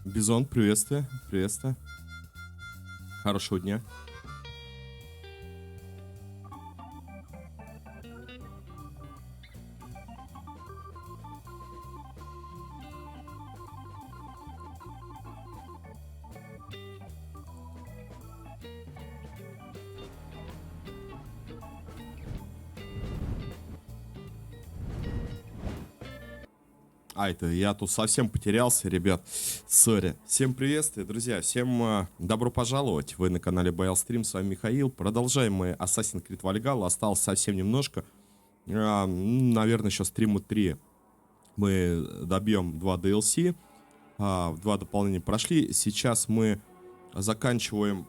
Бизон, приветствие, приветствие. Хорошего дня. Это я тут совсем потерялся, ребят. Сори. Всем приветствие, друзья. Всем добро пожаловать. Вы на канале BLStream. С вами Михаил. Продолжаем мы Assassin's Creed Valhalla. Осталось совсем немножко. Наверное, еще стрима 3 мы добьем 2 DLC. 2 дополнения прошли. Сейчас мы заканчиваем...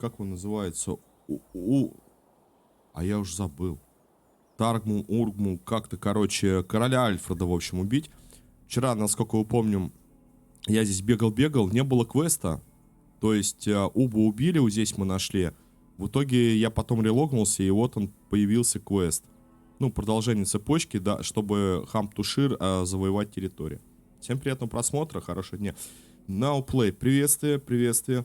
Как он называется? А я уже забыл. Таргму, Ургму, как-то, короче, короля Альфреда, в общем, убить. Вчера, насколько вы помним, я здесь бегал, не было квеста. То есть, Убу убили, здесь мы нашли. В итоге я потом релогнулся, и вот он появился квест. Ну, продолжение цепочки, да, чтобы Хам-Тушир завоевать территорию. Всем приятного просмотра, хорошего дня. Now Play, приветствие, приветствие.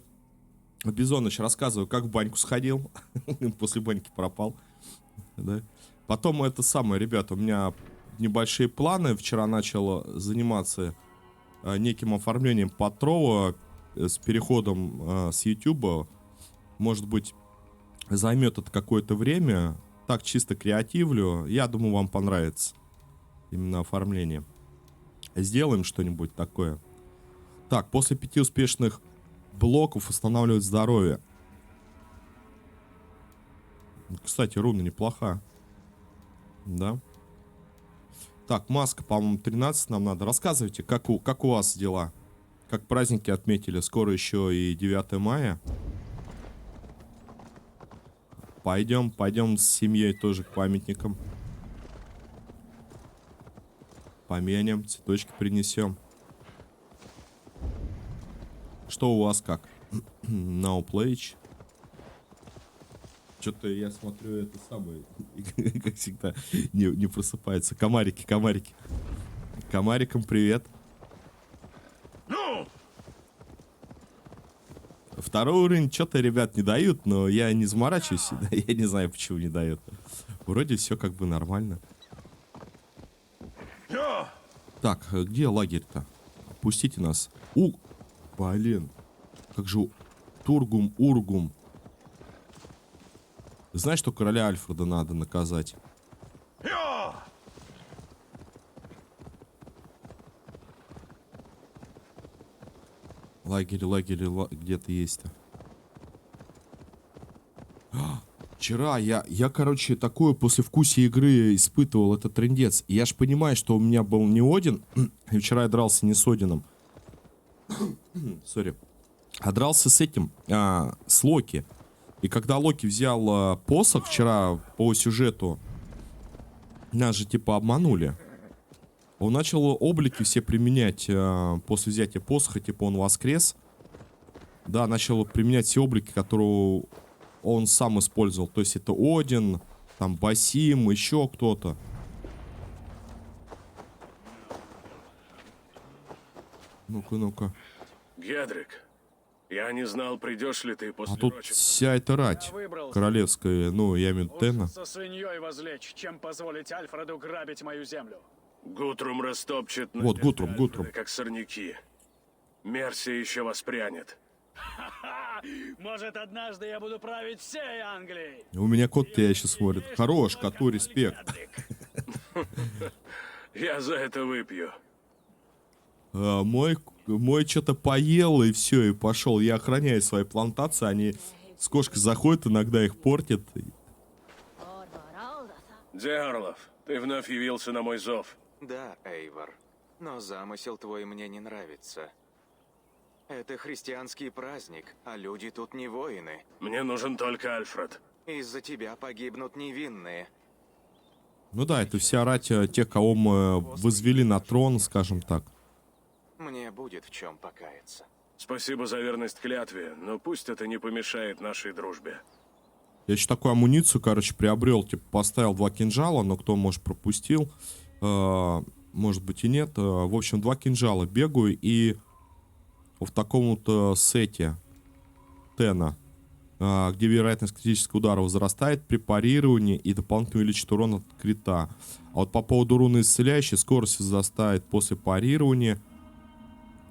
Бизоныч, рассказываю, как в баньку сходил. После баньки пропал. Да. Потом это самое, ребята, у меня небольшие планы. Вчера начал заниматься неким оформлением Патрова с переходом с YouTube. Может быть, займет это какое-то время. Так, чисто креативлю. Я думаю, вам понравится именно оформление. Сделаем что-нибудь такое. Так, после 5 успешных блоков восстанавливать здоровье. Кстати, руна неплохая. Да. Так, маска, по-моему, 13 нам надо. Рассказывайте, как у вас дела? Как праздники отметили? Скоро еще и 9 мая. Пойдем с семьей тоже к памятникам. Помянем, цветочки принесем. Что у вас как? Now Play. Что-то я смотрю, это самое, как всегда, не просыпается. Комарики. Комарикам привет. Второй уровень что-то, ребят, не дают, но я не заморачиваюсь. Я не знаю, почему не дают. Вроде все как бы нормально. Так, где лагерь-то? Пустите нас. Блин. Как же Тургум, Ургум. Знаешь, что короля Альфреда надо наказать? Лагерь где-то есть-то. Вчера я, короче, такое послевкусие игры испытывал, это трындец. И я ж понимаю, что у меня был не Один, и вчера я дрался не с Одином. Сори. А дрался с этим, с Локи. И когда Локи взял посох вчера по сюжету, нас же типа обманули. Он начал облики все применять после взятия посоха, типа он воскрес. Да, начал применять все облики, которые он сам использовал. То есть это Один, там Басим, еще кто-то. Ну-ка. Гедрик, я не знал, придешь ли ты после тут ночи. вся эта рать королевская, ну, я имею в виду Тена. Со свиньей возлечь, чем позволить Альфреду грабить мою землю. Гутрум растопчет Вот, Гутрум. как сорняки. Мерси еще воспрянет. Может, однажды я буду править всей Англией. У меня кот тебя еще смотрит. Хорош, коту респект. Я за это выпью. Мой что-то поел и все, и пошел. Я охраняю свои плантации, они с кошкой заходят, иногда их портят. Диарлов, ты вновь явился на мой зов. Да, Эйвор, но замысел твой мне не нравится. Это христианский праздник, а люди тут не воины. Мне нужен только Альфред. Из-за тебя погибнут невинные. Ну да, это вся рать тех, кого мы возвели на трон, скажем так. Мне будет в чем покаяться. Спасибо за верность клятве, но пусть это не помешает нашей дружбе. Я еще такую амуницию, короче, приобрел. Типа поставил 2 кинжала, но кто, может, пропустил. Может быть и нет. В общем, 2 кинжала бегаю и в таком-то сете Тена, где вероятность критического удара возрастает при парировании и дополнительно увеличит урон от крита. А вот по поводу руны исцеляющей, скорость возрастает после парирования.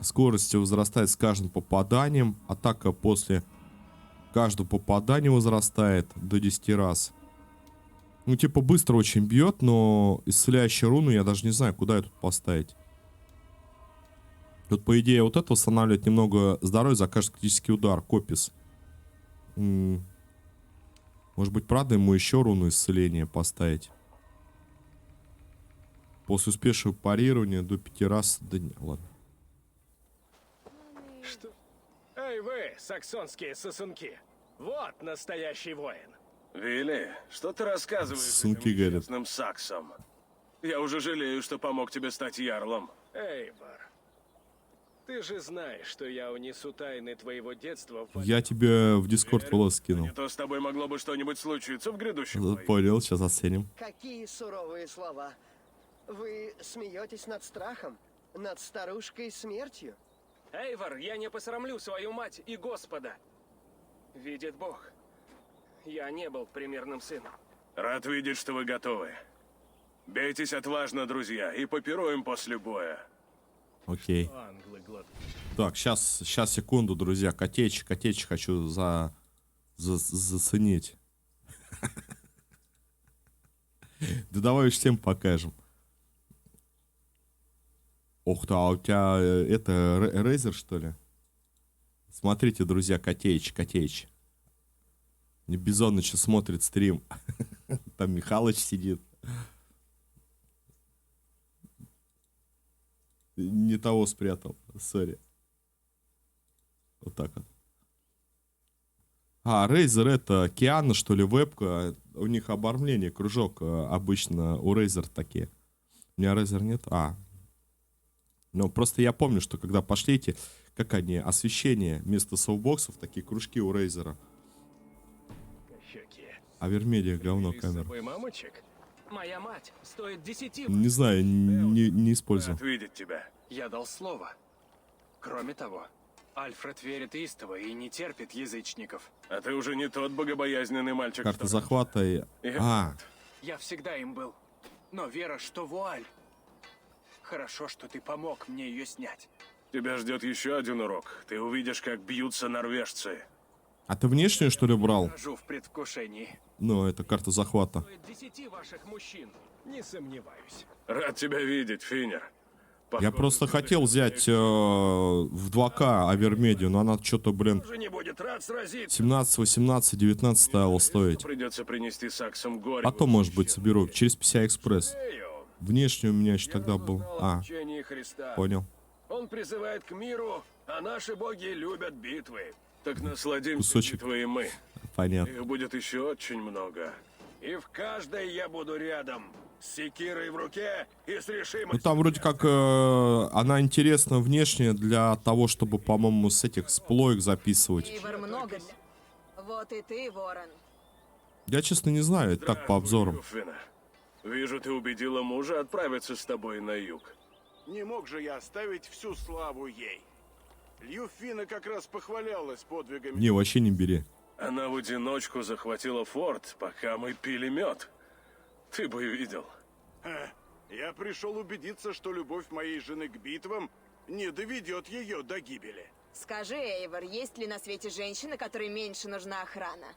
Скорость возрастает с каждым попаданием. Атака после каждого попадания возрастает до 10 раз. Ну, типа, быстро очень бьет, но исцеляющую руну я даже не знаю, куда ее тут поставить. Тут, по идее, вот это восстанавливает немного здоровья за каждый критический удар. Копис. Может быть, правда ему еще руну исцеления поставить? После успешного парирования до 5 раз... Да не, ладно. Что? Эй вы, саксонские сосунки! Вот настоящий воин! Вилли, что ты рассказываешь Сынки этим говорят. несчастным саксам? Я уже жалею, что помог тебе стать ярлом. Эйвор, ты же знаешь, что я унесу тайны твоего детства в... Я тебе в Дискорд волос скинул. Не то с тобой могло бы что-нибудь случиться в грядущем бою. Понял, сейчас оценим. Какие суровые слова. Вы смеетесь над страхом? Над старушкой смертью? Эйвор, я не посрамлю свою мать и Господа. Видит Бог. Я не был примерным сыном. Рад видеть, что вы готовы. Бейтесь отважно, друзья, и попируем после боя. Окей. Англы гладкие. Так, сейчас, секунду, друзья. Котечь хочу заценить. Да давай уж всем покажем. Ух ты, а у тебя это Razer, что ли? Смотрите, друзья, Котеич. Не Бизоныч смотрит стрим. Там Михалыч сидит. Не того спрятал, сори. Вот так вот. А, Razer это Киана, что ли, вебка. У них обормление, кружок обычно у Razer такие. У меня Razer нет. Ну, просто я помню, что когда пошли эти, как они, освещение вместо софтбоксов, такие кружки у Razer. Щеки. А Вермедия говно С камера. собой мамочек? Моя мать стоит 10. Не знаю, не использовал. Рад видеть тебя. Я дал слово. Кроме того, Альфред верит истово и не терпит язычников. А ты уже не тот богобоязненный мальчик. Карта что захвата и... Я всегда им был. Но вера, что вуаль. Хорошо, что ты помог мне ее снять. Тебя ждет еще один урок. Ты увидишь, как бьются норвежцы. А ты внешнюю, что ли, брал? Хожу в предвкушении. Ну, это карта захвата. Стоит 10 ваших мужчин. Не сомневаюсь. Рад тебя видеть, Финнер. Я Похоже, просто ты хотел взять в 2К Авермедию, но она что-то, блин, уже не будет рад сразиться. 17, 18, 19 стала стоить. Придется принести саксам горе. Потом, может быть, соберу. Через PCI Express. Внешний у меня еще тогда был. Учение Христа. Понял. Он призывает к миру, а наши боги любят битвы. Так насладимся Кусочек. битвой и мы. Понятно. Их будет еще очень много. И в каждой я буду рядом. С секирой в руке и с Ну, решимостью. там вроде как она интересна внешне для того, чтобы, по-моему, с этих сплоек записывать. Ивар много для... Вот и ты, Ворон. Я, честно, не знаю, это так по обзорам. Люффина. Вижу, ты убедила мужа отправиться с тобой на юг. Не мог же я оставить всю славу ей. Люффина как раз похвалялась подвигами. Не, вообще не бери. Она в одиночку захватила форт, пока мы пили мед. Ты бы видел. Я пришел убедиться, что любовь моей жены к битвам не доведет ее до гибели. Скажи, Эйвор, есть ли на свете женщина, которой меньше нужна охрана?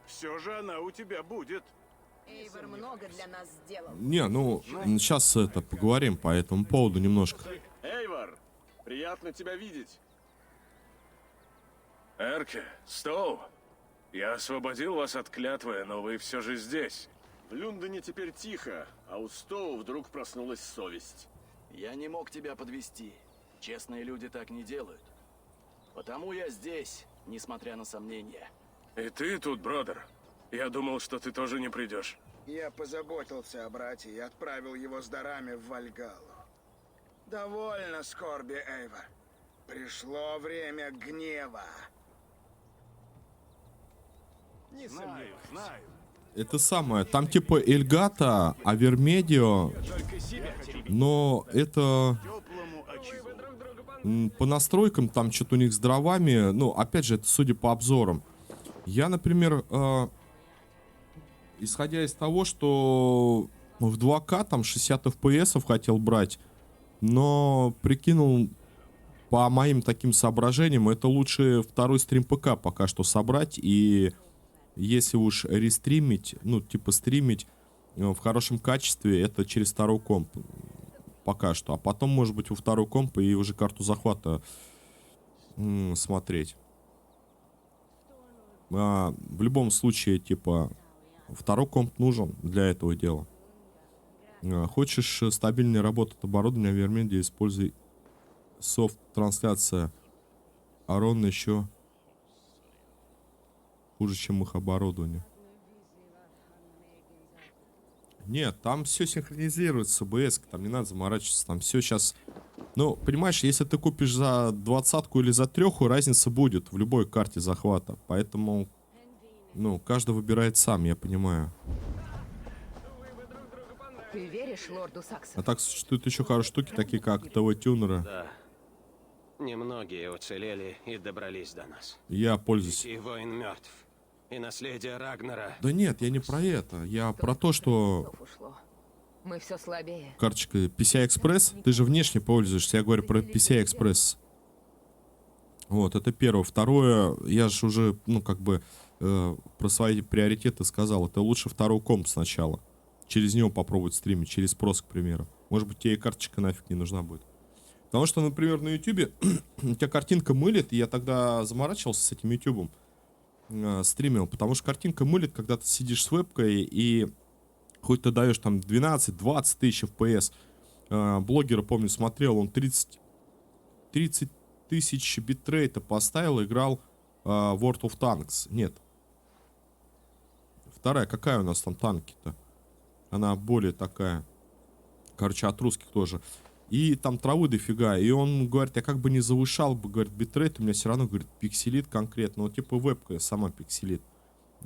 Все же она у тебя будет. Эйвор много для нас сделал. Не, ну, сейчас это поговорим по этому поводу немножко. Эйвор, приятно тебя видеть. Эрке, Стоу, я освободил вас от клятвы, но вы все же здесь. В Люндоне теперь тихо, а у Стоу вдруг проснулась совесть. Я не мог тебя подвести. Честные люди так не делают. Потому я здесь, несмотря на сомнения. И ты тут, бродер. Я думал, что ты тоже не придешь. Я позаботился о брате и отправил его с дарами в Вальгаллу. Довольно скорби, Эйвор. Пришло время гнева. Не Знаю, знаю. Это самое, там типа Эльгата, Авермедио, только себя теребить. но это... Теплому очагу. Вы друг другу По настройкам там что-то у них с дровами. Ну, опять же, это судя по обзорам. Я, например, исходя из того, что в 2К там 60 FPS хотел брать, но прикинул по моим таким соображениям, это лучше второй стрим ПК пока что собрать. И если уж рестримить, ну, типа стримить в хорошем качестве, это через второй комп. Пока что. А потом, может быть, во второй комп и уже карту захвата смотреть. В любом случае, типа, второй комп нужен для этого дела. Хочешь стабильной работы от оборудования в Вермеде, используй софт трансляция. Арон еще хуже, чем их оборудование. Нет, там все синхронизируется с ОБС, там не надо заморачиваться, там все сейчас... Ну, понимаешь, если ты купишь за 20-ку или за 3, разница будет в любой карте захвата. Поэтому, ну, каждый выбирает сам, я понимаю. Ты веришь лорду Саксу? А так существуют еще хорошие штуки, такие как ТВ-тюнеры. Да. Немногие уцелели и добрались до нас. Я пользуюсь. И воин мертв. И наследие Рагнара. Да нет, я не про это. Я про то, что... Ушло. Мы все слабее. Карточка PCI Express, ты же внешне пользуешься. Я говорю про PCI Express. Вот, это первое. Второе, я же уже, ну, как бы, про свои приоритеты сказал. Это лучше второй комп сначала. Через него попробовать стримить, через прос, к примеру. Может быть, тебе и карточка нафиг не нужна будет. Потому что, например, на ютубе у тебя картинка мылит, и я тогда заморачивался с этим ютубом. Стримил, потому что картинка мылит, когда ты сидишь с вебкой, и хоть ты даешь там 12-20 тысяч FPS. Блогера, помню, смотрел, он 30 тысяч битрейта поставил, играл World of Tanks. Нет. Вторая, какая у нас там танки-то? Она более такая. Короче, от русских тоже. И там травы дофига. И он говорит, я как бы не завышал бы, говорит, битрейт, у меня все равно, говорит, пикселит конкретно. Вот типа вебка сама пикселит.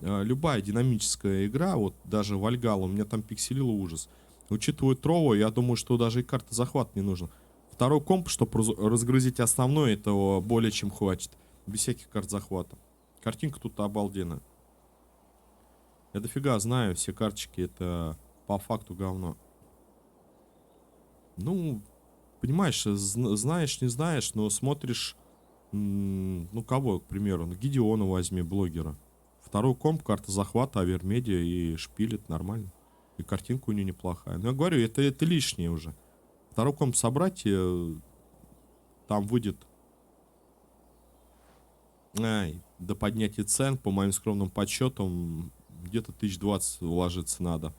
Любая динамическая игра, вот даже Вальгалла, у меня там пикселило ужас. Учитывая Трово, я думаю, что даже и карта захват не нужна. Второй комп, чтобы разгрузить основной, этого более чем хватит. Без всяких карт захвата. Картинка тут обалденная. Я дофига знаю, все карточки это по факту говно. Ну, понимаешь, знаешь, не знаешь, но смотришь, ну, кого, к примеру, Гидеона возьми, блогера. Второй комп, карта захвата, Авермедиа и шпилит нормально. И картинка у нее неплохая. Но я говорю, это лишнее уже. Второй комп собрать, там выйдет... до поднятия цен, по моим скромным подсчетам, где-то 1020 вложиться надо.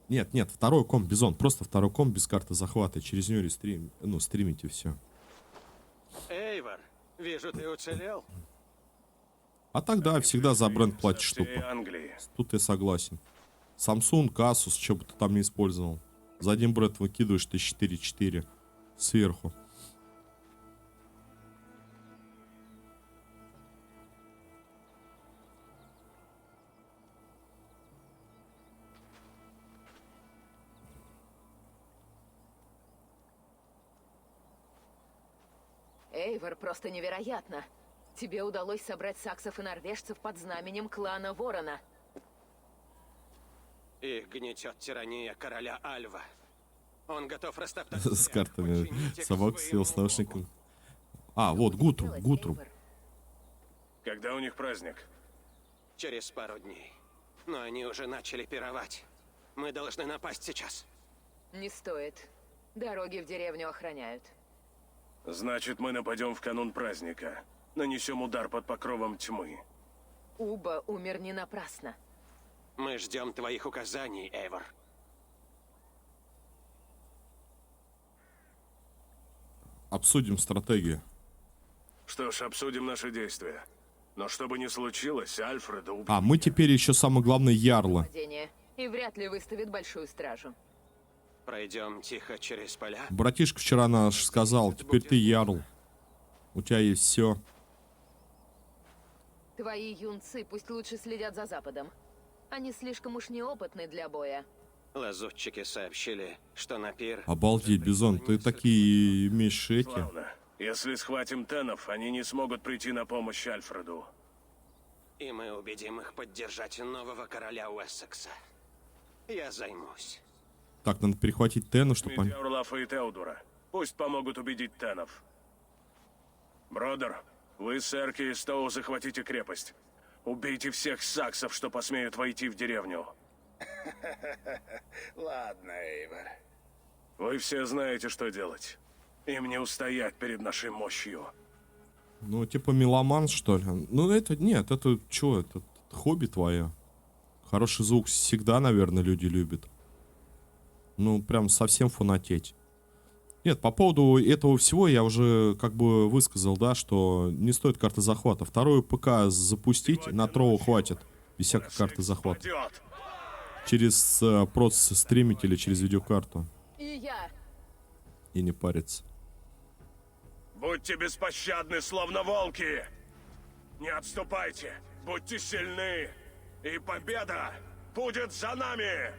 Нет, второй комп Бизон. Просто второй комп без карты захвата. Через нее стримите все. Эйвор, вижу, ты уцелел. А тогда всегда за бренд платишь Со всей штуку. Англии. Тут я согласен. Samsung, Asus, что бы ты там не использовал. За один бренд выкидываешь ты 4-4 сверху. Эйвор, просто невероятно. Тебе удалось собрать саксов и норвежцев под знаменем клана Ворона. Их гнетет тирания короля Альва. Он готов растоптать С всех, картами. подчинить их Собак своему сел с наушником. А, вот, Гутру. Когда у них праздник? Через пару дней. Но они уже начали пировать. Мы должны напасть сейчас. Не стоит. Дороги в деревню охраняют. Значит, мы нападем в канун праздника. Нанесем удар под покровом тьмы. Уба умер не напрасно. Мы ждем твоих указаний, Эйвор. Обсудим стратегию. Что ж, обсудим наши действия. Но что бы ни случилось, Альфреда убьют. А, мы теперь еще самое главное Ярла. Падение. И вряд ли выставит большую стражу. Пройдем тихо через поля. Братишка вчера наш сказал, теперь ты Ярл. У тебя есть все. Твои юнцы пусть лучше следят за Западом. Они слишком уж неопытны для боя. Лазутчики сообщили, что на пир... Обалдеть, Бизон, ты такие имеешь эти. Славно. Если схватим Тенов, они не смогут прийти на помощь Альфреду. И мы убедим их поддержать нового короля Уэссекса. Я займусь. Так, надо перехватить Тена, чтобы они... Метеорлафа и Теодора. Пусть помогут убедить Тенов. Бродер, вы с Эрки и Стоу захватите крепость. Убейте всех саксов, что посмеют войти в деревню. Ладно, Эйвор. Вы все знаете, что делать. Им не устоять перед нашей мощью. Ну, типа меломан, что ли? Ну, это нет, это что, это хобби твое. Хороший звук всегда, наверное, люди любят. Ну, прям совсем фанатеть. Нет, по поводу этого всего я уже как бы высказал, да, что не стоит карты захвата. Вторую ПК запустить, на Троу хватит. Без всякой карты захвата. Через процесс стримить или через видеокарту. И я. И не париться. Будьте беспощадны, словно волки! Не отступайте! Будьте сильны! И победа будет за нами!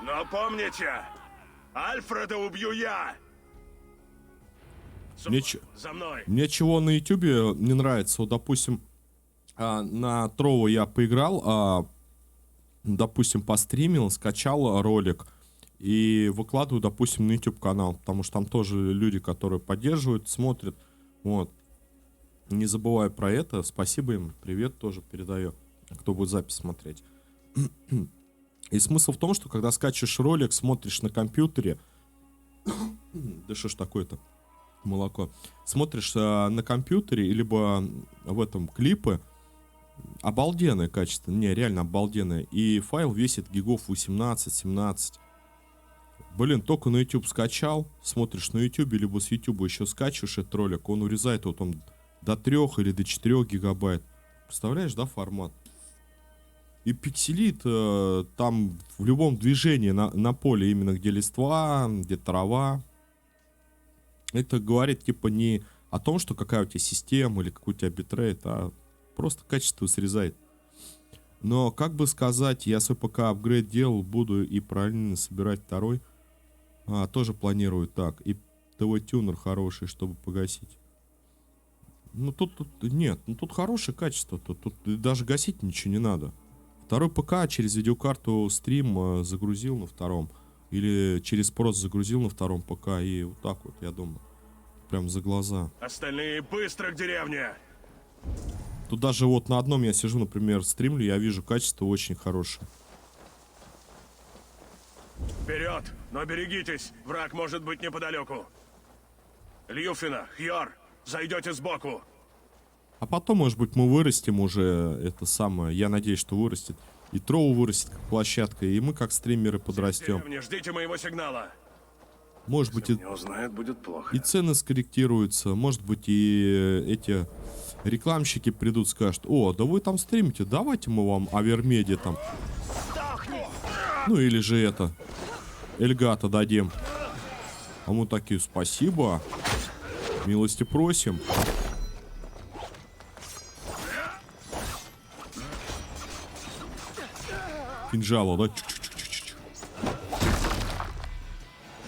Но помните, Альфреда убью я! За мной! Мне чего на ютубе не нравится, вот, допустим, на Троу я поиграл, допустим, постримил, скачал ролик и выкладываю, допустим, на YouTube канал, потому что там тоже люди, которые поддерживают, смотрят, вот. Не забывай про это, спасибо им, привет тоже передаю, кто будет запись смотреть. И смысл в том, что когда скачиваешь ролик, смотришь на компьютере, да что ж такое-то, молоко, смотришь на компьютере, либо в этом клипы, обалденное качество, не, реально обалденное, и файл весит гигов 18-17. Блин, только на YouTube скачал, смотришь на YouTube, либо с YouTube еще скачиваешь этот ролик, он урезает вот он до 3 или до 4 гигабайт. Представляешь, да, формат? И пикселит там в любом движении на поле, именно где листва, где трава. Это говорит типа не о том, что какая у тебя система или какой у тебя битрейт, а просто качество срезает. Но, как бы сказать, я свой ПК апгрейд делал, буду и параллельно собирать второй. Тоже планирую так. И ТВ-тюнер хороший, чтобы погасить. Ну, тут нет. Ну, тут хорошее качество. Тут даже гасить ничего не надо. Второй ПК через видеокарту стрим загрузил на втором. Или через прос загрузил на втором ПК. И вот так вот, я думаю. Прям за глаза. Остальные быстро к деревне! Тут даже вот на одном я сижу, например, стримлю, я вижу качество очень хорошее. Вперед! Но берегитесь! Враг может быть неподалеку. Льюфина, Хьор, зайдете сбоку. А потом, может быть, мы вырастем уже это самое. Я надеюсь, что вырастет. И Троу вырастет как площадка, и мы как стримеры подрастем. Деревня, ждите моего сигнала. Может быть, не узнает, будет плохо. И цены скорректируются. Может быть, и эти рекламщики придут, скажут: о, да вы там стримите, давайте мы вам Авермеди там. Ну или же это, Эльгата дадим. А мы такие: спасибо, милости просим. Кинжало, да?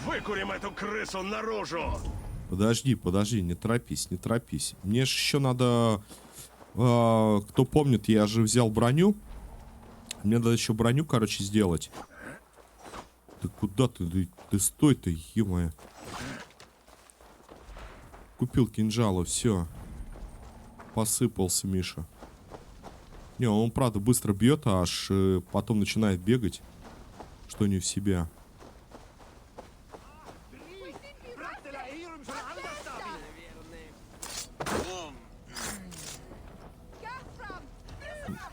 Выкурим эту крысу наружу! Подожди, не торопись. Мне же еще надо... кто помнит, я же взял броню. Мне надо еще броню, короче, сделать. Ты куда ты? Ты стой-то, ё-моё. Купил кинжала, все. Посыпался Миша. Не, он правда быстро бьет, а аж потом начинает бегать. Что не в себя.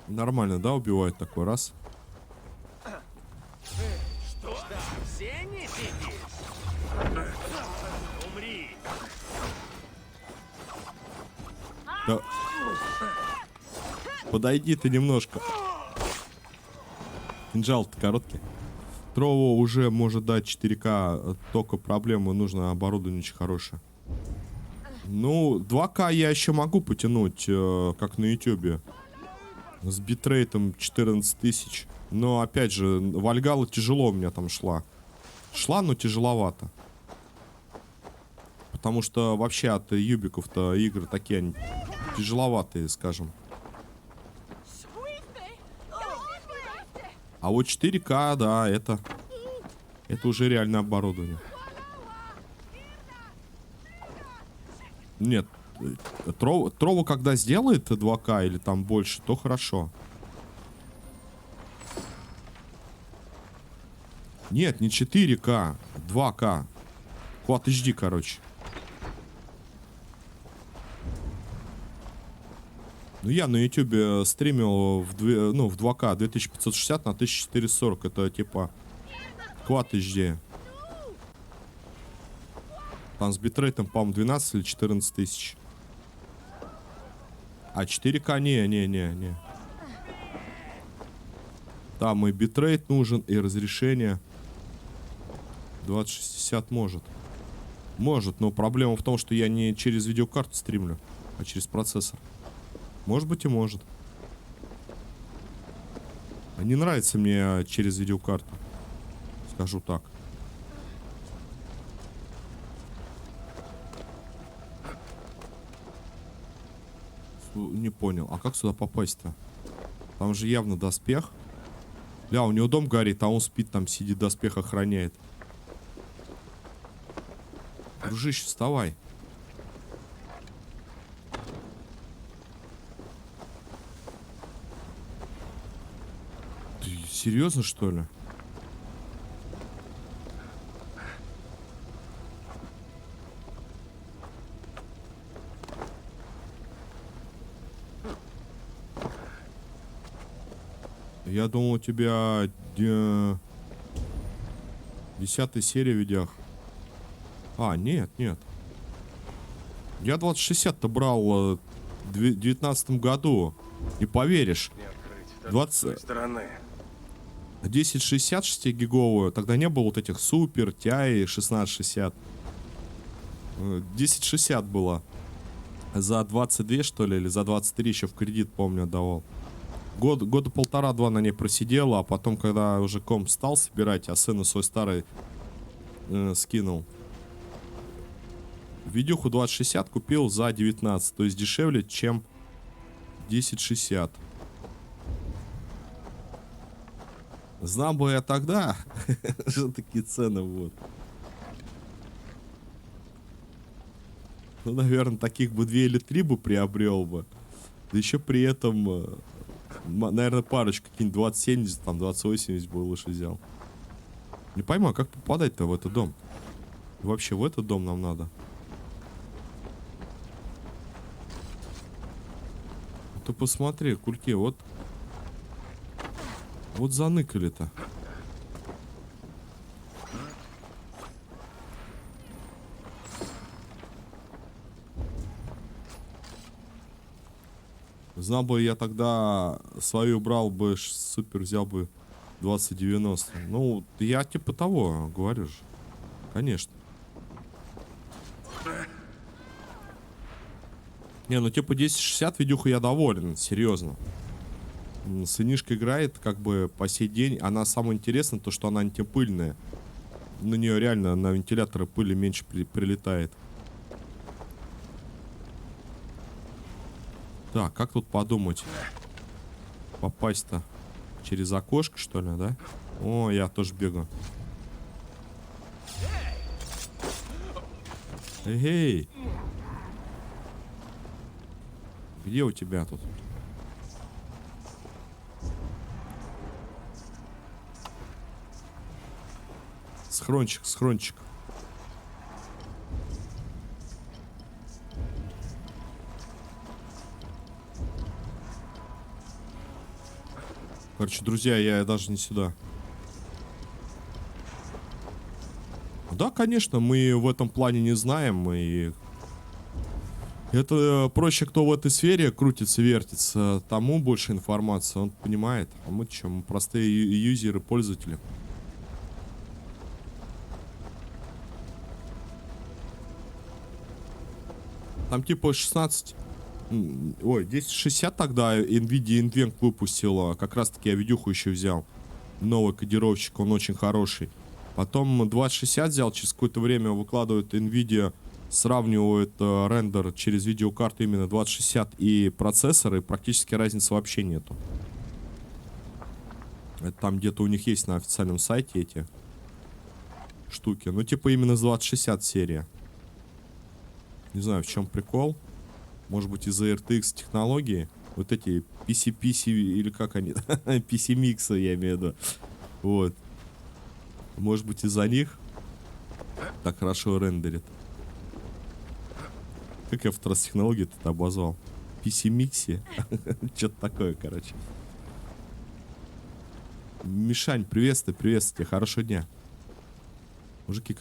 Нормально, да, убивает такой раз? Что? Все не сидишь? Умри! Да. Подойди ты немножко. Кинжал-то короткий. Троу уже может дать 4К, только проблема, нужно оборудование очень хорошее. Ну, 2К я еще могу потянуть, как на ютубе. С битрейтом 14 тысяч. Но, опять же, Вальгалла тяжело у меня там шла. Шла, но тяжеловато. Потому что вообще от юбиков-то игры такие они тяжеловатые, скажем. А вот 4К, да, это уже реальное оборудование. Нет, Трова когда сделает 2К или там больше, то хорошо. Нет, не 4К, 2К. Quad HD, короче. Ну, я на ютубе стримил в 2К 2560 на 1440. Это типа Quad HD. Там с битрейтом, по-моему, 12 или 14 тысяч. А 4К не. Там и битрейт нужен, и разрешение. 2060 может. Может, но проблема в том, что я не через видеокарту стримлю, а через процессор. Может быть и может. А не нравится мне через видеокарту. Скажу так. Не понял. А как сюда попасть-то? Там же явно доспех. Ля, у него дом горит, а он спит там, сидит, доспех охраняет. Дружище, вставай. Ты серьезно, что ли? Я думал, у тебя 10-я серия в видео. А, нет. Я 2060-то брал в 19 году. Не поверишь. 1060 6-гиговую. Тогда не было вот этих супер, TI 1660. 1060 было. За 22, что ли, или за 23 еще в кредит, помню, отдавал. Года полтора-два на ней просидела, а потом, когда уже комп стал собирать, а сыну свой старый скинул. Видюху 2060 купил за 19, то есть дешевле, чем 1060. Знал бы я тогда, что такие цены вот. Ну, наверное, таких бы 2 или 3 бы приобрел бы. Да еще при этом, наверное, парочку, какие-нибудь 2070, там 2080 бы лучше взял. Не пойму, а как попадать-то в этот дом? И вообще в этот дом нам надо. Ты посмотри, кульки, вот заныкали-то. Знал бы я тогда свою брал бы, супер взял бы 2090. Ну, я типа того, говорю же. Конечно. Не, ну типа 1060 видюху я доволен, серьезно. Сынишка играет как бы по сей день. Она самое интересное, то что она антипыльная. На нее реально на вентиляторы пыли меньше прилетает. Так, как тут подумать? Попасть-то через окошко, что ли, да? О, я тоже бегаю. Эй! Где у тебя тут? Схрончик. Короче, друзья, я даже не сюда. Да, конечно, мы в этом плане не знаем, и это проще, кто в этой сфере крутится, вертится, тому больше информации, он понимает. А мы что, мы простые юзеры, пользователи. Там типа 16 Ой, 1060 тогда NVIDIA Nvenc выпустила. Как раз таки я видюху еще взял. Новый кодировщик, он очень хороший. Потом 2060 взял, через какое-то время выкладывает NVIDIA, сравнивает рендер через видеокарту именно 2060 и процессоры, практически разницы вообще нету. Это там где-то у них есть на официальном сайте эти штуки. Ну, типа именно с 2060 серия. Не знаю, в чем прикол. Может быть, из-за RTX технологии. Вот эти PC или как они? PC-миксы, я имею в виду. Вот. Может быть, из-за них так хорошо рендерит. Как я второй технологии тут обозвал? PC-микси? Что-то такое, короче. Мишань, приветствую тебя, хорошего дня. Мужики,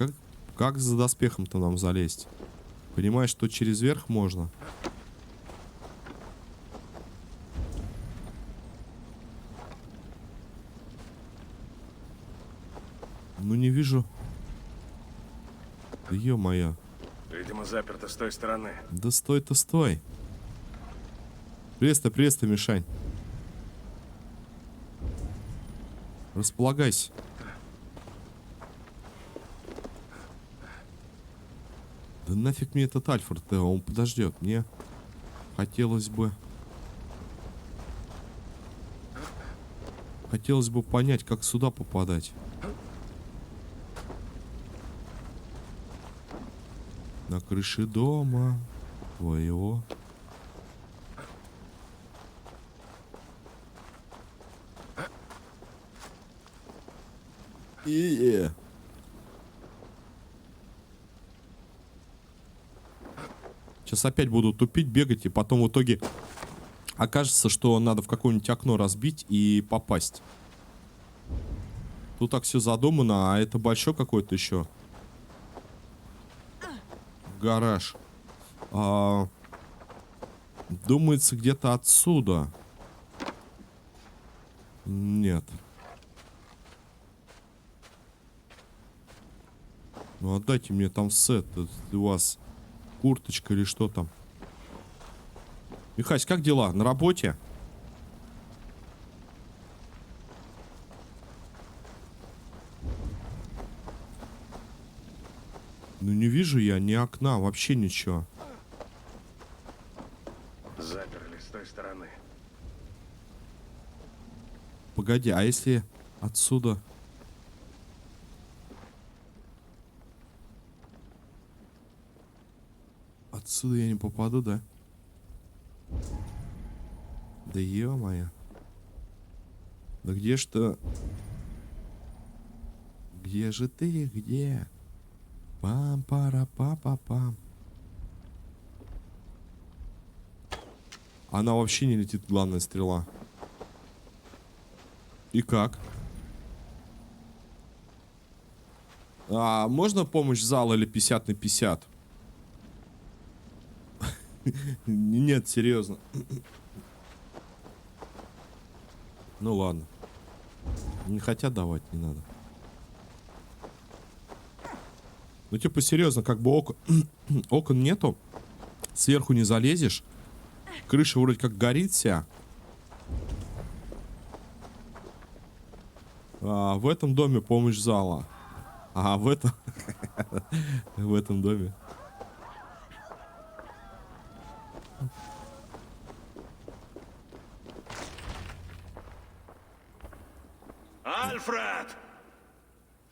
как за доспехом-то нам залезть? Понимаешь, что через верх можно? Ну не вижу. Да ё-моё. Видимо, заперто с той стороны. Да стой-то стой. Приветствую, Мишань. Располагайся. Да нафиг мне этот Альфред, он подождет. Мне хотелось бы понять, как сюда попадать. На крыше дома твоего. Сейчас опять буду тупить, бегать, и потом в итоге окажется, что надо в какое-нибудь окно разбить и попасть. Тут так все задумано, а это большой какой-то еще гараж. Думается, где-то отсюда. Нет. Ну отдайте мне там сет. У вас курточка или что там? Михась, как дела? На работе? Ну не вижу я ни окна, вообще ничего. Заперли с той стороны. Погоди, а если отсюда? Отсюда я не попаду, да? Да ё-моё. Да где ж ты? Где же ты? Где? Пам-пара-па-па-пам. Она вообще не летит, главная стрела. И как? А можно помощь зала или 50 на 50? Нет, серьезно. Ну ладно. Не хотят давать, не надо. Ну типа серьезно, как бы окон нету. Сверху не залезешь. Крыша вроде как горит вся. А в этом доме помощь зала. А в этом... в этом доме. Альфред!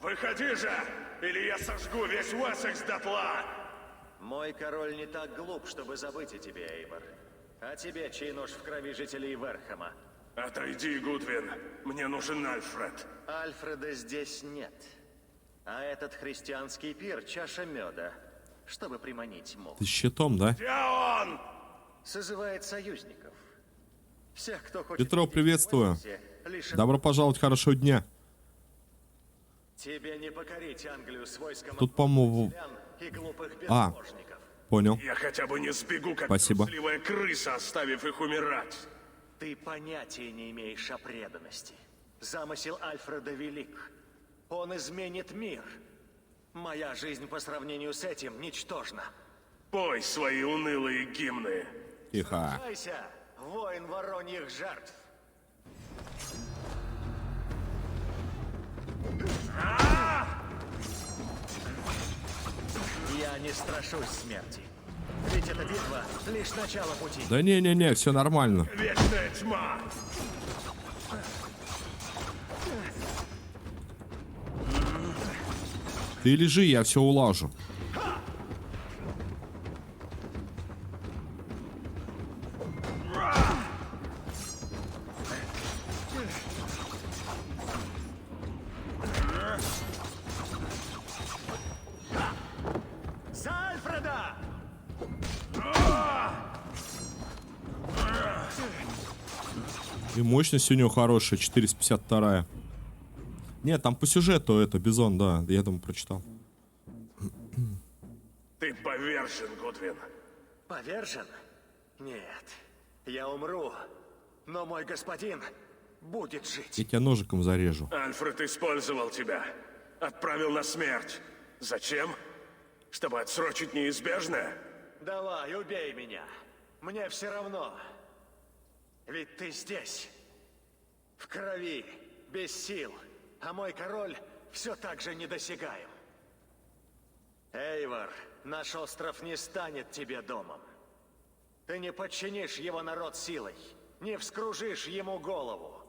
Выходи же, или я сожгу весь Уэссекс дотла! Мой король не так глуп, чтобы забыть о тебе, Эйвор. А тебе, чей нож в крови жителей Верхэма? Отойди, Гудвин. Мне нужен Альфред. Альфреда здесь нет. А этот христианский пир — чаша меда, чтобы приманить мух. Ты с щитом, да? Где он? Созывает союзников. Всех, кто хочет... Петров, приветствую. Добро пожаловать, хорошего дня. Тебе не покорить Англию с войском... Тут, по-моему... Понял. Я хотя бы не сбегу, как Спасибо. трусливая крыса, оставив их умирать. Ты понятия не имеешь о преданности. Замысел Альфреда велик. Он изменит мир. Моя жизнь по сравнению с этим ничтожна. Пой свои унылые гимны. Тихо. Сражайся, воин вороньих жертв. Я не страшусь смерти. Ведь эта битва лишь начало пути. Да не-не-не, все нормально. Вечная тьма! Ты лежи, я все улажу. За Альфреда! И мощность у него хорошая, 452. Нет, там по сюжету это Бизон, да, я там прочитал. Ты повержен, Гудвин. Повержен? Нет. Я умру, но мой господин будет жить. Я тебя ножиком зарежу. Альфред использовал тебя. Отправил на смерть. Зачем? Чтобы отсрочить неизбежное? Давай, убей меня. Мне все равно. Ведь ты здесь. В крови, без сил. А мой король все так же недосягаем. Эйвор, наш остров не станет тебе домом. Ты не подчинишь его народ силой, не вскружишь ему голову.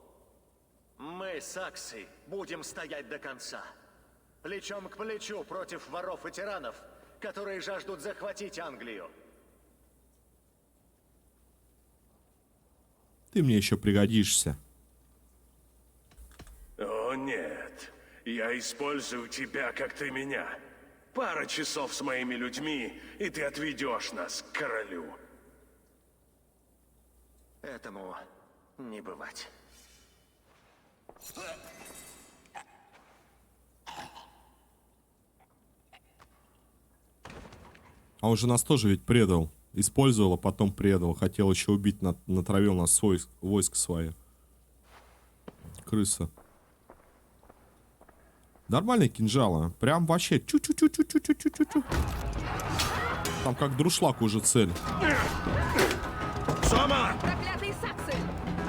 Мы, саксы, будем стоять до конца. Плечом к плечу против воров и тиранов, которые жаждут захватить Англию. Ты мне еще пригодишься. О, нет. Я использую тебя, как ты меня. Пара часов с моими людьми, и ты отведешь нас к королю. Этому не бывать. А он же нас тоже ведь предал. Использовал, а потом предал. Хотел еще убить, натравил нас войско свое. Крыса. Нормальный кинжал, а? Прям вообще чу-чу-чу-чу-чу-чу-чу-чу. Там как друшлаг уже цель. Сома! Проклятые саксы!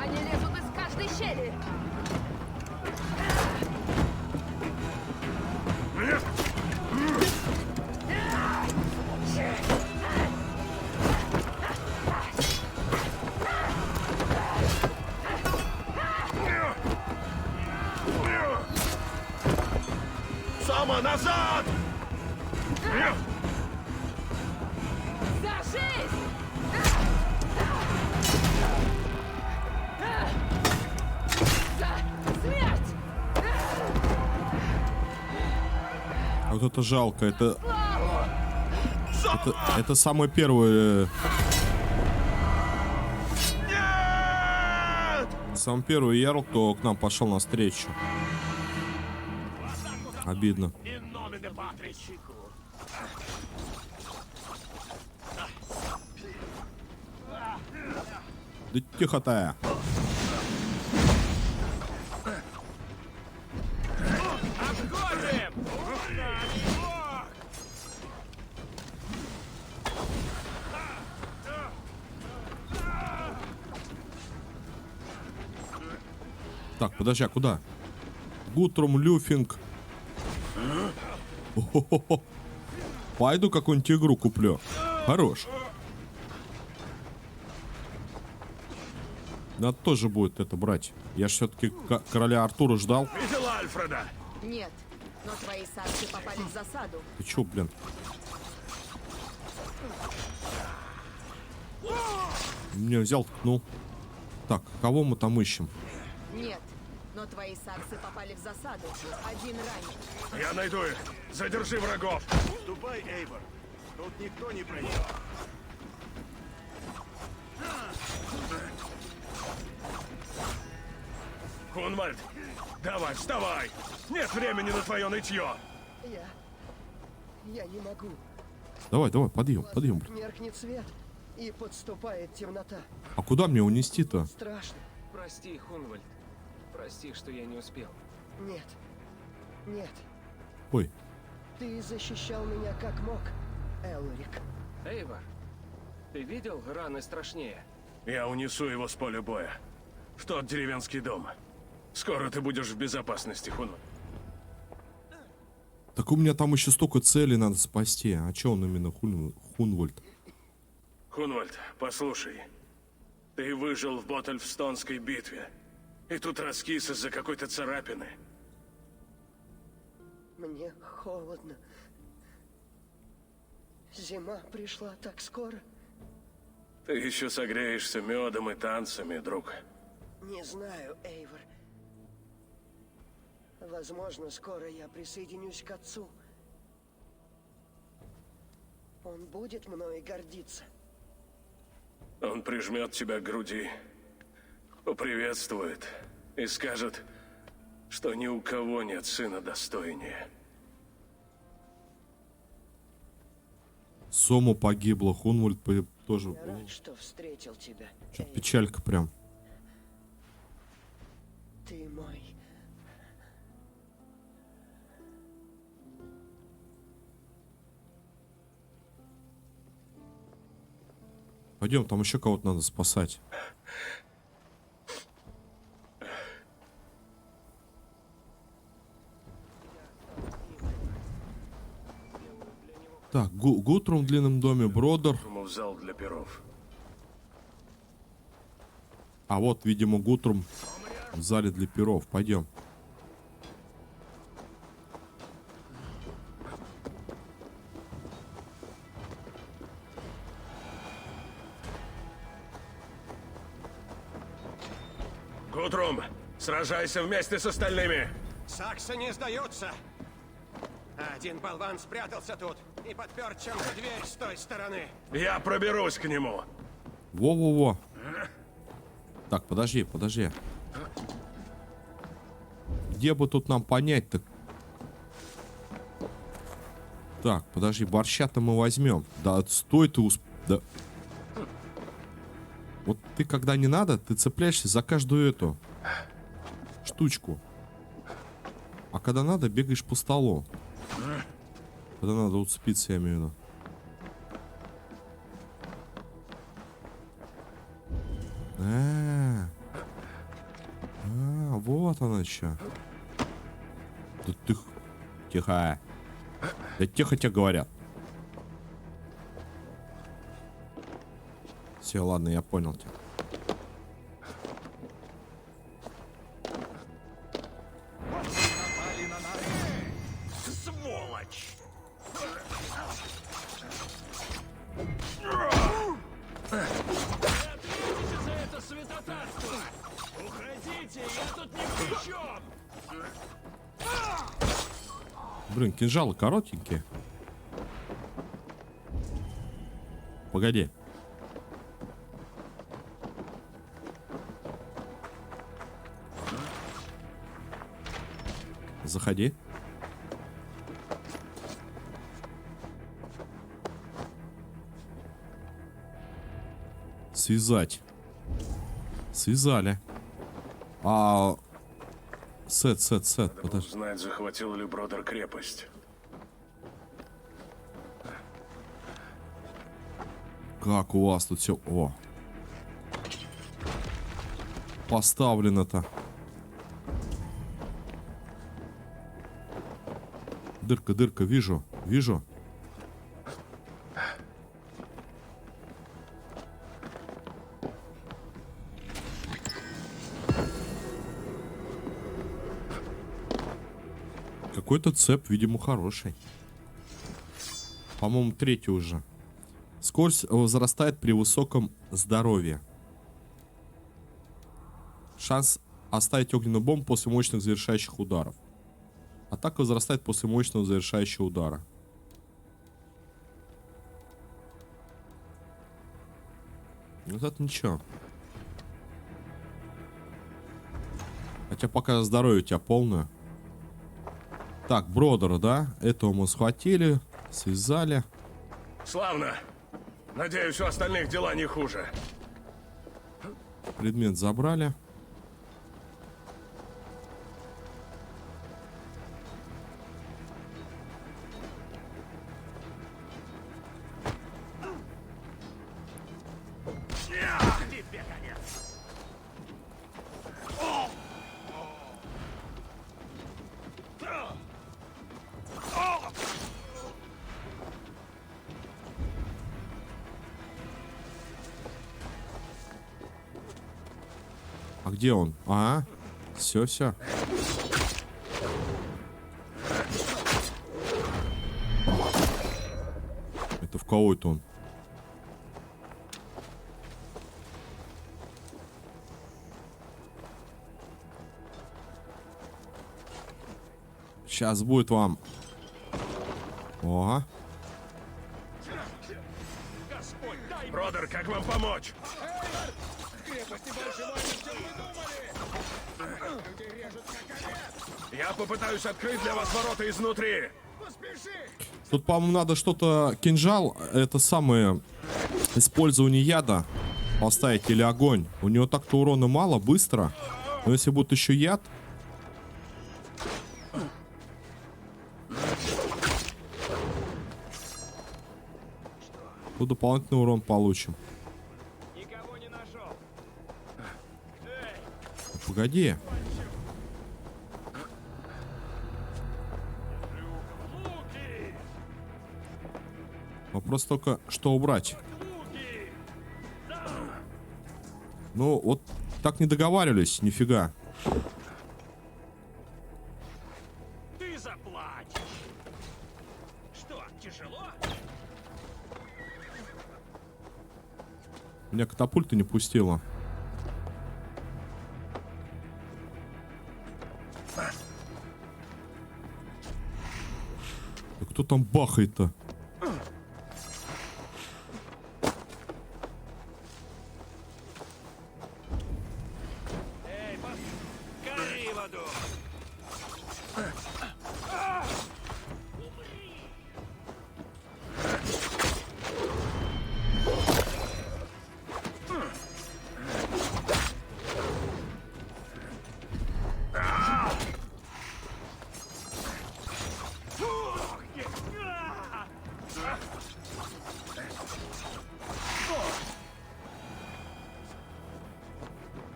Они лезут из каждой щели! Сома, назад! За жизнь! За смерть! А вот это жалко, это самое первое. Сам первый ярл, кто к нам пошел навстречу. Обидно. Да тихо-то. Так, подожди, а куда? Гутрум, Люфинг. О-хо-хо-хо. Пойду какую-нибудь игру куплю. Хорош. Надо тоже будет это брать. Я ж все-таки короля Артура ждал. Видел Альфреда? Нет, но твои саксы попали в засаду. Ты чё, блин? Меня взял, ткнул. Так, кого мы там ищем? Нет, но твои саксы попали в засаду. Один ранен. Я найду их. Задержи врагов. Ступай, Эйвор. Тут никто не пройдет. Хунвальд, давай, вставай. Нет времени на твое нытье. Я не могу. Давай, подъем, блин. Меркнет свет, и подступает темнота. А куда мне унести-то? Страшно. Прости, Хунвальд. Прости, что я не успел. Нет. Нет. Ой. Ты защищал меня как мог, Элрик. Эйвор, Ты видел раны страшнее? Я унесу его с поля боя. В тот деревенский дом. Скоро ты будешь в безопасности, Хунвальд. Так у меня там еще столько целей надо спасти. А че он именно Хунвальд? Хунвальд, послушай. Ты выжил в Ботальфстонской битве. И тут раскис из-за какой-то царапины. Мне холодно. Зима пришла так скоро. Ты еще согреешься медом и танцами, друг. Не знаю, Эйвор. Возможно, скоро я присоединюсь к отцу. Он будет мной гордиться. Он прижмет тебя к груди, поприветствует и скажет, что ни у кого нет сына достойнее. Сома погибла, Хунвальд тоже. Я рад, что встретил тебя. Что-то печалька прям. Ты мой. Пойдем, там еще кого-то надо спасать. Так, Гутрум в длинном доме, Бродер. В зал для перов. А вот, видимо, Гутрум в зале для перов. Пойдем. Гутрум, сражайся вместе с остальными. Саксы не сдаются. Один болван спрятался тут и подпер чем-то дверь с той стороны. Я проберусь к нему. Во-во-во. Так, подожди. Где бы тут нам понять-то? Так, подожди, борща-то мы возьмем. Да, стой ты, да. Вот ты, когда не надо, ты цепляешься за каждую эту штучку. А когда надо, бегаешь по столу. Когда надо уцепиться, я имею в виду. Вот она еще. Да тихо. Да тихо тебе говорят. Все, ладно, я понял тебя. Сволочь! Ответите за это святотатство! Уходите, я тут ни при чем! Блин, кинжалы коротенькие. Погоди. Заходи. Связать. Связали. Сет. Подожди. Узнать, захватил ли Бродер крепость. Как у вас тут все... О. Поставлено-то. Дырка, вижу. Какой-то цеп, видимо, хороший. По-моему, третий уже. Скорость возрастает при высоком здоровье. Шанс оставить огненную бомбу после мощных завершающих ударов. Атака возрастает после мощного завершающего удара. Вот это ничего. Хотя пока здоровье у тебя полное. Так, Бродера, да? Этого мы схватили, связали. Славно. Надеюсь, у остальных дела не хуже. Предмет забрали. А где он? А, все. Это в кого это он? Сейчас будет вам. Ага. Бродер, как вам помочь? Я попытаюсь открыть для вас ворота изнутри. Тут, по-моему, надо что-то... Кинжал, это самое... Использование яда поставить или огонь. У него так-то урона мало, быстро. Но если будет еще яд... то дополнительный урон получим. Никого не нашел. Погоди. Вопрос только, что убрать. Ну, вот так не договаривались, нифига. Ты заплатишь. Что, тяжело? Меня катапульта не пустила. Да кто там бахает-то? Гори в аду.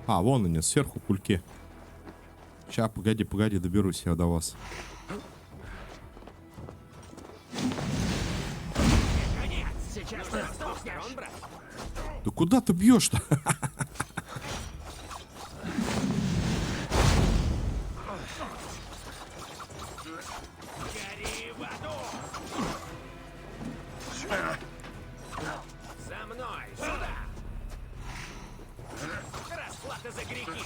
А, вон они, сверху кульки. Сейчас, погоди, доберусь я до вас. Конец. Сейчас ты сдохнешь. Да куда ты бьешь-то? Гори в аду. За мной, сюда. Расплата за грехи.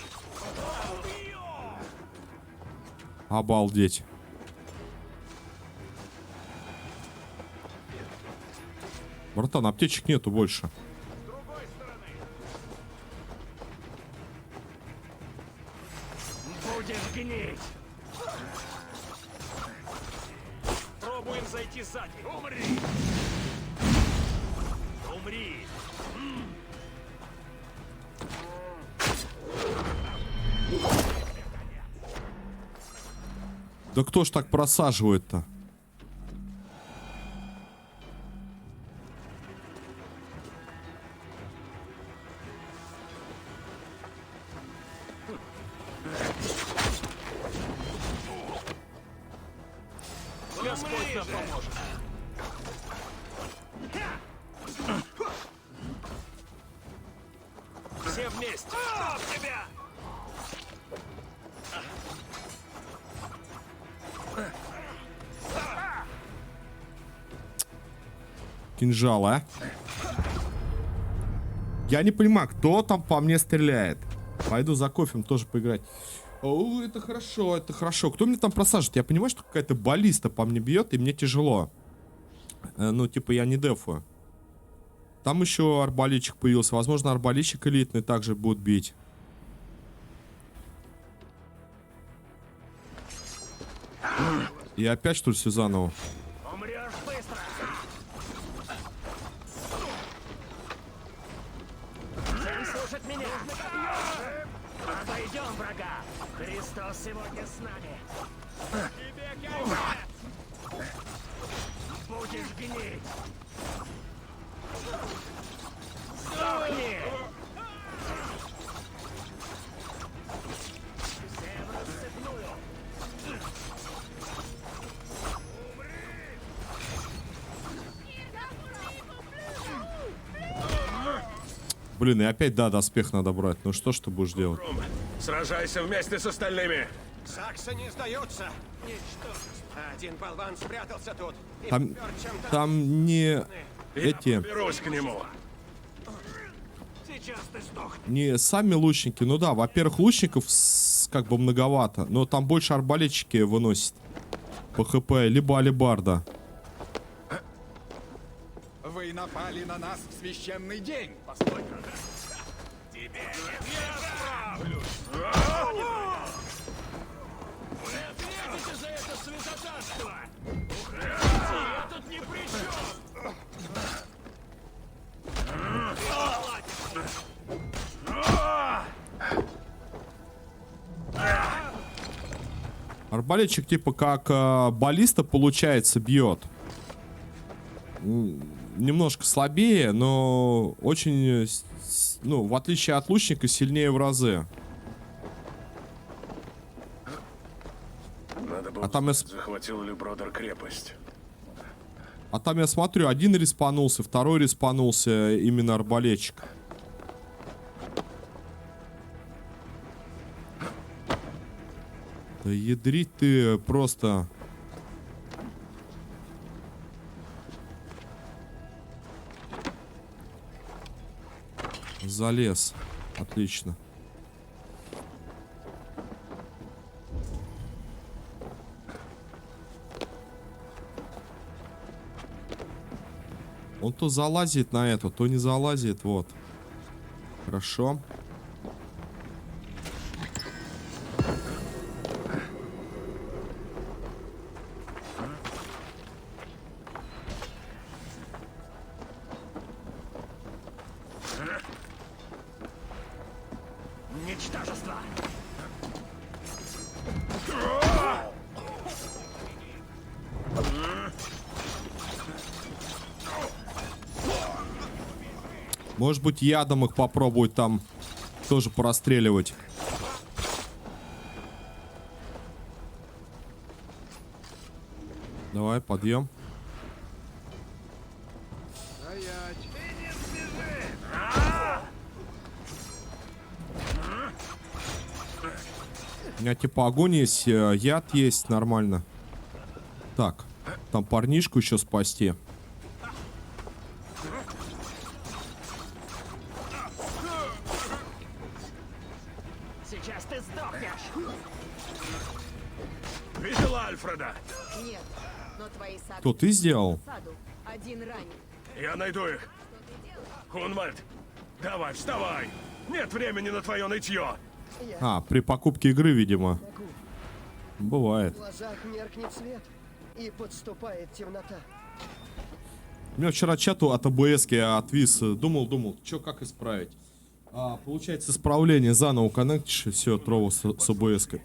Обалдеть. Братан, аптечек нету больше. Будешь гнить. Пробуем зайти сзади. Умри. Умри. Да кто ж так просаживает-то? Господь нам поможет. Все вместе. Чтоб тебя! Кинжал, а? Я не понимаю, кто там по мне стреляет. Пойду за кофем тоже поиграть. О, это хорошо, это хорошо. Кто мне там просаживает? Я понимаю, что какая-то баллиста по мне бьет, и мне тяжело. Ну, типа, я не дефаю. Там еще арбалетчик появился. Возможно, арбалетчик элитный также будет бить. И опять, что ли, все заново? Умрешь быстро. Всем слушать меня. Обойдем врага. Христос сегодня с нами. Тебе конец. Будешь гнить. Сдохни. Всем рассыпную. Блин, и опять, да, доспех надо брать. Ну что ж ты будешь делать? Сражайся вместе с остальными. Саксы не сдаются. Ничтожество. Один болван спрятался тут. И Там, впёр чем-то. там не эти, Берусь к нему. Сейчас ты сдохнешь. не сами лучники. Ну да, во-первых, лучников как бы многовато. Но там больше арбалетчики выносят по хп, либо алебарда. Вы напали на нас в священный день. Постой-ка. Тебе я справлюсь. Вы ответите за это святотатство! Уходите, я тут ни при чем! Арбалетчик типа как баллиста получается бьет. Немножко слабее, но очень, ну, в отличие от лучника, сильнее в разы. Надо было там знать, захватил ли Бродер крепость. А там я смотрю, один респанулся, второй респанулся, именно арбалетчик. Да ядрить ты просто... Залез. Отлично. Он то залазит на это, то не залазит. Вот. Хорошо. Ничтожество! Может быть, ядом их попробовать там тоже порастреливать. Давай, подъем. У меня типа огонь есть, яд есть, нормально. Так, там парнишку еще спасти. Сейчас ты сдохнешь! Видела Альфреда? Нет, но твои сады... Кто ты сделал? Саду. Один ранен. Я найду их. Хунвальд, давай, вставай. Нет времени на твое нытье. А, при покупке игры, видимо. Бывает. В глазах меркнет свет, и подступает темнота. У меня вчера чат от АБС-ки отвис. Думал, что как исправить. Получается, исправление. Заново коннектишь, и все, трово с АБС-кой.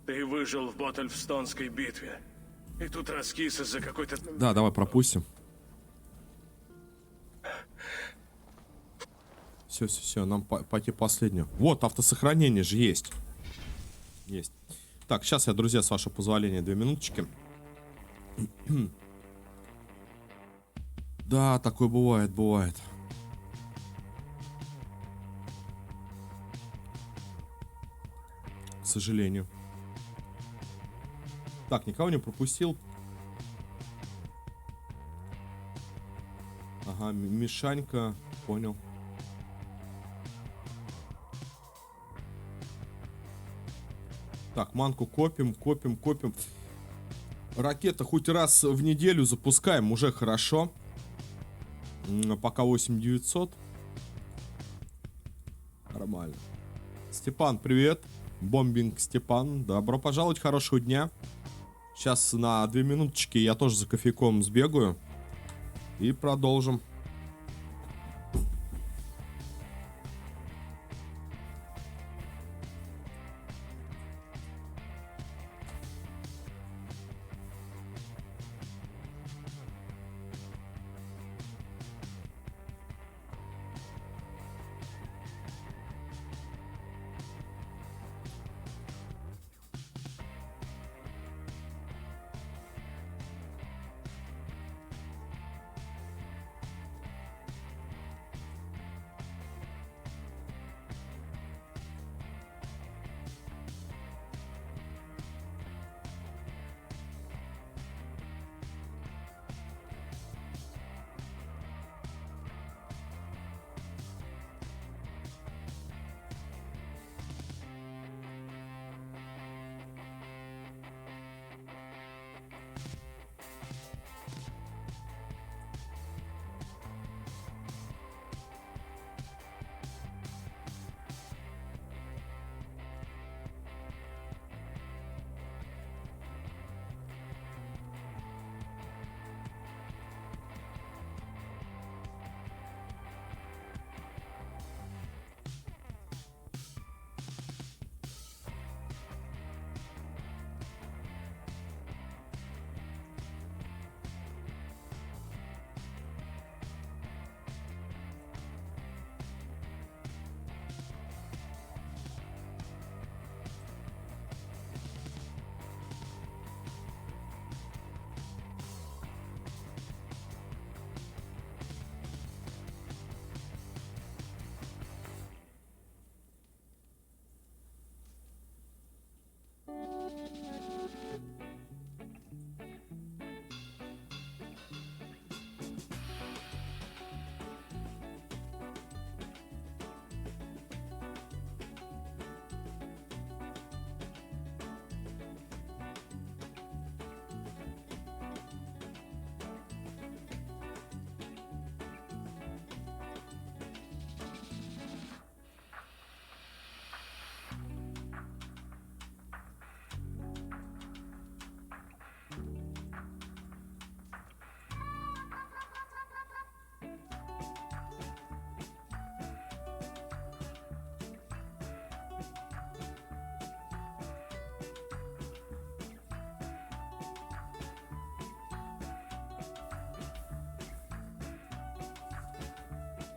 Ты выжил в Ботальфстонской битве. И тут раскис из-за какой-то... Да, давай пропустим. Все, нам пойти последнюю. Вот, автосохранение же есть. Есть. Так, сейчас я, друзья, с вашего позволения, 2 минуточки. Да, такое бывает. К сожалению. Так, никого не пропустил. Ага, Мишанька, понял. Так, манку копим. Ракета хоть раз в неделю запускаем, уже хорошо. Пока 8900. Нормально. Степан, привет. Бомбинг Степан. Добро пожаловать, хорошего дня. Сейчас на 2 минуточки я тоже за кофейком сбегаю. И продолжим.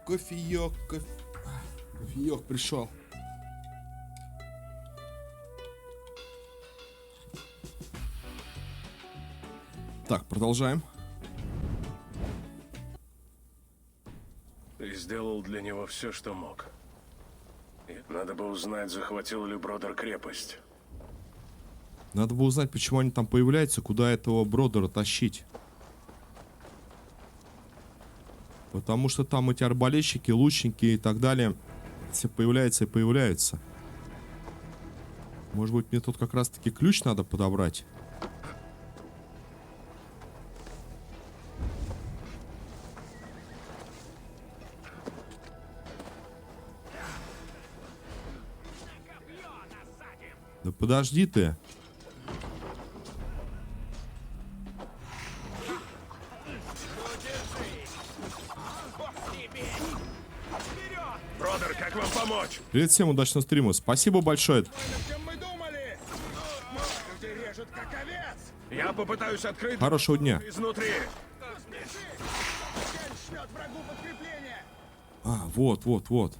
кофеек, кофеек пришел. Так, продолжаем. Ты сделал для него все, что мог. И надо бы узнать, захватил ли Бродер крепость. Надо бы узнать, почему они там появляются, куда этого Бродера тащить. Потому что там эти арбалетчики, лучники и так далее все появляются и появляются. Может быть, мне тут как раз-таки ключ надо подобрать? Да подожди ты. Бродер, как вам помочь? Привет всем, удачного стрима. Спасибо большое. Я попытаюсь открыть Хорошего дня. изнутри. А, вот, вот, вот.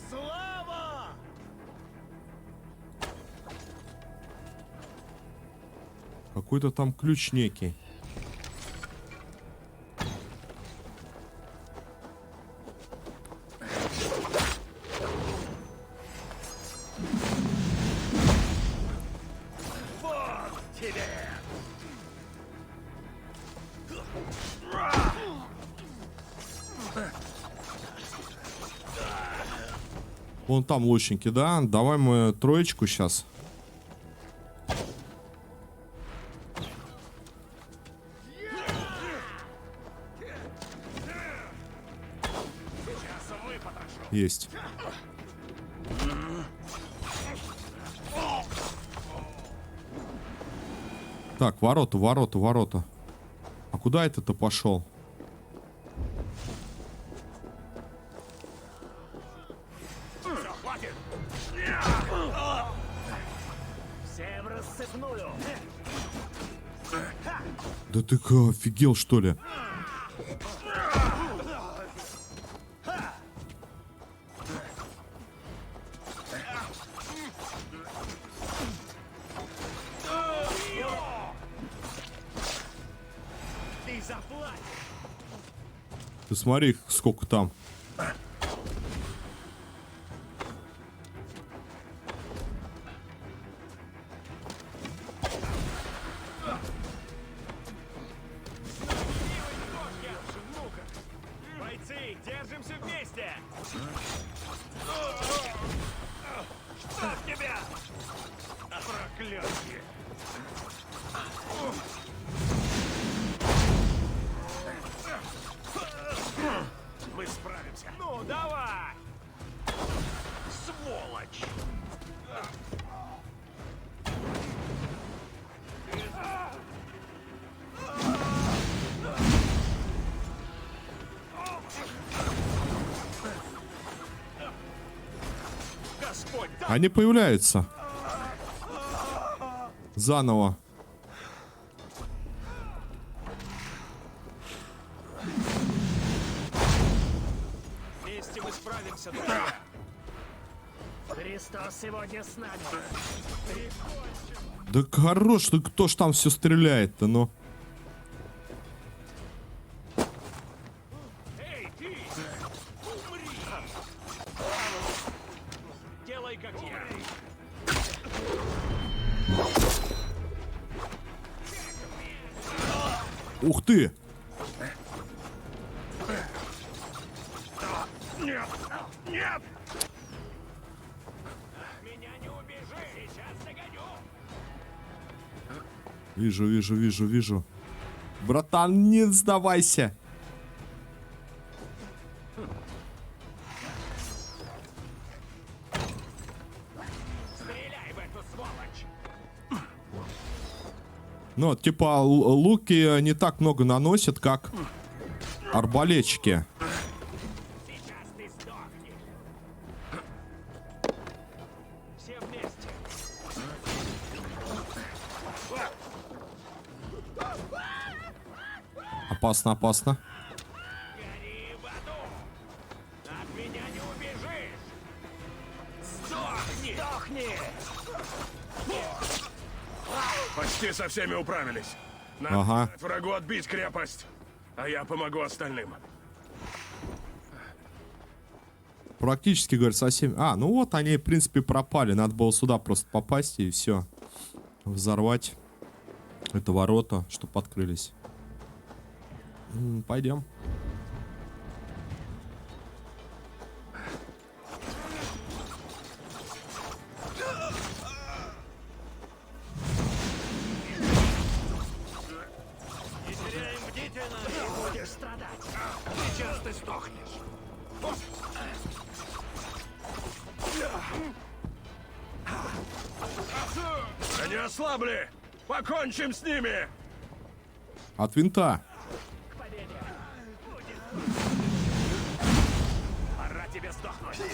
Слава! Какой-то там ключ некий. Вот тебе! Вон там лучники, да? Давай мы троечку сейчас. Есть. Так, ворота, ворота, ворота. А куда это-то пошел? Все, хватит! Всем рассыпную! Да ты офигел, что ли? Ты заплатишь! Ты смотри, сколько там. Бойцы, держимся вместе! Что тебя? Проклятие! Мы справимся. Ну, давай! Сволочь! Господь, да! Они появляются. Заново. Вместе мы справимся, друзья! Христос сегодня с нами! Да хорош, ну кто ж там все стреляет-то, ну? Эй, ты! Умри! Делай, как я! Ух ты! Нет! Нет! Меня не убежи! Сейчас догоню! Вижу, вижу, вижу, вижу. Братан, не сдавайся. Стреляй в эту сволочь! Ну, типа, луки не так много наносят, как арбалетчики. Сейчас ты сдохнешь! Все вместе! Опасно, опасно. Гори в аду! От меня не убежишь! Сдохни! Сдохни! Почти со всеми управились. Надо Ага. дать врагу отбить крепость, а я помогу остальным. Практически, говорит, совсем... А, ну вот они, в принципе, пропали. Надо было сюда просто попасть и все. Взорвать это ворота, чтобы открылись. Пойдем. Не теряем бдительность и будешь страдать. Сейчас ты сдохнешь. Они ослабли! Покончим с ними! От винта. Пора тебе сдохнуть. Сейчас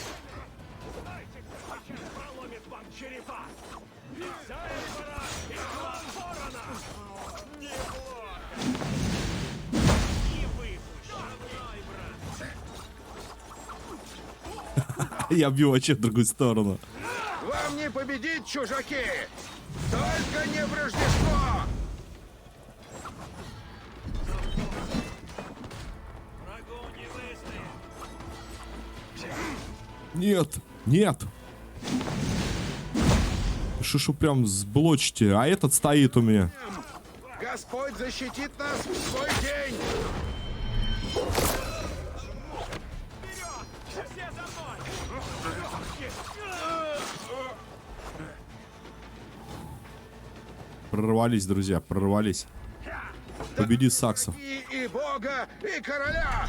проломит вам черепа. Вся пора и клан ворона. Неплохо. Не выпущу. Давай, брат. Я бью вообще в другую сторону. Вам не победить, чужаки! Только не в Рождество! Врагу не выстоит. Нет, нет. Шишу прям сблочите, а этот стоит у меня. Господь защитит нас в свой день! Все за мной. Прорвались, друзья, прорвались. Победи саксов. И Бога, и короля!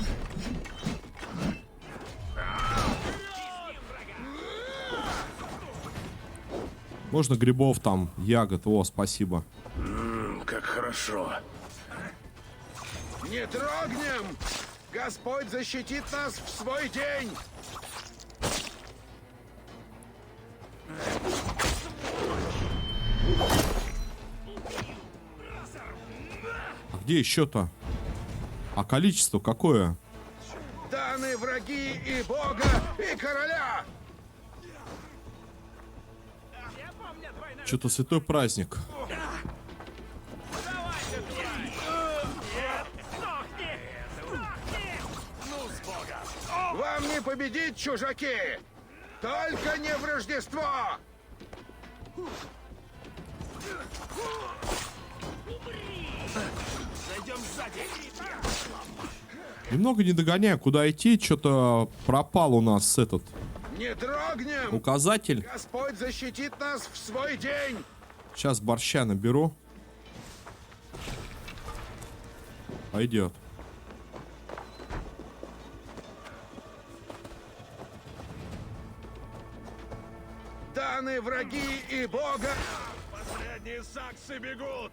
Можно грибов там, ягод. О, спасибо. Как хорошо. Не трогнем! Господь защитит нас в свой день! А где еще-то? А количество какое? Даны враги и Бога, и короля! Что-то святой праздник. Вам не победить, чужаки! Только не в Рождество! Зайдем сзади. Немного не догоняю, куда идти. Что-то пропал у нас этот Не трогнем! указатель. Господь защитит нас в свой день! Сейчас борща наберу. Пойдет. Даны враги и Бога! Последние саксы бегут!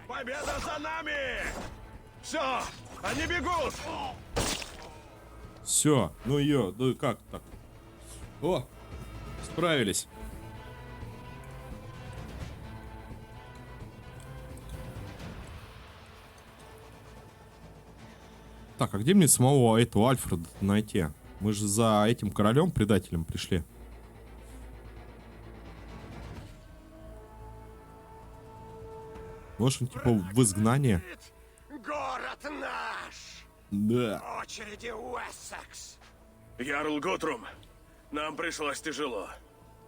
Победа за нами! Все, они бегут! Все, ну ее, ну как так? О, справились. Так, а где мне самого этого Альфреда найти? Мы же за этим королем-предателем пришли. Может, он типа в изгнании? Город наш! Да. Очереди Уэссекс! Ярл Гутрум, нам пришлось тяжело.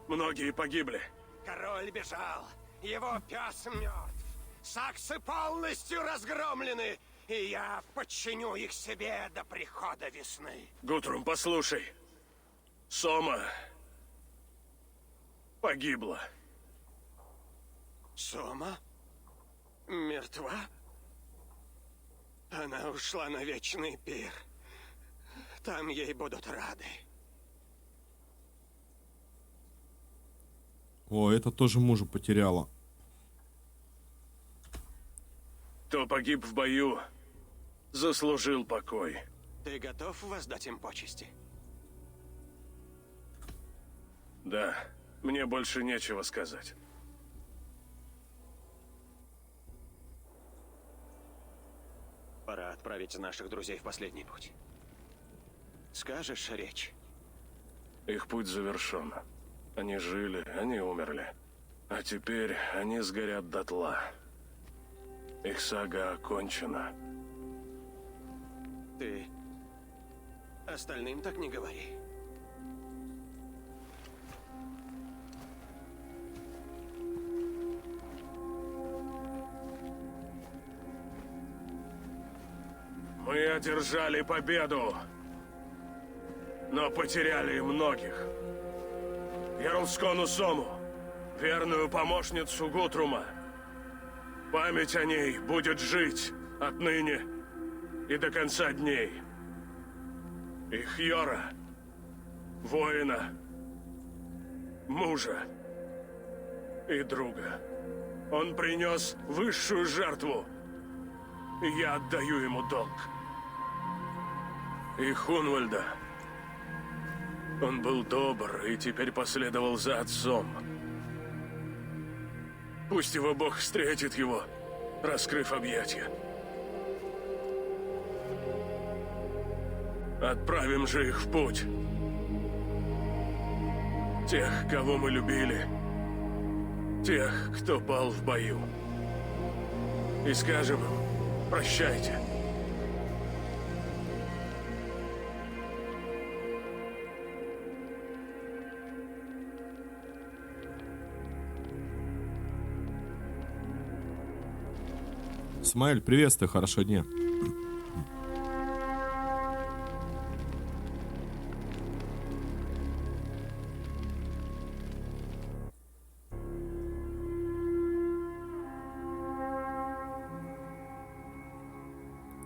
Многие погибли. Король бежал, его пес мертв. Саксы полностью разгромлены, и я подчиню их себе до прихода весны. Гутрум, послушай. Сома погибла. Сома? Мертва? Она ушла на вечный пир. Там ей будут рады. О, это тоже мужа потеряла. Кто погиб в бою, заслужил покой. Ты готов воздать им почести? Да, мне больше нечего сказать. Пора отправить наших друзей в последний путь. Скажешь речь? Их путь завершен. Они жили, они умерли. А теперь они сгорят дотла. Их сага окончена. Ты остальным так не говори. Мы одержали победу, но потеряли многих. Ярлскону Сому, верную помощницу Гутрума. Память о ней будет жить отныне и до конца дней. И Хьора, воина, мужа и друга. Он принес высшую жертву, и я отдаю ему долг. И Хунвальда. Он был добр и теперь последовал за отцом. Пусть его Бог встретит его, раскрыв объятия. Отправим же их в путь. Тех, кого мы любили. Тех, кто пал в бою. И скажем им прощайте. Смаэль, приветствую, хорошего дня.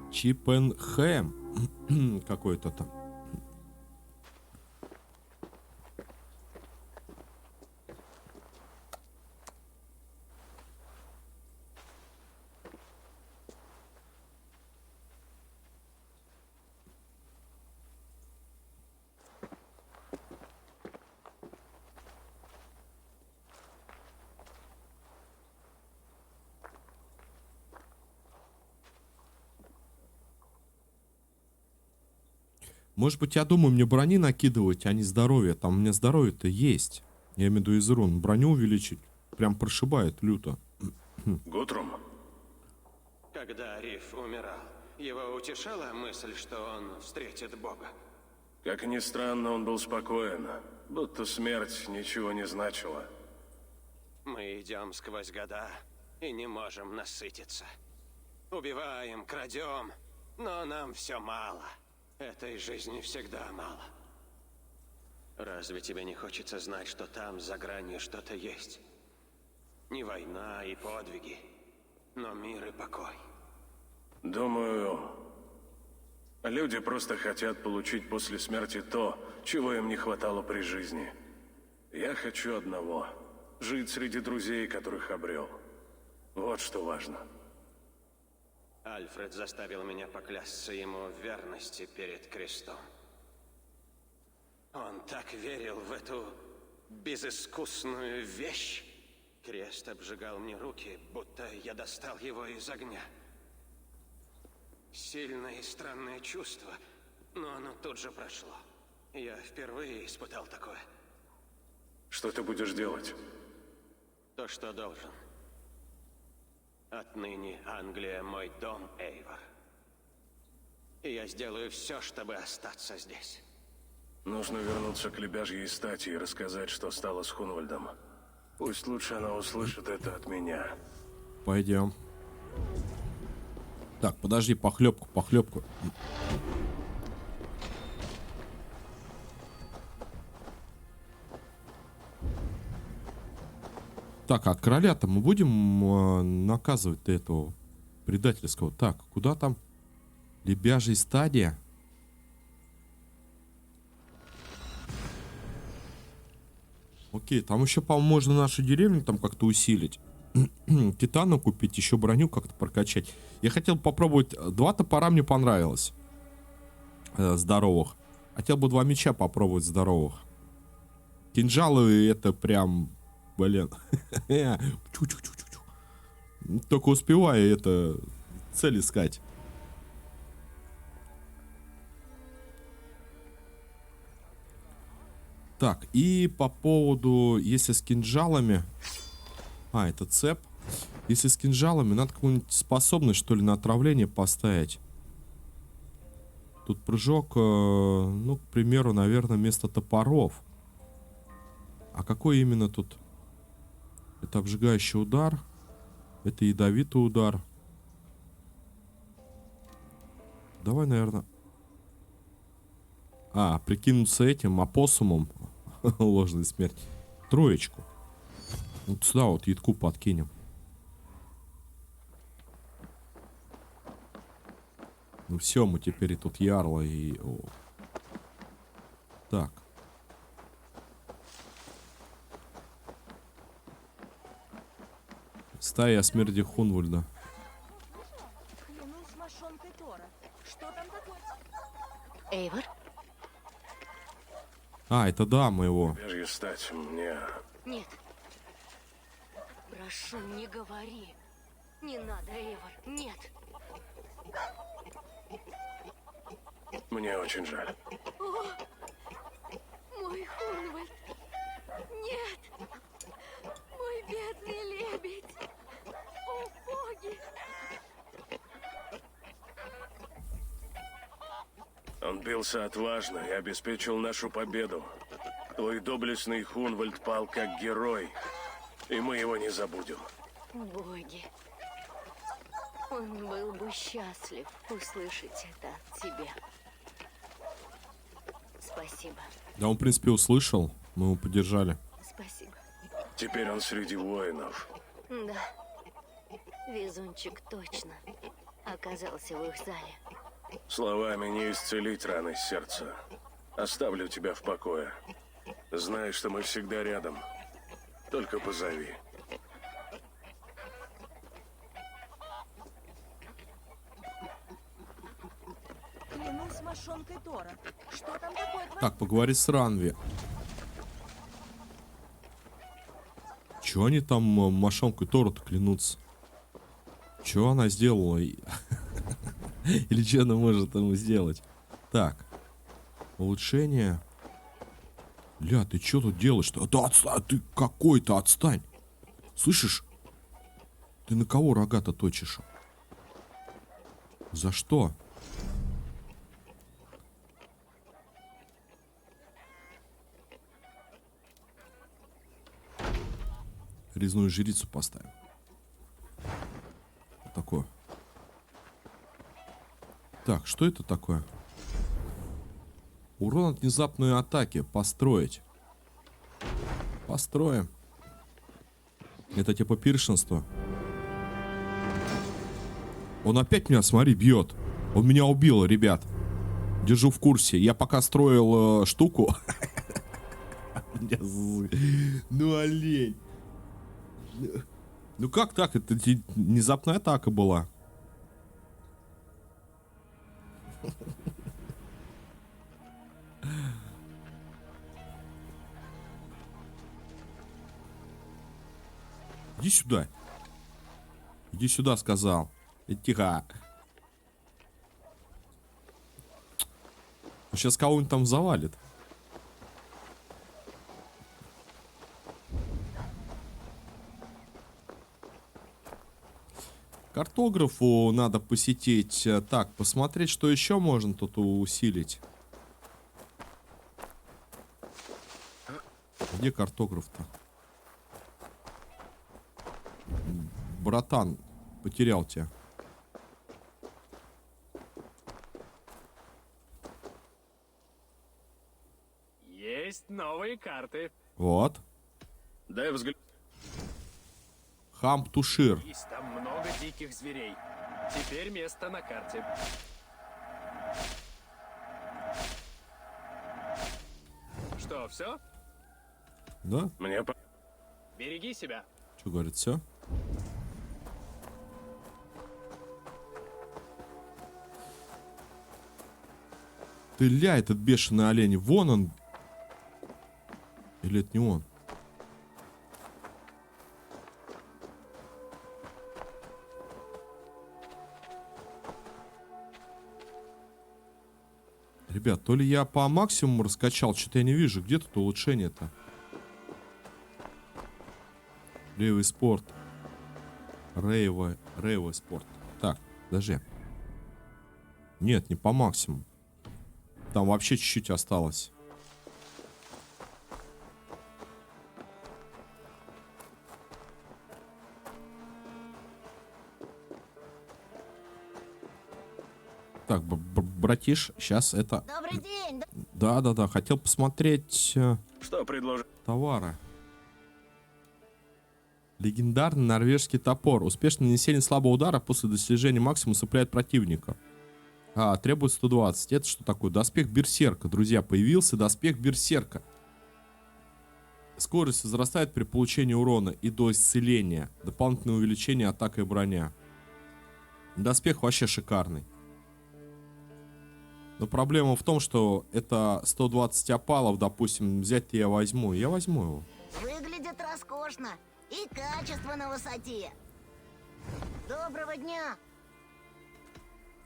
Чипенхэм какой-то там. Может быть, я думаю, мне брони накидывать, а не здоровье. Там у меня здоровье-то есть. Я имею в виду из рун. Броню увеличить прям прошибает люто. Гутрум? Когда Риф умирал, его утешала мысль, что он встретит Бога? Как ни странно, он был спокоен. Будто смерть ничего не значила. Мы идем сквозь года и не можем насытиться. Убиваем, крадем, но нам все мало. Этой жизни всегда мало. Разве тебе не хочется знать, что там за гранью что-то есть? Не война и подвиги, но мир и покой. Думаю, люди просто хотят получить после смерти то, чего им не хватало при жизни. Я хочу одного — жить среди друзей, которых обрел. Вот что важно. Альфред заставил меня поклясться ему в верности перед крестом. Он так верил в эту безыскусную вещь. Крест обжигал мне руки, будто я достал его из огня. Сильное и странное чувство, но оно тут же прошло. Я впервые испытал такое. Что ты будешь делать? То, что должен. Отныне Англия мой дом, Эйвор. И я сделаю все, чтобы остаться здесь. Нужно вернуться к Лебяжьей стати и рассказать, что стало с Хунвальдом. Пусть лучше она услышит это от меня. Пойдем. Так, подожди, похлебку. Так, а короля-то мы будем наказывать этого предательского. Так, куда там? Лебяжья стадия. Окей, там еще, по-моему, можно нашу деревню там как-то усилить. Титана купить, еще броню как-то прокачать. Я хотел попробовать... 2 топора мне понравилось. Здоровых. Хотел бы 2 меча попробовать здоровых. Кинжалы это прям... Блин. Только успеваю это... цель искать. Так, и по поводу, если с кинжалами... А, это цеп. Если с кинжалами, надо какую-нибудь способность, что ли, на отравление поставить. Тут прыжок, ну, к примеру, наверное, вместо топоров. А какой именно тут? Это обжигающий удар. Это ядовитый удар. Давай, наверное... А, прикинуться этим опоссумом. Ложная смерть. Троечку. Вот сюда вот ядку подкинем. Ну все, мы теперь и тут ярла и... О. Так. Стая смерти Хунвальда. Эйвор? А, это дама его. Теперь стать мне... Нет. Прошу, не говори. Не надо, Эйвор. Нет. Мне очень жаль. О, мой Хунвальд. Нет. Мой бедный лебедь. О, боги. Он бился отважно и обеспечил нашу победу. Твой доблестный Хунвальд пал как герой, и мы его не забудем. Боги. Он был бы счастлив услышать это от тебя. Спасибо. Да, он, в принципе, услышал. Мы его поддержали. Спасибо. Теперь он среди воинов. Да. Везунчик точно оказался в их зале. Словами не исцелить раны сердца. Оставлю тебя в покое. Знай, что мы всегда рядом. Только позови. Клянусь мошонкой Тора. Что там такое? Так, поговори с Ранви. Чё они там мошонкой Тора-то клянутся? Чё она сделала? Или что она может ему сделать? Так. Улучшение. Ля, ты что тут делаешь-то? Да отстань, ты какой-то отстань. Слышишь? Ты на кого рога-то точишь? За что? Резную жрицу поставим. Вот такое. Так, что это такое? Урон от внезапной атаки. Построить. Построим. Это типа пиршенство. Он опять меня, смотри, бьет. Он меня убил, ребят. Держу в курсе. Я пока строил штуку. Ну, олень. Ну как так? Это внезапная атака была. Иди сюда. Иди сюда, сказал. Тихо. Сейчас кого-нибудь там завалит. Картографу надо посетить. Так, посмотреть, что еще можно тут усилить. Где картограф-то? Братан, потерял тебя. Есть новые карты. Вот. Дай взгляд. Хамптушир. Есть там много диких зверей. Теперь место на карте. Что, все? Да? Мне Береги себя. Что говорит, все? Ты ля, этот бешеный олень. Вон он. Или это не он? Ребят, то ли я по максимуму раскачал, что-то я не вижу. Где тут улучшение-то? Левый спорт. Рейвый спорт. Так, подожди. Нет, не по максимуму. Там вообще чуть-чуть осталось. Так, братиш, сейчас это... Добрый день. Да, хотел посмотреть Что предложишь? товары. Легендарный норвежский топор. Успешное нанесение слабого удара после достижения максимума усыпляет противника. Требует 120. Это что такое? Доспех берсерка, друзья. Появился доспех берсерка. Скорость возрастает при получении урона и до исцеления. Дополнительное увеличение атака и броня. Доспех вообще шикарный. Но проблема в том, что это 120 опалов, допустим, взять-то я возьму. Я возьму его. Выглядит роскошно. И качество на высоте. Доброго дня.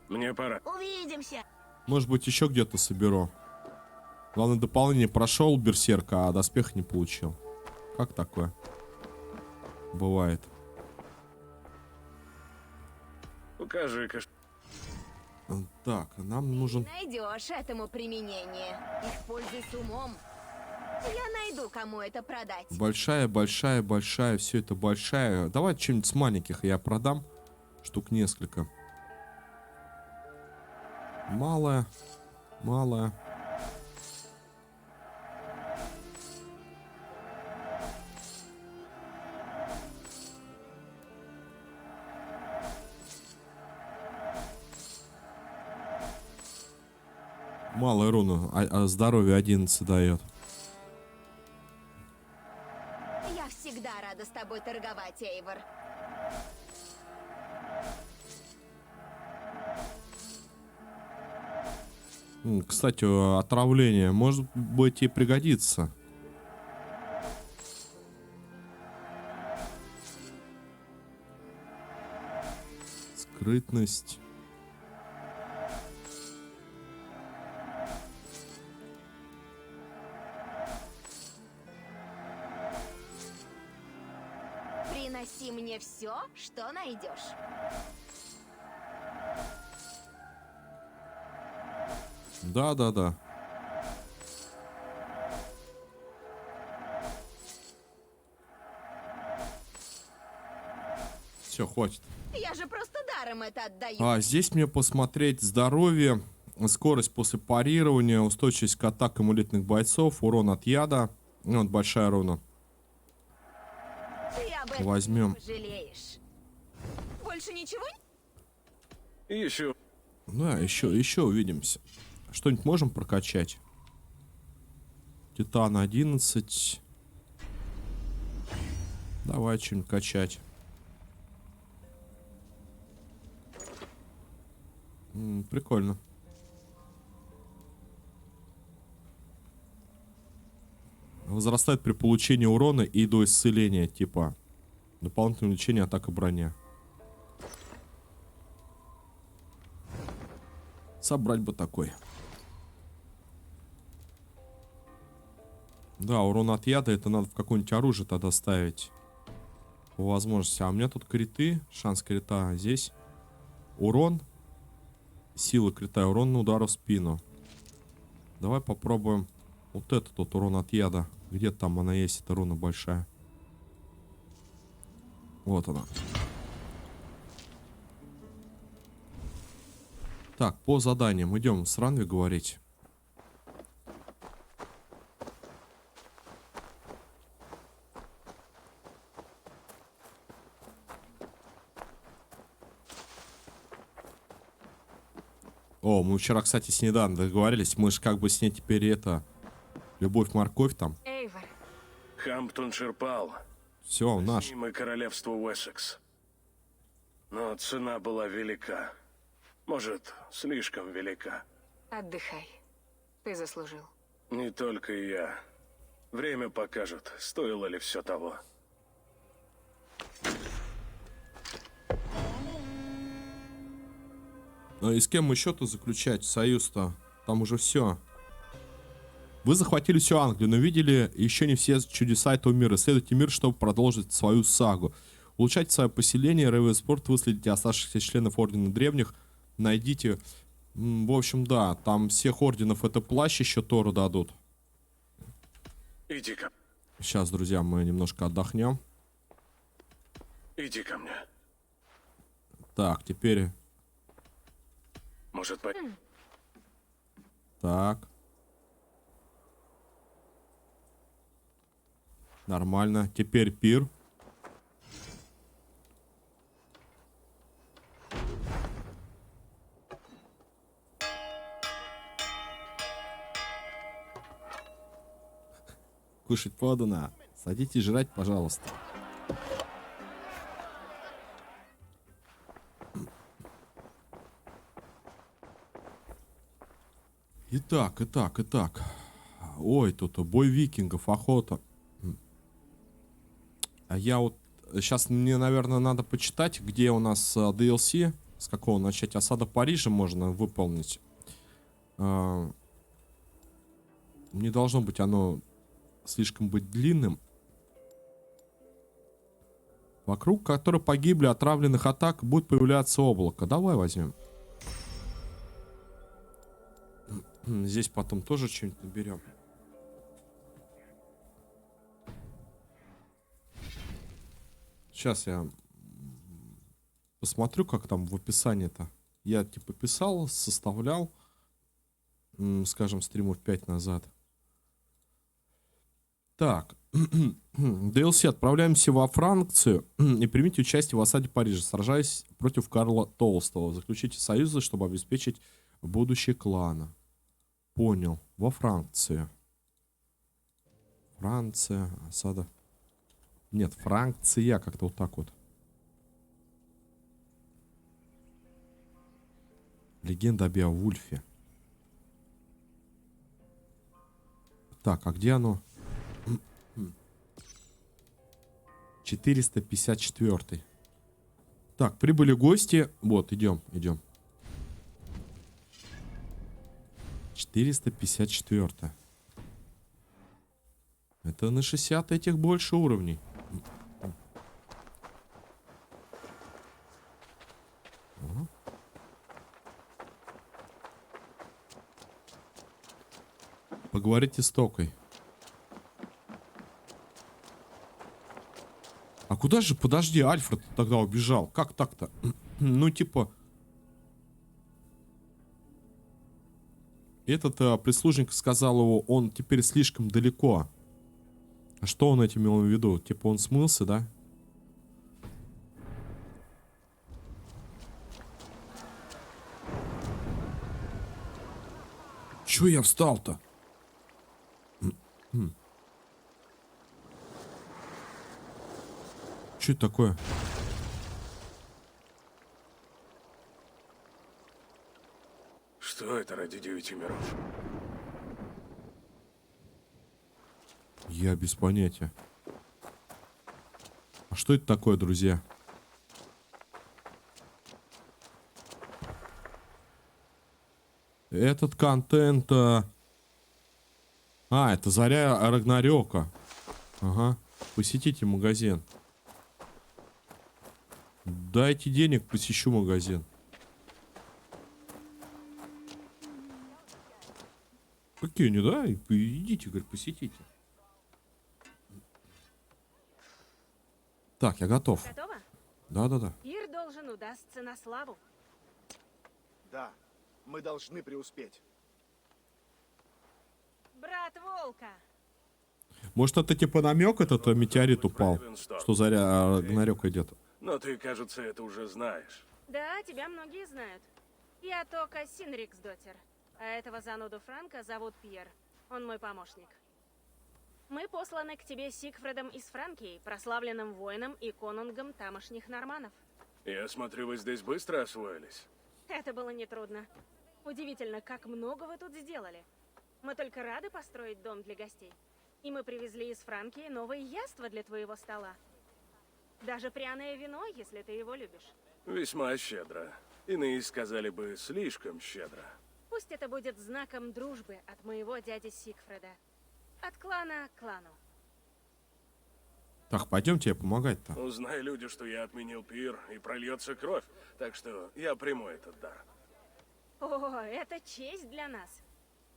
Мне пора. Увидимся. Может быть, еще где-то соберу. Главное, дополнение прошел берсерка, а доспех не получил. Как такое? Бывает. Покажи-ка. Так, нам нужен... Найдешь этому применение. Используй с умом. Я найду, кому это продать. Большая, все это большая. Давай что-нибудь с маленьких я продам. Штук несколько. Малая. Малая руна, а здоровье 11 дает. Я всегда рада с тобой торговать, Эйвор. Кстати, отравление, может быть, и пригодится. Скрытность. Приноси мне все, что найдешь. Да. Все, хватит. Я же просто даром это отдаю. Здесь мне посмотреть здоровье, скорость после парирования, устойчивость к атакам элитных бойцов, урон от яда. Вот большая руна. Ты об этом Возьмем. не пожалеешь. Больше ничего? Еще. Да, еще увидимся. Что-нибудь можем прокачать? Титан 11. Давай что-нибудь качать. Прикольно. Возрастает при получении урона и до исцеления, типа. Дополнительное увеличение атака броня. Собрать бы такой. Да, урон от яда, это надо в какое-нибудь оружие тогда ставить. По возможности. А у меня тут криты, шанс крита. Здесь урон, сила крита, урон на удар в спину. Давай попробуем вот этот вот урон от яда. Где там она есть, эта руна большая. Вот она. Так, по заданиям идем с Ранви говорить. О, мы вчера, кстати, с ней договорились. Мы же как бы с ней теперь это... Любовь-морковь там. Эйвор. Хамптоншир пал. Все, наш. С ним и королевство Уэссекс. Но цена была велика. Может, слишком велика. Отдыхай. Ты заслужил. Не только я. Время покажет, стоило ли все того. И с кем еще-то заключать союз-то? Там уже все. Вы захватили всю Англию, но видели еще не все чудеса этого мира. Исследуйте мир, чтобы продолжить свою сагу. Улучшайте свое поселение, Рейвенспорт, выследите оставшихся членов Ордена Древних. Найдите... В общем, да, там всех орденов это плащ еще Тору дадут. Иди ко... Сейчас, друзья, мы немножко отдохнем. Иди ко мне. Так, теперь... Может, Так. Нормально. Теперь пир. Кушать подано. Садитесь жрать, пожалуйста. Итак. Ой, тут бой викингов, охота. А я вот... Сейчас мне, наверное, надо почитать, где у нас DLC. С какого начать? Осада Парижа можно выполнить. Не должно быть оно слишком быть длинным. Вокруг которой погибли отравленных атак будет появляться облако. Давай возьмем. Здесь потом тоже что-нибудь наберем. Сейчас я посмотрю, как там в описании-то. Я типа писал, составлял, скажем, стримов 5 назад. Так. DLC. Отправляемся во Францию и примите участие в осаде Парижа, сражаясь против Карла Толстого. Заключите союзы, чтобы обеспечить будущее клана. Понял. Во Францию. Франция. Осада. Нет, Франция. Как-то вот так вот. Легенда о Беовульфе. Так, а где оно? 454. Так, прибыли гости. Вот, идем. 454. Это на 60 этих больше уровней. Поговорите с Токой. А куда же, подожди, Альфред тогда убежал? Как так-то? Ну, типа... Этот прислужник сказал его, он теперь слишком далеко. А что он этим имел в виду? Типа он смылся, да? Чё я встал-то? Что это такое? Что это ради 9 миров? Я без понятия. А что это такое, друзья? Этот контент... А, это Заря Рагнарёка. Ага. Посетите магазин. Дайте денег, посещу магазин. Какие не, да? Идите, говорит, посетите. Так, я готов. Готово? Да. Пир должен удастся на славу. Да, мы должны преуспеть. Брат Волка! Может, это типа намек, этот метеорит упал? Что Заря Рагнарёк идет? Но ты, кажется, это уже знаешь. Да, тебя многие знают. Я Тока Синриксдоттер. А этого зануду Франка зовут Пьер. Он мой помощник. Мы посланы к тебе Сигфредом из Франкии, прославленным воином и конунгом тамошних норманов. Я смотрю, вы здесь быстро освоились. Это было нетрудно. Удивительно, как много вы тут сделали. Мы только рады построить дом для гостей. И мы привезли из Франкии новые яства для твоего стола. Даже пряное вино, если ты его любишь. Весьма щедро. Иные сказали бы, слишком щедро. Пусть это будет знаком дружбы от моего дяди Сигфреда. От клана к клану. Так, пойдем тебе помогать-то. Узнай, люди, что я отменил пир, и прольется кровь. Так что я приму этот дар. О, это честь для нас.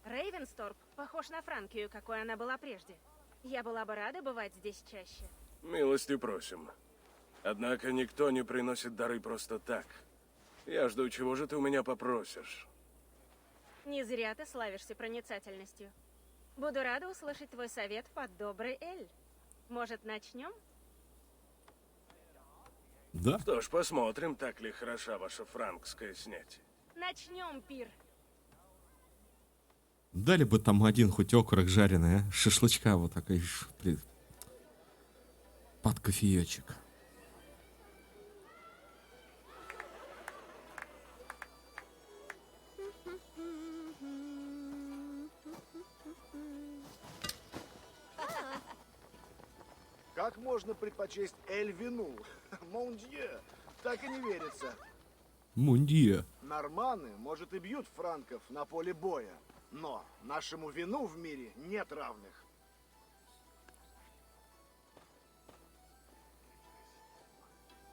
Рейвенсторп похож на Франкию, какой она была прежде. Я была бы рада бывать здесь чаще. Милости просим. Однако никто не приносит дары просто так. Я жду, чего же ты у меня попросишь. Не зря ты славишься проницательностью. Буду рада услышать твой совет под добрый эль. Может, начнем? Да. Что ж, посмотрим, так ли хороша ваша франкская снеть. Начнем пир. Дали бы там один хоть окорок жареный, а? Шашлычка вот такой под кофеечек. Как можно предпочесть эль вину? Мондье, так и не верится. Мундия. Норманы, может, и бьют франков на поле боя, но нашему вину в мире нет равных.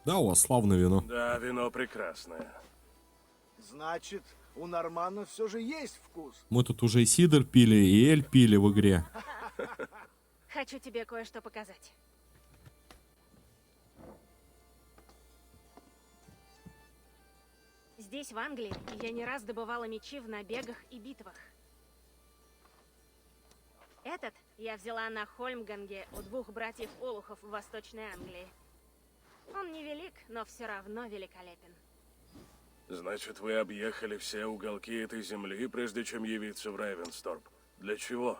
Да, у вас славное вино. Да, вино прекрасное. Значит, у норманов все же есть вкус. Мы тут уже и сидр пили, и эль пили в игре. Хочу тебе кое-что показать. Здесь, в Англии, я не раз добывала мечи в набегах и битвах. Этот я взяла на Хольмганге у двух братьев Олухов в Восточной Англии. Он невелик, но все равно великолепен. Значит, вы объехали все уголки этой земли, прежде чем явиться в Рейвенсторп. Для чего?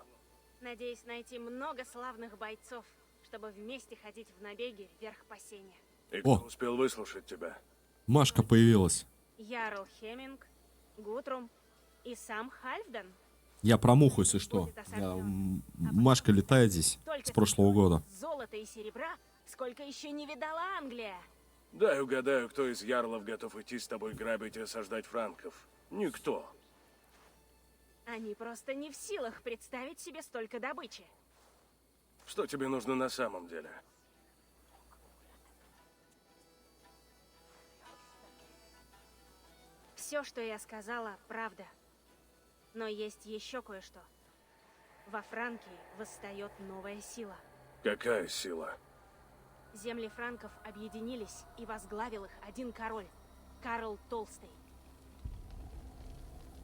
Надеюсь найти много славных бойцов, чтобы вместе ходить в набеги вверх по сене. И кто успел выслушать тебя? Машка появилась. Ярл Хеминг, Гутрум и сам Хальфдан. Я про муху, если что. Машка летает здесь с прошлого года. Золота и серебра, сколько еще не видала Англия. Дай угадаю, кто из ярлов готов идти с тобой грабить и осаждать франков. Никто. Они просто не в силах представить себе столько добычи. Что тебе нужно на самом деле? Все, что я сказала, правда. Но есть еще кое-что. Во Франкии восстает новая сила. Какая сила? Земли франков объединились, и возглавил их один король, Карл Толстый.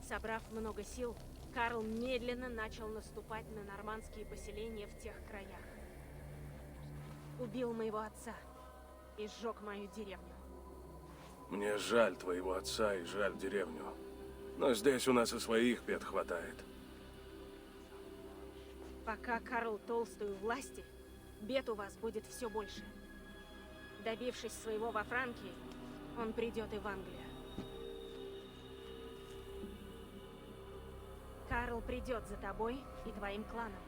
Собрав много сил, Карл медленно начал наступать на нормандские поселения в тех краях. Убил моего отца и сжег мою деревню. Мне жаль твоего отца и жаль деревню. Но здесь у нас и своих бед хватает. Пока Карл Толстый у власти, бед у вас будет все больше. Добившись своего во Франкии, он придет и в Англию. Карл придет за тобой и твоим кланом.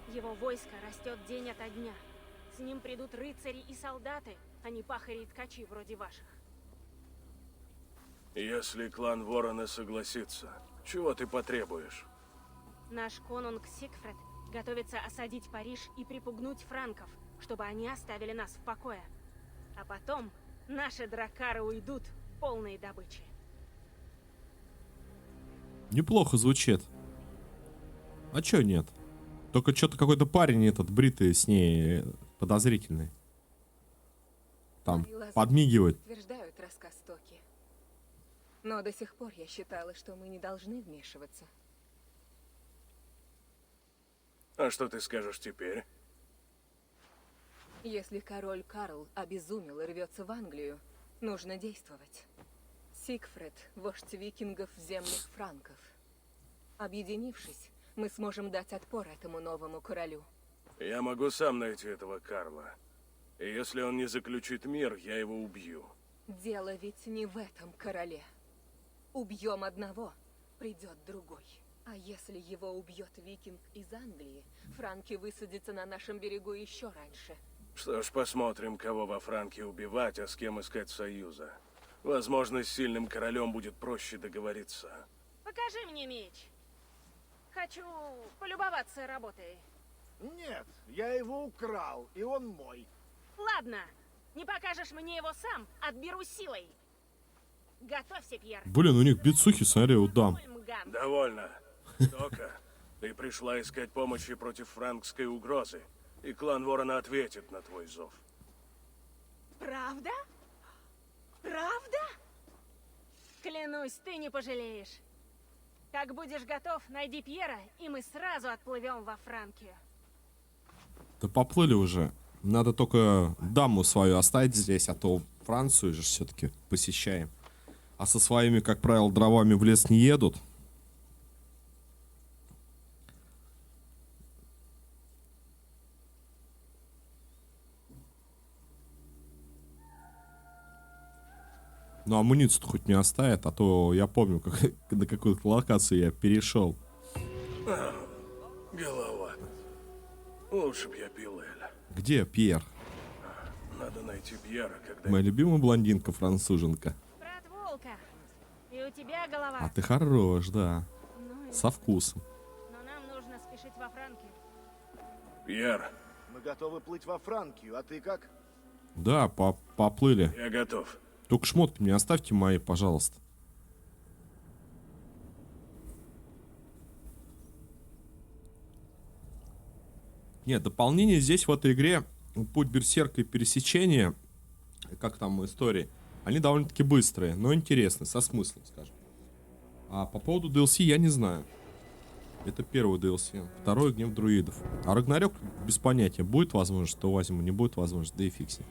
Его войско растет день ото дня. С ним придут рыцари и солдаты, а не пахари и ткачи вроде ваших. Если клан Ворона согласится, чего ты потребуешь? Наш конунг Сигфред готовится осадить Париж и припугнуть франков, чтобы они оставили нас в покое. А потом наши дракары уйдут полные добычи. Неплохо звучит. А чё нет? Только что-то какой-то парень этот бритый с ней подозрительный. Там подмигивает. Утверждают рассказ Токи. Но до сих пор я считала, что мы не должны вмешиваться. А что ты скажешь теперь? Если король Карл обезумел и рвется в Англию, нужно действовать. Сигфред – вождь викингов земных франков. Объединившись, мы сможем дать отпор этому новому королю. Я могу сам найти этого Карла. И если он не заключит мир, я его убью. Дело ведь не в этом короле. Убьем одного, придет другой. А если его убьет викинг из Англии, франки высадятся на нашем берегу еще раньше. Что ж, посмотрим, кого во Франке убивать, а с кем искать союза. Возможно, с сильным королем будет проще договориться. Покажи мне меч. Хочу полюбоваться работой. Нет, я его украл, и он мой. Ладно, не покажешь мне его сам, отберу силой. Готовься, Пьер. Блин, у них бицухи, смотри, у дам. Довольно. Тока, ты пришла искать помощи против франкской угрозы, и клан Ворона ответит на твой зов. Правда? Правда? Клянусь, ты не пожалеешь. Как будешь готов, найди Пьера, и мы сразу отплывем во Франкию. Да поплыли уже. Надо только даму свою оставить здесь, а то Францию же все-таки посещаем. А со своими, как правило, дровами в лес не едут. Ну, амуницию-то хоть не оставят, а то я помню, как, на какую-то локацию я перешел. Голова. Лучше б я пил Эль. Где Пьер? Надо найти Пьера, когда... Моя любимая блондинка-француженка. Брат Волка, и у тебя голова. А ты хорош, да. Ну и- Со вкусом. Но нам нужно спешить во Франкию. Пьер, Мы готовы плыть во Франкию, а ты как? Да, поплыли. я готов. Только шмотки мне оставьте мои, пожалуйста. Нет, дополнение здесь в этой игре путь берсерка и пересечение, как там истории, они довольно-таки быстрые, но интересные, со смыслом, скажем. А по поводу DLC я не знаю. Это первый DLC. Второй — Гнев друидов. А Рагнарёк без понятия. Будет возможность, то возьму. Не будет возможности, да и фиг с ним.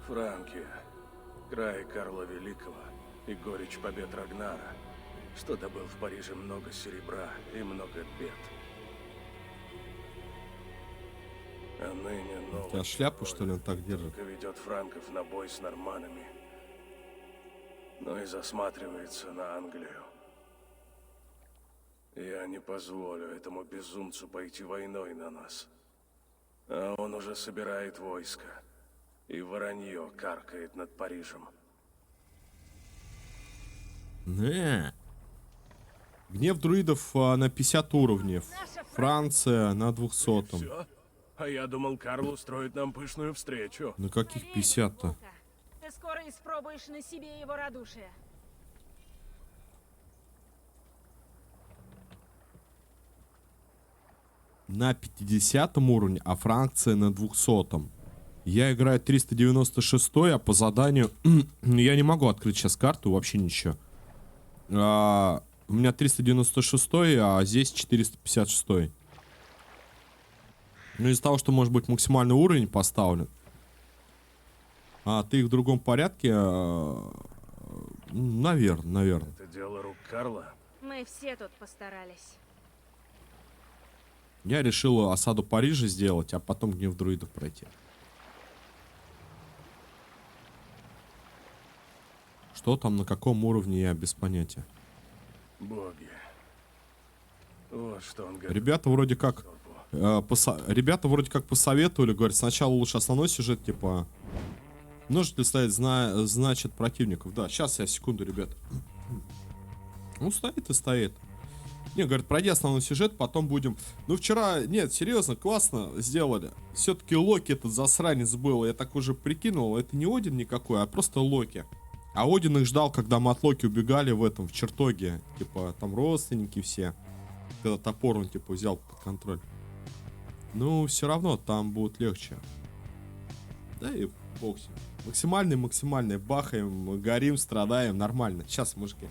Франкия. Край Карла Великого и горечь побед Рагнара, что добыл в Париже много серебра и много бед. А ныне У тебя новый шляпу, что ли, он так держит? только ведет франков на бой с норманами, но и засматривается на Англию. Я не позволю этому безумцу пойти войной на нас. А он уже собирает войско, и воронье каркает над Парижем. Не. Гнев друидов на 50 уровней. Франция на 200. Все? А я думал, Карл устроит нам пышную встречу. На каких 50-то? Ты скоро испробуешь на себе его радушие. На 50 уровне, а Франция на 200. Я играю 396, а по заданию... я не могу открыть сейчас карту, вообще ничего. У меня 396, а здесь 456. Ну, из-за того, что, может быть, максимальный уровень поставлен. А ты их в другом порядке? Наверное. Это дело рук Карла. Мы все тут постарались. Я решил осаду Парижа сделать, а потом Гнев друидов пройти. Что там, на каком уровне, я без понятия. Боги. Вот что он говорит. Ребята вроде как... Ребята вроде как посоветовали, говорят, сначала лучше основной сюжет, типа... Множитель ставить значит противников. Да, сейчас я, секунду, ребят. Ну, стоит и стоит. Не, говорят, пройди основной сюжет, потом будем... Ну, вчера, нет, серьезно, классно сделали. Все-таки Локи этот засранец был. Я так уже прикинул, это не Один никакой, а просто Локи. А Один их ждал, когда мы от Локи убегали в чертоге. Типа, там родственники все. Когда топор он, типа, взял под контроль. Ну, все равно там будет легче. Да и бог с ним. Максимальный. Бахаем, горим, страдаем. Нормально. Сейчас, мужики.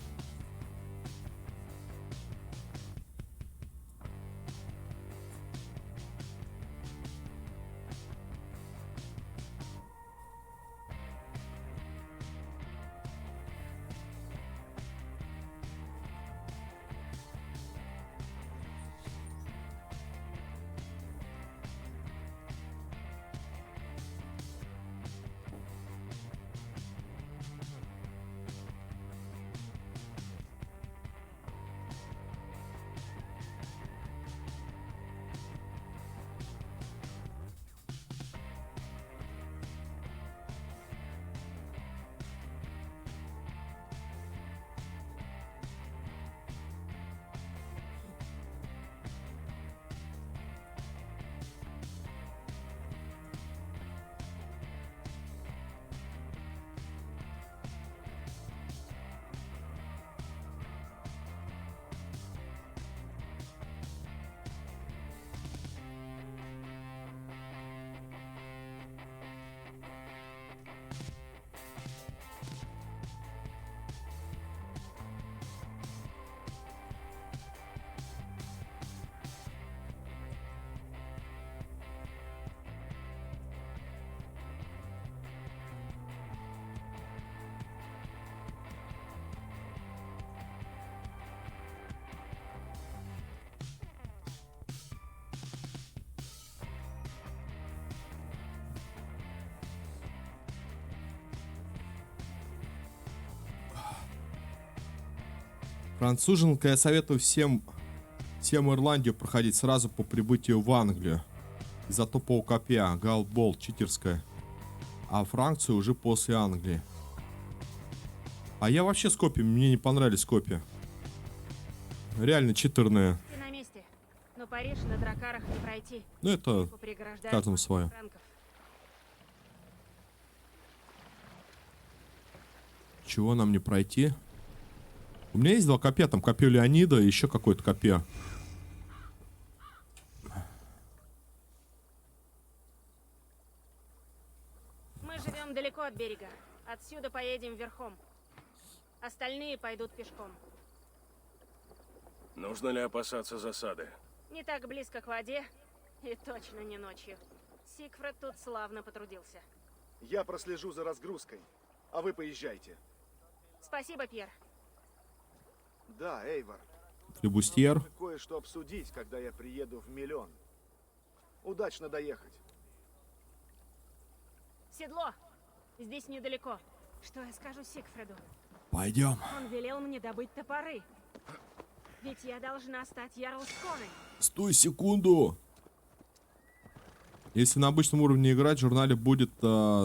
Француженка, я советую всем Ирландию проходить сразу по прибытию в Англию. Из-за топового копья, галбол, читерская. А Францию уже после Англии. А я вообще с копьями, мне не понравились копья. Реально читерные. Ты на месте. Но Париж на дракарах не пройти. Ну это Попреграждают каждому маршрут свое. франков. Чего нам не пройти? У меня есть 2 копья, там копье Леонида и еще какое-то копье. Мы живем далеко от берега. Отсюда поедем верхом. Остальные пойдут пешком. Нужно ли опасаться засады? Не так близко к воде и точно не ночью. Сигфрид тут славно потрудился. Я прослежу за разгрузкой, а вы поезжайте. Спасибо, Пьер. Да, Эйвор. Флебустьер. Нужно кое-что обсудить, когда я приеду в Миллион. Удачно доехать. Седло! Здесь недалеко. Что я скажу Сигфриду? Пойдем. Он велел мне добыть топоры. Ведь я должна стать Ярлсконой. Стой секунду. Если на обычном уровне играть, в журнале будет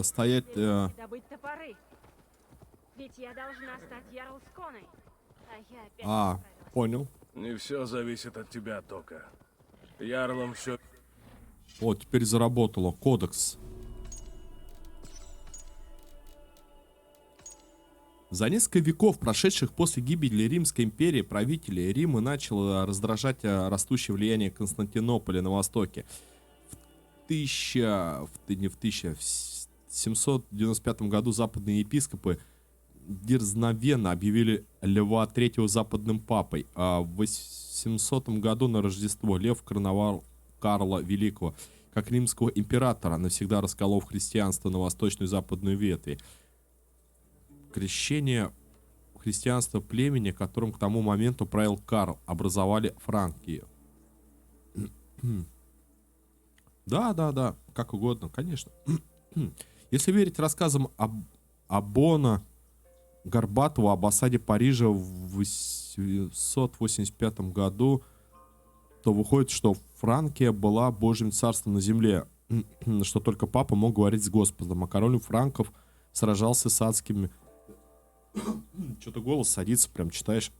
стоять... Добыть топоры. Ведь я должна стать Ярлсконой. А я опять... Понял. Не все зависит от тебя, Тока. Ярлом все... О, теперь заработало. Кодекс. За несколько веков, прошедших после гибели Римской империи, правители Рима начало раздражать растущее влияние Константинополя на Востоке. В 795 году западные епископы дерзновенно объявили Льва III западным папой, а в 800 году на Рождество Лев короновал Карла Великого как римского императора, навсегда расколов христианство на восточную и западную ветви. Крещение христианства племени, которым к тому моменту правил Карл, образовали Франкию. Да, как угодно, конечно. Если верить рассказам Абона Горбатова об осаде Парижа в 885 году, то выходит, что Франкия была Божьим царством на земле, что только папа мог говорить с Господом, а король франков сражался с адскими... Что-то голос садится, прям читаешь.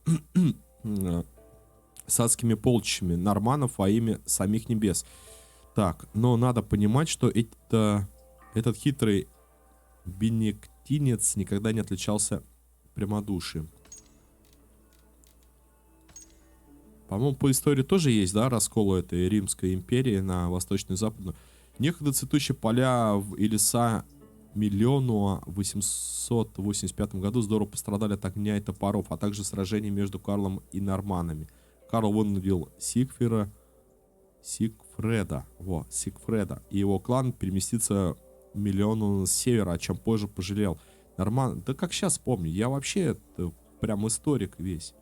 С адскими полчищами норманнов во имя самих небес. Так, но надо понимать, что этот хитрый бенедиктинец никогда не отличался прямодушием. По-моему, по истории тоже есть, да, раскол этой Римской империи на восточную и западную. Некогда цветущие поля и леса Миллионуа в 885 году здорово пострадали от огня и топоров, а также сражений между Карлом и норманами. Карл вынудил Сигфреда и его клан переместиться в Миллиону с севера, о чем позже пожалел. Норман, да как сейчас помню, я вообще прям историк весь.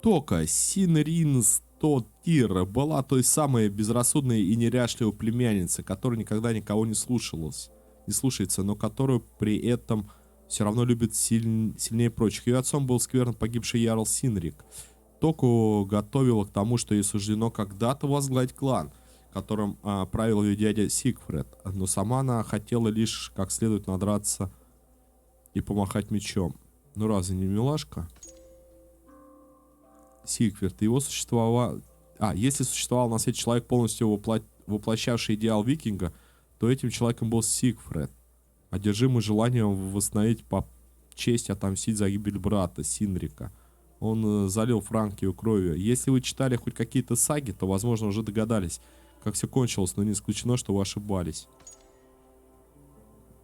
Тока Синринстотир была той самой безрассудной и неряшливой племянницей, которая никогда никого не слушается, но которую при этом все равно любит сильнее прочих. Ее отцом был скверно погибший ярл Синрик. Току готовила к тому, что ей суждено когда-то возглавить клан, которым правил ее дядя Сигфрид, но сама она хотела лишь как следует надраться и помахать мечом. Ну разве не милашка? Сигфрид, его существовал... если существовал на свете человек, полностью воплощавший идеал викинга, то этим человеком был Сигфрид, одержимый желанием восстановить по чести отомстить за гибель брата Синрика. Он залил Франкию кровью. Если вы читали хоть какие-то саги, то, возможно, уже догадались, как все кончилось, но не исключено, что вы ошибались.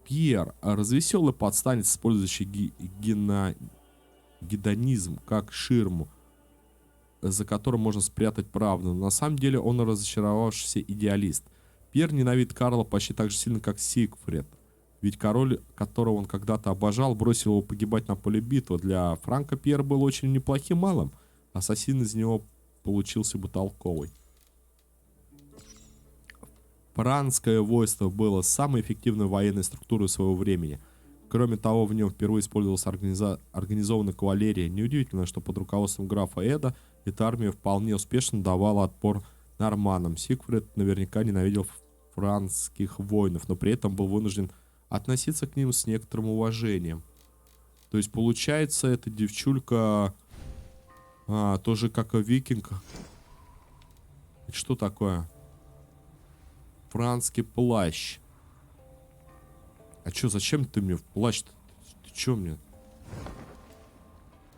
Пьер, развеселый подстанец, использующий гедонизм как ширму, за которым можно спрятать правду. Но на самом деле он разочаровавшийся идеалист. Пьер ненавидит Карла почти так же сильно, как Сигфрид. Ведь король, которого он когда-то обожал, бросил его погибать на поле битвы. Для Франка Пьер был очень неплохим малым. Ассасин из него получился бы толковый. Франкское войско было самой эффективной военной структурой своего времени. Кроме того, в нем впервые использовалась организованная кавалерия. Неудивительно, что под руководством графа Эда эта армия вполне успешно давала отпор норманнам. Сигфрид наверняка ненавидел франкских воинов, но при этом был вынужден относиться к ним с некоторым уважением. То есть, получается, эта девчулька тоже как и викинг. Это что такое? Франкский плащ. А чё, зачем ты мне в плащ-то? Ты чё мне?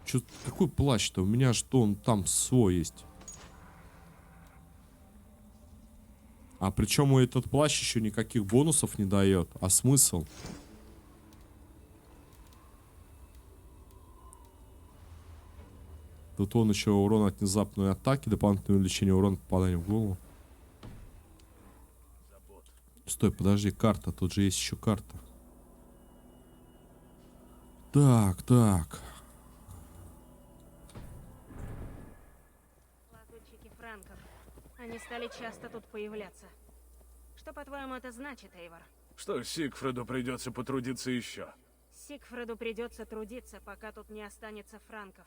Чё, какой плащ-то? У меня что, он там свой есть. А причем этот плащ еще никаких бонусов не дает. А смысл? Тут он еще урон от внезапной атаки, дополнительное увеличение урона попадания в голову. Стой, подожди, карта. Тут же есть еще карта. Так, так. Лазутчики франков. Они стали часто тут появляться. Что, по-твоему, это значит, Эйвор? Что Сигфриду придется потрудиться еще. Сигфриду придется трудиться, пока тут не останется франков.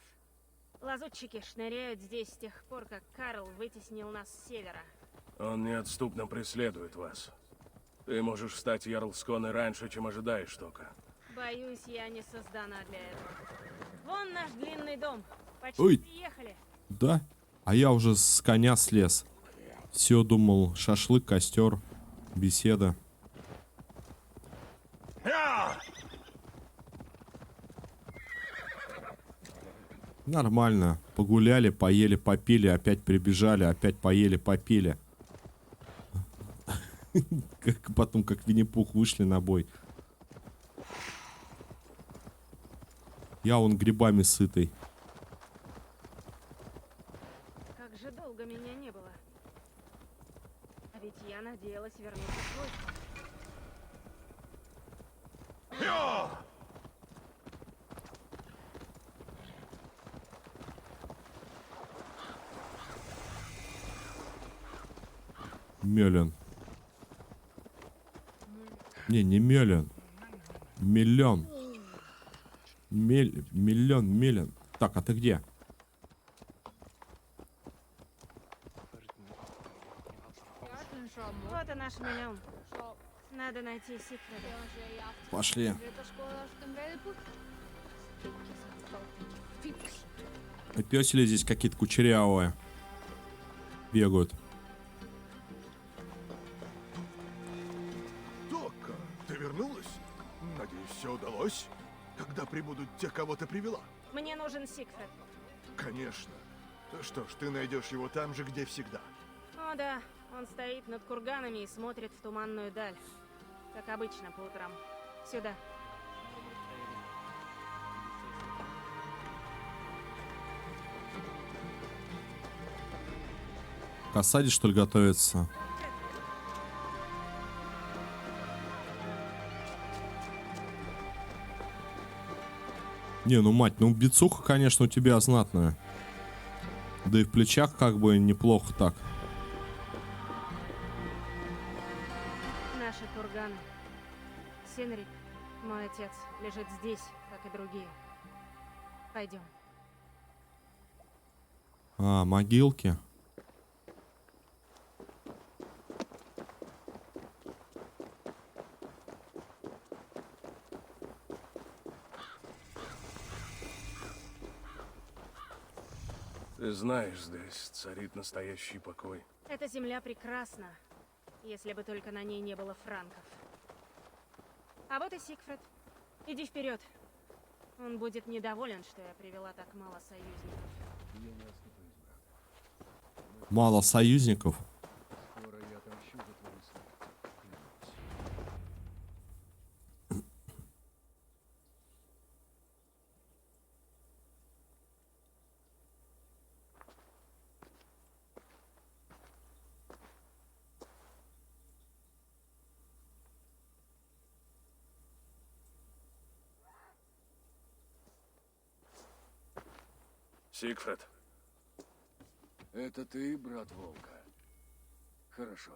Лазутчики шныряют здесь с тех пор, как Карл вытеснил нас с севера. Он неотступно преследует вас. Ты можешь стать Ярлсконой раньше, чем ожидаешь только. Боюсь, я не создана для этого. Вон наш длинный дом. Почти Ой. приехали. Да? А я уже с коня слез. Все думал, шашлык, костер, беседа. Нормально. Погуляли, поели, попили, опять прибежали, опять поели, попили. Потом, как Винни-Пух, вышли на бой. Я вон грибами сытый. Как же долго меня не было. А ведь я надеялась вернуться в войско. Мелен. Не Мелен. Миллион. Миллион. Так, а ты где? Вот и наш миллион. Надо найти Сигфрида. Пошли. Пёсели здесь какие-то кучерявые. Бегают. Дока, ты вернулась? Надеюсь, все удалось? Когда прибудут те, кого ты привела? Мне нужен Сигфрид. Конечно. Что ж, ты найдешь его там же, где всегда. О да, он стоит над курганами и смотрит в туманную даль. Как обычно по утрам. Сюда. К осаде, что ли, готовится? Не, ну мать, ну бицуха, конечно, у тебя знатная. Да и в плечах как бы неплохо так. Наши курганы. Синрик, мой отец, лежит здесь, как и другие. Пойдем. А, могилки. Ты знаешь, здесь царит настоящий покой. Эта земля прекрасна, если бы только на ней не было франков. А вот и Сигфрид. Иди вперед. Он будет недоволен, что я привела так мало союзников. Мало союзников. Скоро я отомщу за твою смерть. Сигфрид. Это ты, брат Волка? Хорошо.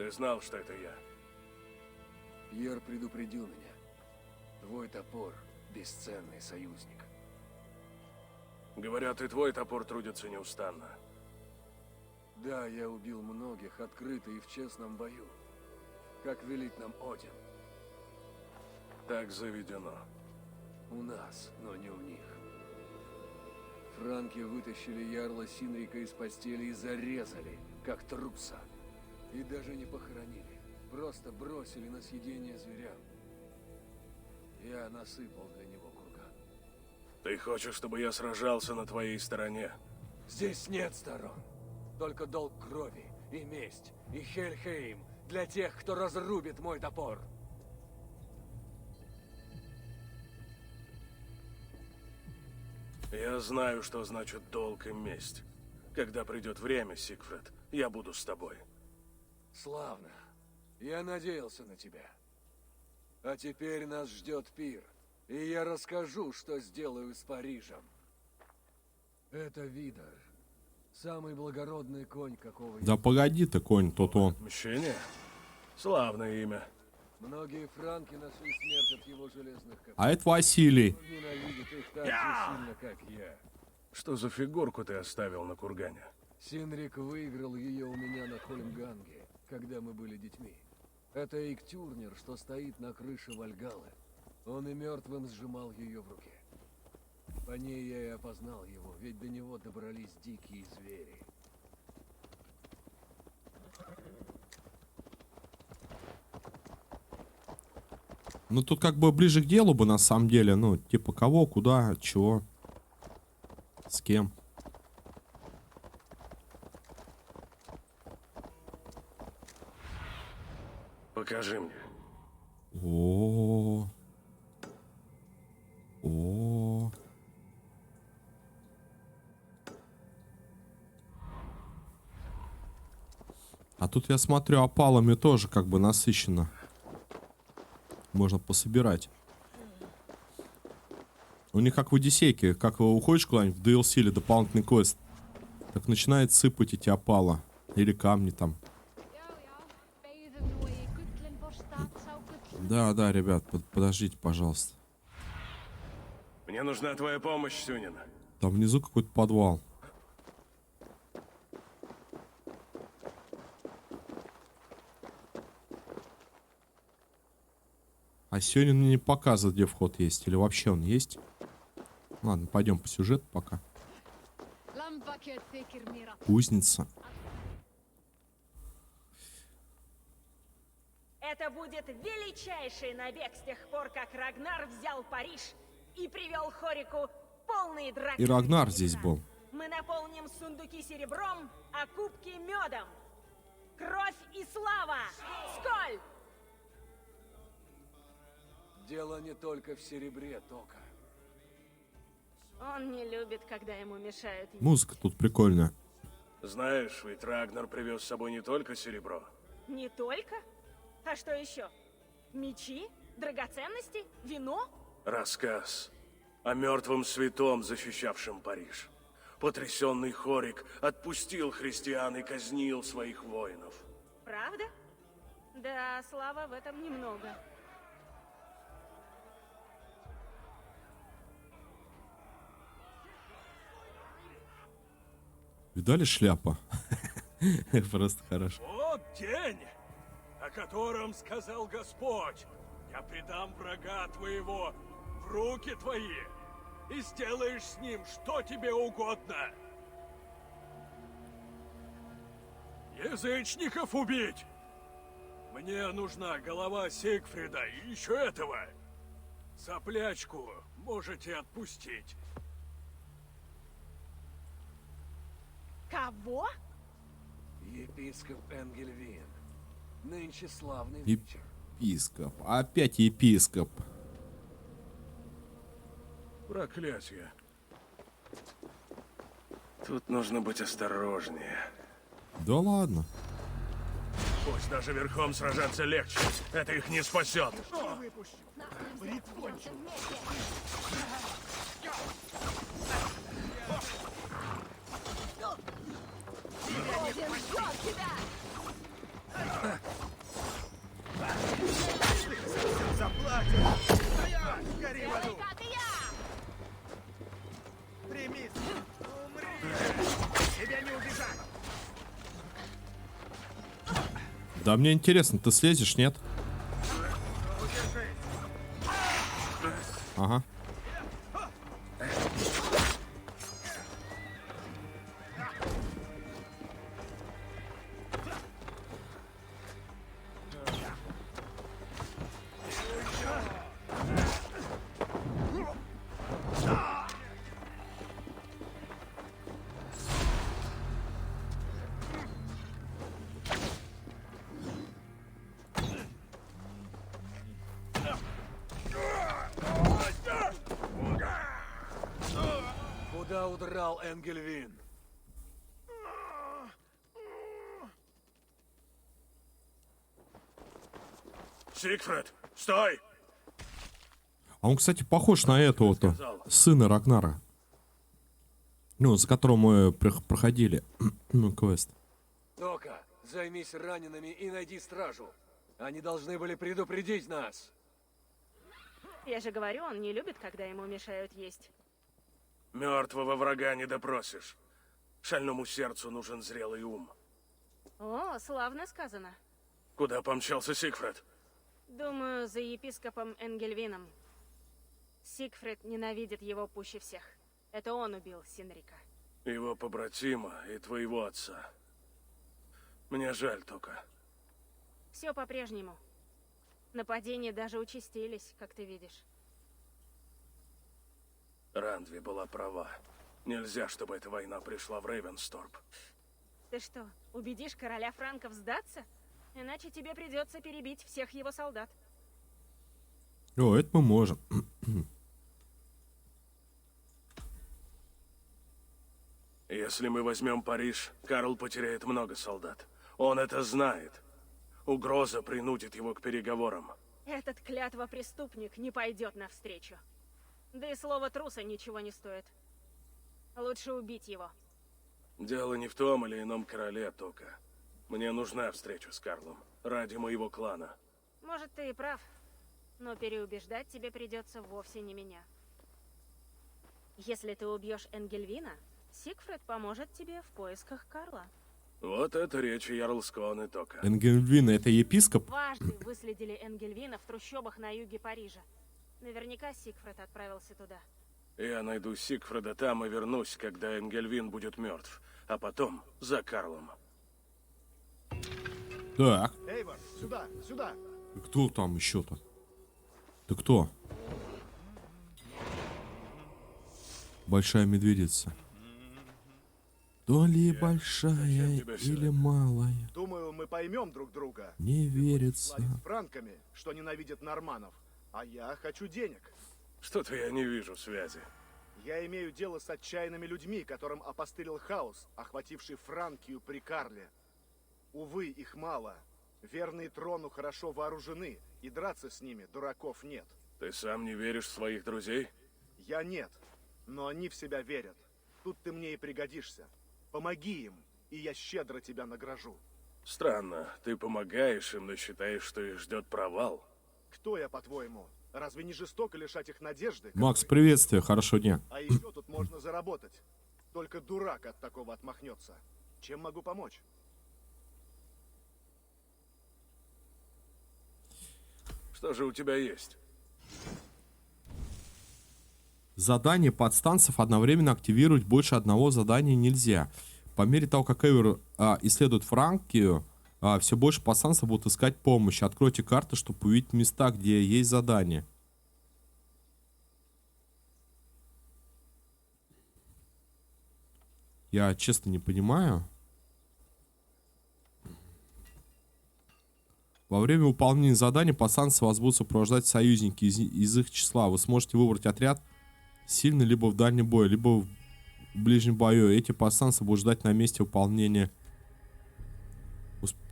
Ты знал, что это я? Пьер предупредил меня. Твой топор — бесценный союзник. Говорят, и твой топор трудится неустанно. Да, я убил многих открыто и в честном бою. Как велит нам Один. Так заведено. У нас, но не у них. Франки вытащили ярла Синрика из постели и зарезали, как труса. И даже не похоронили. Просто бросили на съедение зверям. Я насыпал для него курган. Ты хочешь, чтобы я сражался на твоей стороне? Здесь нет сторон. Только долг крови и месть, и Хельхейм для тех, кто разрубит мой топор. Я знаю, что значит долг и месть. Когда придет время, Сигфрид, я буду с тобой. Славно. Я надеялся на тебя. А теперь нас ждет пир. И я расскажу, что сделаю с Парижем. Это Видар. Самый благородный конь, какого Да погоди ты, конь, тот он. Мщение? Славное имя. Многие франки нашли смерть от его железных копий. А это Василий. Он ненавидит их так же сильно, как я. Что за фигурку ты оставил на кургане? Синрик выиграл ее у меня на Хольмганге, когда мы были детьми. Это Иктюрнер, что стоит на крыше Вальгаллы. Он и мертвым сжимал ее в руке. По ней я и опознал его, ведь до него добрались дикие звери. Ну тут как бы ближе к делу бы на самом деле. Ну, типа кого, куда, чего, с кем. Покажи мне. О. А тут я смотрю, опалами тоже как бы насыщенно. Можно пособирать. У них как в Одиссейке, как уходишь куда-нибудь в DLC или дополнительный квест, так начинает сыпать эти опала. Или камни там. Да, да, ребят, подождите, пожалуйста. Мне нужна твоя помощь, Сюнин. Там внизу какой-то подвал. А сегодня мне не показывает, где вход есть. Или вообще он есть. Ладно, пойдем по сюжету пока. Кузница. Это будет величайший набег с тех пор, как Рагнар взял Париж и привел Хорику полные драки. И Рагнар здесь был. Мы наполним сундуки серебром, а кубки медом. Кровь и слава! Сколь! Дело не только в серебре, Тока. Он не любит, когда ему мешают. Музыка тут прикольная. Знаешь, ведь Рагнар привез с собой не только серебро. Не только? А что еще? Мечи? Драгоценности? Вино? Рассказ о мертвом святом, защищавшем Париж. Потрясенный Хорик отпустил христиан и казнил своих воинов. Правда? Да, слава в этом немного. Видали шляпа? Просто хорошо. Вот день, о котором сказал Господь. Я предам врага твоего в руки твои, и сделаешь с ним что тебе угодно. Язычников убить! Мне нужна голова Сигфрида и еще этого. Соплячку можете отпустить. Кого? Епископ Энгельвин. Нынче славный вечер. Епископ. Опять епископ. Проклятие. Тут нужно быть осторожнее. Да ладно. Пусть даже верхом сражаться легче. Это их не спасет. Один ждет тебя! Поднимись! Умри! Тебе не убежать! Да мне интересно, ты слезешь, нет? Ага. Куда удрал Энгельвин? Сигфрид, стой! А он, кстати, похож на этого-то, сына Рагнара. Ну, за которым мы проходили ну, квест. Тока, займись ранеными и найди стражу. Они должны были предупредить нас. Я же говорю, он не любит, когда ему мешают есть. Мертвого врага не допросишь. Шальному сердцу нужен зрелый ум. О, славно сказано. Куда помчался Сигфрид? Думаю, за епископом Энгельвином. Сигфрид ненавидит его пуще всех. Это он убил Синрика. Его побратима и твоего отца. Мне жаль только. Все по-прежнему. Нападения даже участились, как ты видишь. Рандви была права. Нельзя, чтобы эта война пришла в Рейвенсторп. Ты что, убедишь короля франков сдаться? Иначе тебе придется перебить всех его солдат. О, это мы можем. Если мы возьмем Париж, Карл потеряет много солдат. Он это знает. Угроза принудит его к переговорам. Этот клятва-преступник не пойдет навстречу. Да и слово труса ничего не стоит. Лучше убить его. Дело не в том или ином короле, Тока. Мне нужна встреча с Карлом. Ради моего клана. Может, ты и прав. Но переубеждать тебе придется вовсе не меня. Если ты убьешь Энгельвина, Сигфрид поможет тебе в поисках Карла. Вот это речи Ярл Сконы, Тока. Энгельвин, это епископ? Дважды выследили Энгельвина в трущобах на юге Парижа. Наверняка Сигфрид отправился туда. Я найду Сигфрида там и вернусь, когда Энгельвин будет мертв. А потом за Карлом. Так. Эйвор, сюда, сюда. Кто там еще-то? Ты кто? Большая медведица. То ли большая или малая. Думаю, мы поймем друг друга. Не верится. С франками, что ненавидят норманов. А я хочу денег. Что-то я не вижу связи. Я имею дело с отчаянными людьми, которым опостылил хаос, охвативший Франкию при Карле. Увы, их мало. Верные трону хорошо вооружены, и драться с ними дураков нет. Ты сам не веришь в своих друзей? Я нет, но они в себя верят. Тут ты мне и пригодишься. Помоги им, и я щедро тебя награжу. Странно, ты помогаешь им, но считаешь, что их ждет провал. Кто я, по-твоему? Разве не жестоко лишать их надежды? Макс, приветствие, хорошего дня. А еще тут можно заработать. Только дурак от такого отмахнется. Чем могу помочь? Что же у тебя есть? Задание подстанцев одновременно активировать больше одного задания нельзя. По мере того, как Эйвор исследует Франкию, все больше подстанцев будут искать помощь. Откройте карту, чтобы увидеть места, где есть задание. Я честно не понимаю. Во время выполнения задания подстанции вас будут сопровождать союзники из их числа. Вы сможете выбрать отряд сильный либо в дальнем бою, либо в ближнем бою. Эти подстанции будут ждать на месте выполнения.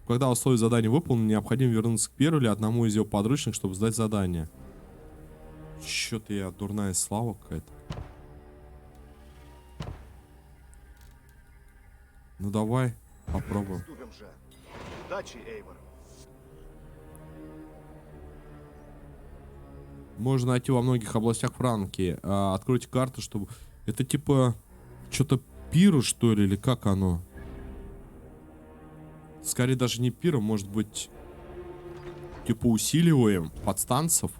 Когда условия задания выполнены, необходимо вернуться к первому или одному из его подручных, чтобы сдать задание. Чё-то я дурная слава какая-то. Ну давай, попробуем. Приступим же. Удачи, Эйвор. Можно найти во многих областях Франкии. Откройте карту, чтобы... Это типа что-то пиру, что ли, или как оно? Скорее даже не пира, может быть, типа усиливаем подстанцев.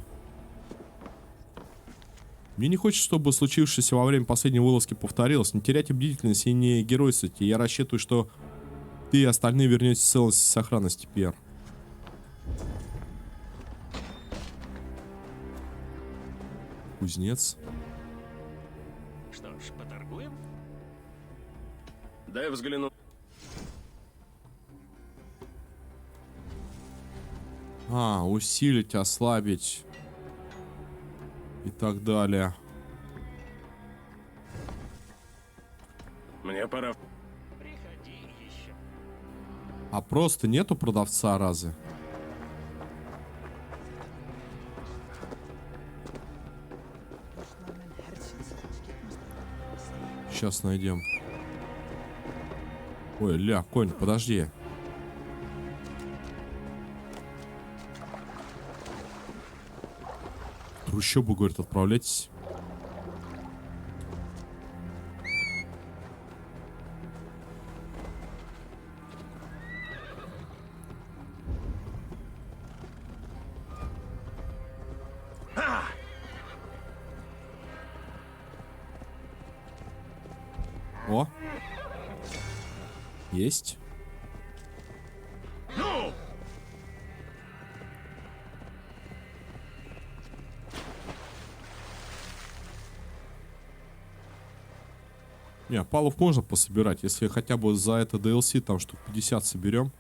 Мне не хочется, чтобы случившееся во время последней вылазки повторилось. Не теряйте бдительность и не геройствуйте. Я рассчитываю, что ты и остальные вернетесь в целости и сохранности, Пьер. Кузнец. Что ж, поторгуем? Дай взгляну. Усилить, ослабить и так далее. Мне пора. Приходи еще. А просто нету продавца разве? Сейчас найдем. Ой, ля, конь, подожди. Трущобу, говорит, отправляйтесь. О! Есть. Не, опалов можно пособирать. Если хотя бы за это DLC там штук 50 соберем,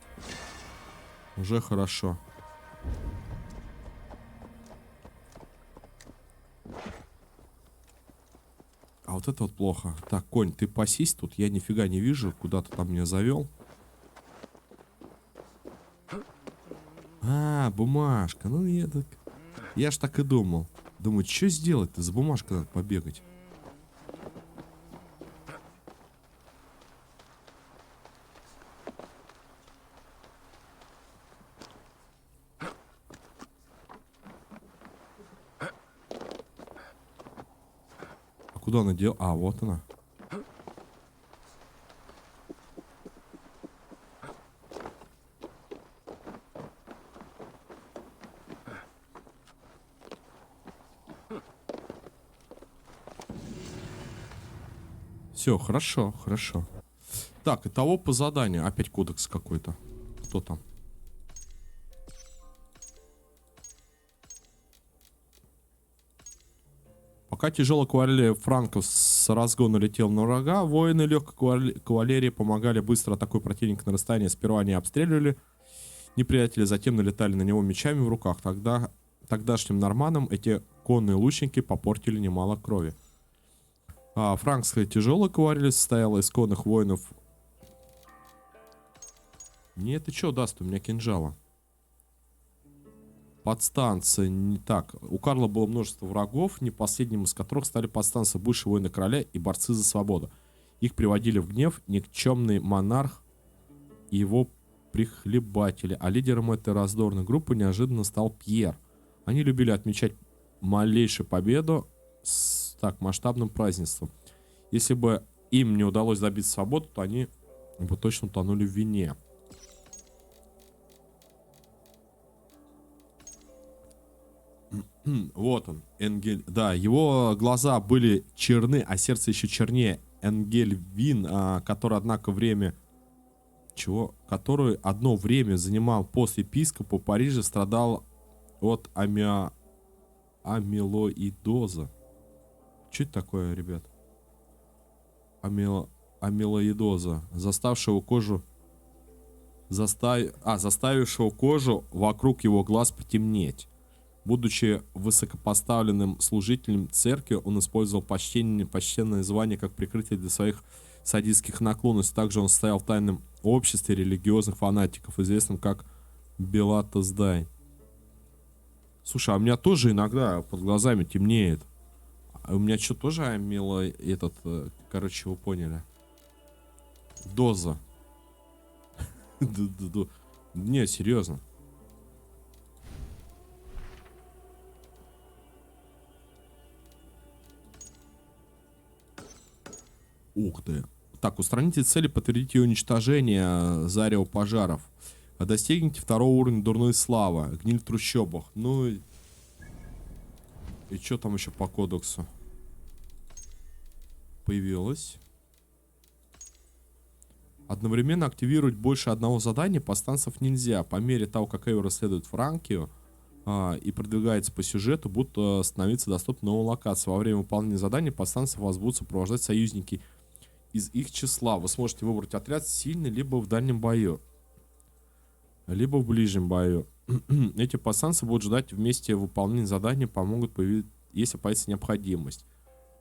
уже хорошо. А вот это вот плохо. Так, конь, ты пасись тут. Я нифига не вижу, куда ты там меня завел. Бумажка. Ну, я ж так и думал. Думаю, что сделать-то? За бумажкой надо побегать. А куда она дела? Вот она. Все, хорошо, хорошо. Так, итого по заданию. Опять кодекс какой-то. Кто там? Пока тяжелая кавалерия франков с разгона летела на врага, воины легкой кавалерии помогали быстро атакуя противника на расстоянии. Сперва они обстреливали неприятеля, затем налетали на него мечами в руках. Тогдашним норманам эти конные лучники попортили немало крови. Франкская тяжелая кавалерия состояла из конных воинов. Мне это что даст? У меня кинжала. Подстанция не так. У Карла было множество врагов, не последним из которых стали подстанции бывшие воины короля и борцы за свободу. Их приводили в гнев никчемный монарх и его прихлебатели. А лидером этой раздорной группы неожиданно стал Пьер. Они любили отмечать малейшую победу с масштабным празднеством. Если бы им не удалось добиться свободы, то они бы точно тонули в вине. Вот он, Энгель. Да, его глаза были черны, а сердце еще чернее. Энгельвин, который, однако, который одно время занимал пост епископа Парижа, страдал от амилоидоза. Что это такое, ребят? Амилоидоза, заставившего кожу вокруг его глаз потемнеть. Будучи высокопоставленным служителем церкви, он использовал почтенное звание как прикрытие для своих садистских наклонностей. Также он стоял в тайном обществе религиозных фанатиков, известном как Белатоздай. Слушай, а у меня тоже иногда под глазами темнеет. А у меня что, тоже короче, вы поняли. Доза. Не, серьезно. Ух ты. Так, устраните цели, подтвердите уничтожение зарево пожаров. Достигните 2-го уровня дурной славы. Гниль в трущобах. Ну и что там еще по кодексу? Появилось. Одновременно активировать больше одного задания повстанцев нельзя. По мере того, как Эйва расследует Франкию и продвигается по сюжету, будут становиться доступны новые локации. Во время выполнения задания повстанцев вас будут сопровождать союзники из их числа. Вы сможете выбрать отряд сильный либо в дальнем бою, либо в ближнем бою. Эти повстанцы будут ждать вместе выполнения задания, помогут появиться, если появится необходимость.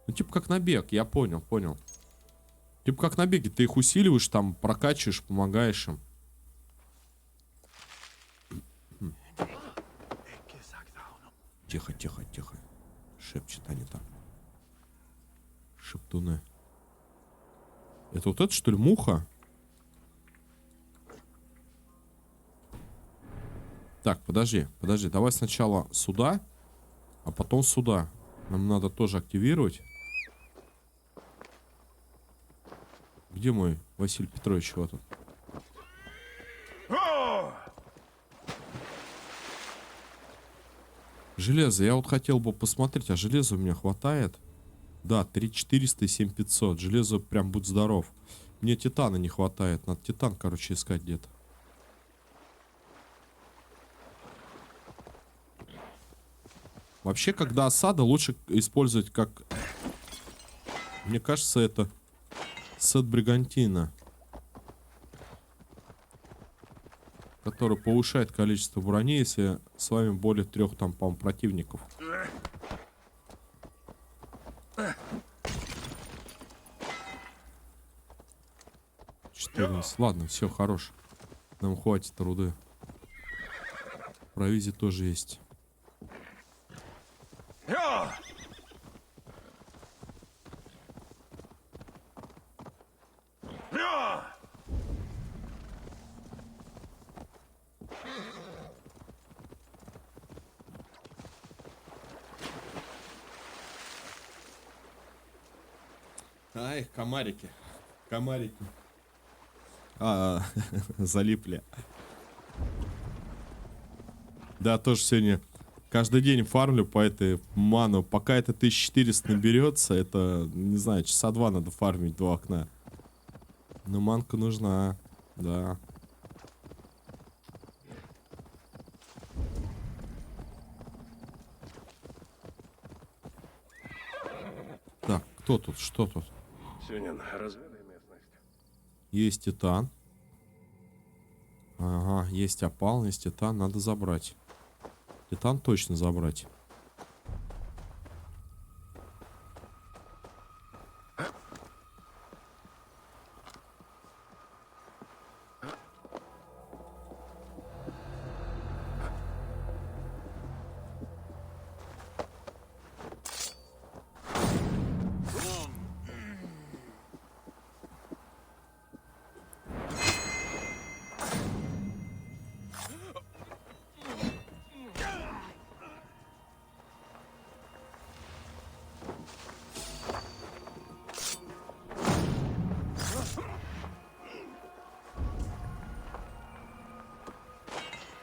Ну, типа как набег, я понял. Типа как на беге, ты их усиливаешь, там прокачиваешь, помогаешь им. Тихо. Шепчет они там. Шептуны. Это вот это, что ли, муха? Так, подожди. Давай сначала сюда, а потом сюда. Нам надо тоже активировать. Где мой Василий Петрович? Вот он. Железо. Я вот хотел бы посмотреть, а железа у меня хватает? Да, 3400 и 7500. Железо прям будь здоров. Мне титана не хватает. Надо титан, короче, искать где-то. Вообще, когда осада, лучше использовать как... Мне кажется, это сет Бригантина, который повышает количество брони, если с вами более 3 там, по-моему, противников. Ладно, все, хорош. Нам хватит руды. Провизия тоже есть. Ай, комарики. Залипли. Да, тоже сегодня каждый день фармлю по этой ману. Пока это 1400 наберется, это, не знаю, часа 2 надо фармить 2 окна. Но манка нужна, да. Так, кто тут, что тут? Сюнин, разведай местность. Есть титан. Ага, есть опал, есть титан, надо забрать. Титан точно забрать.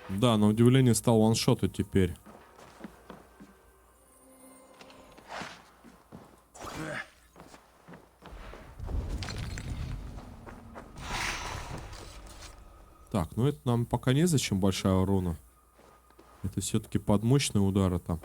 Да, на удивление стал ваншотать теперь. Так, ну это нам пока незачем большая урона. Это все-таки под мощные удары там.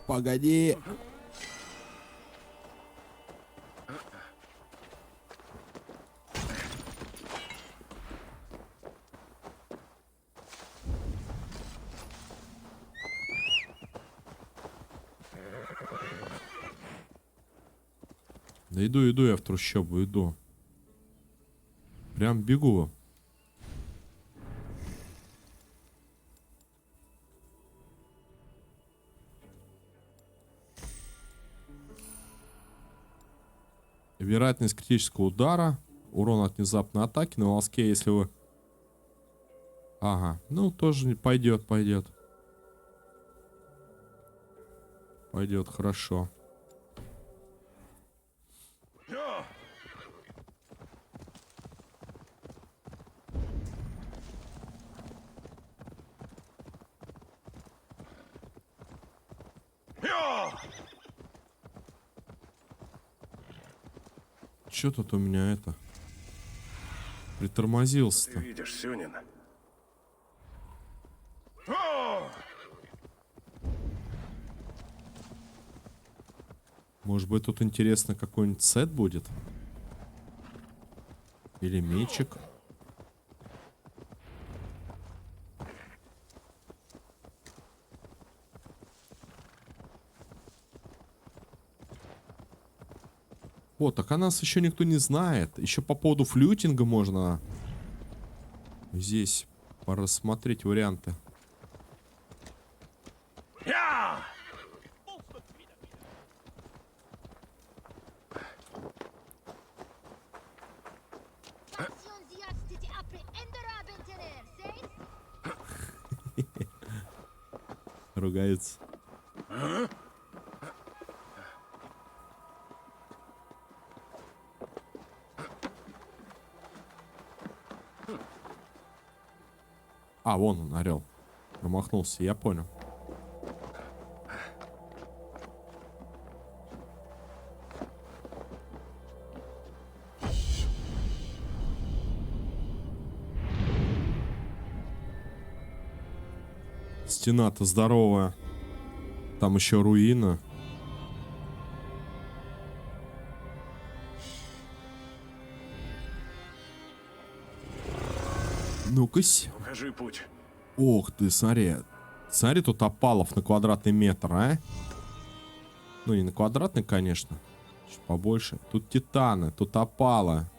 Погоди. Да иду я в трущобу, иду. Прям бегу. Вероятность критического удара. Урон от внезапной атаки на волоске, если вы... Ага, ну тоже пойдет. Пойдет, хорошо. Чё тут у меня это? Притормозился-то. Ты видишь, Сюнин? Может быть, тут интересно какой-нибудь сет будет? Или мечик? О, так о нас еще никто не знает. Еще по поводу флютинга можно здесь порассмотреть варианты. Ругается. А, вон он, орел. Промахнулся, я понял. Стена-то здоровая. Там еще руина. Ну-кась. Укажи путь. Ох ты, смотри. Смотри, тут опалов на квадратный метр, а? Ну, не на квадратный, конечно. Чуть побольше. Тут титаны, тут опала.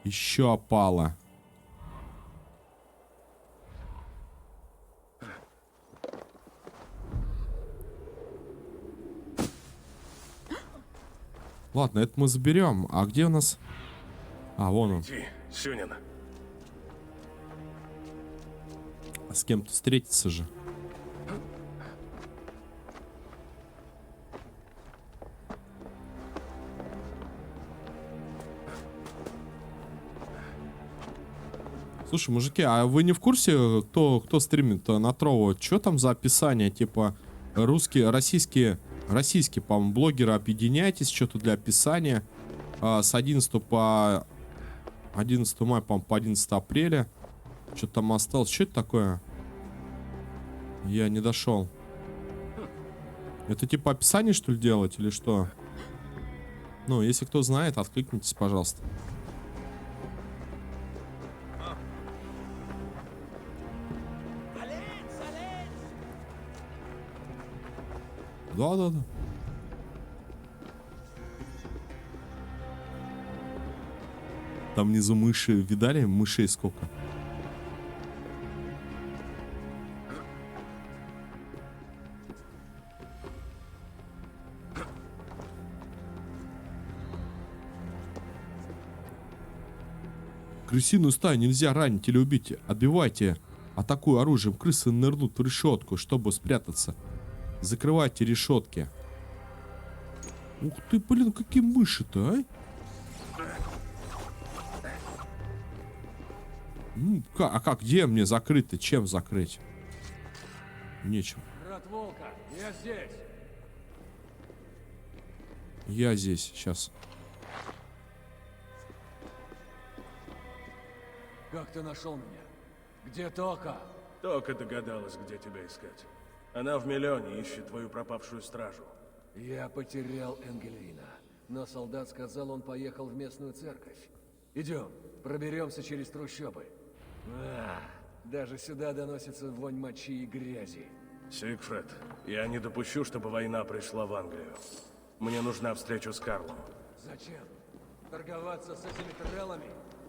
Еще опала. Ладно, это мы заберем. А где у нас? А, вон он. Иди, Сюнин. А с кем-то встретиться же. Слушай, мужики, а вы не в курсе, кто стримит на Трово? Что там за описание? Типа русские, российские, по-моему, блогеры, объединяйтесь, что-то для описания. С 11 по 11 мая, по-моему, по 11 апреля. Что-то там осталось. Что это такое? Я не дошел. Это типа описание, что ли, делать или что? Ну, если кто знает, откликнитесь, пожалуйста. Да. Там внизу мыши, видали? Мышей сколько? Крысиную стаю нельзя ранить или убить. Отбивайте. Атакуя оружием, крысы нырнут в решетку, чтобы спрятаться. Закрывайте решетки. Ух ты, блин, какие мыши-то, а? А как, где мне закрыть-то? Чем закрыть? Нечем. Брат Волка, я здесь. Я здесь, сейчас. Как ты нашел меня? Где Тока? Тока догадалась, где тебя искать. Она в Миллионе ищет твою пропавшую стражу. Я потерял Энгельвина, но солдат сказал, он поехал в местную церковь. Идем, проберемся через трущобы. Даже сюда доносится вонь мочи и грязи. Сигфрид, я не допущу, чтобы война пришла в Англию. Мне нужна встреча с Карлом. Зачем? Торговаться с этими треллами?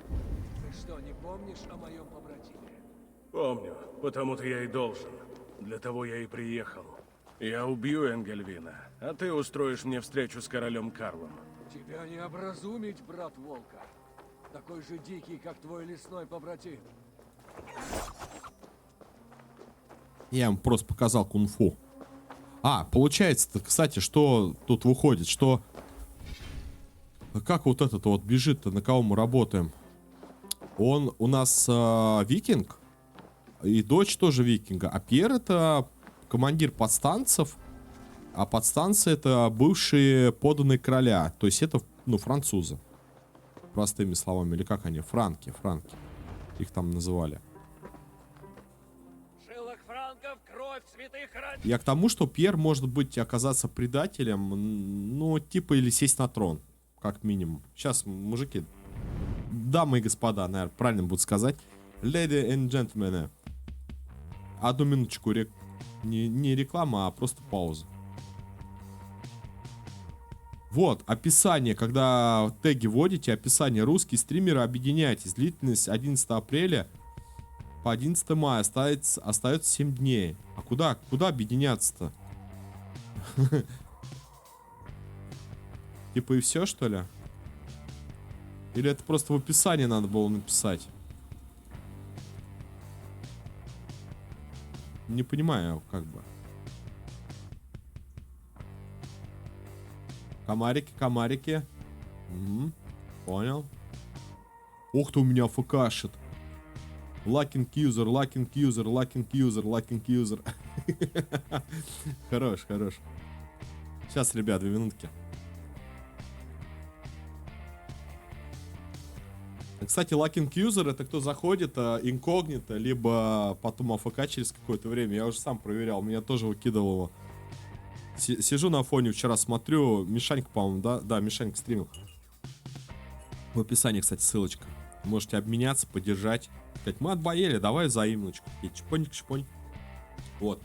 Ты что, не помнишь о моем побратиме? Помню, потому-то я и должен. Для того я и приехал. Я убью Энгельвина, а ты устроишь мне встречу с королем Карлом. Тебя не образумить, брат Волка. Такой же дикий, как твой лесной побратим. Я ему просто показал кунг-фу. Получается, кстати, что тут выходит, что... Как вот этот вот бежит-то, на кого мы работаем? Он у нас викинг, и дочь тоже викинга. А Пьер это командир подстанцев, а подстанцы это бывшие подданные короля. То есть это, ну, французы. Простыми словами, или как они? Франки. Их там называли. Я к тому, что Пьер может быть оказаться предателем, ну, типа, или сесть на трон, как минимум. Сейчас, мужики, дамы и господа, наверное, правильно буду сказать. Ladies and gentlemen. Одну минуточку, не реклама, а просто пауза. Вот, описание, когда теги вводите, описание. Русские стримеры, объединяйтесь. Длительность 11 апреля по 11 мая остается 7 дней. А куда объединяться-то? Типа и все, что ли? Или это просто в описании надо было написать? Не понимаю, как бы. Комарики. Угу. Понял. Ух ты, у меня АФКшит. Locking user. Хорош. Сейчас, ребят, 2 минутки. Кстати, locking user это кто заходит инкогнито, либо потом АФК через какое-то время. Я уже сам проверял, меня тоже выкидывал его. Сижу на фоне, вчера смотрю, Мишанька, по-моему, да? Да, Мишанька стримил. В описании, кстати, ссылочка. Можете обменяться, поддержать. Сказать, мы отбоели, давай взаимночку. И чпоньк. Вот.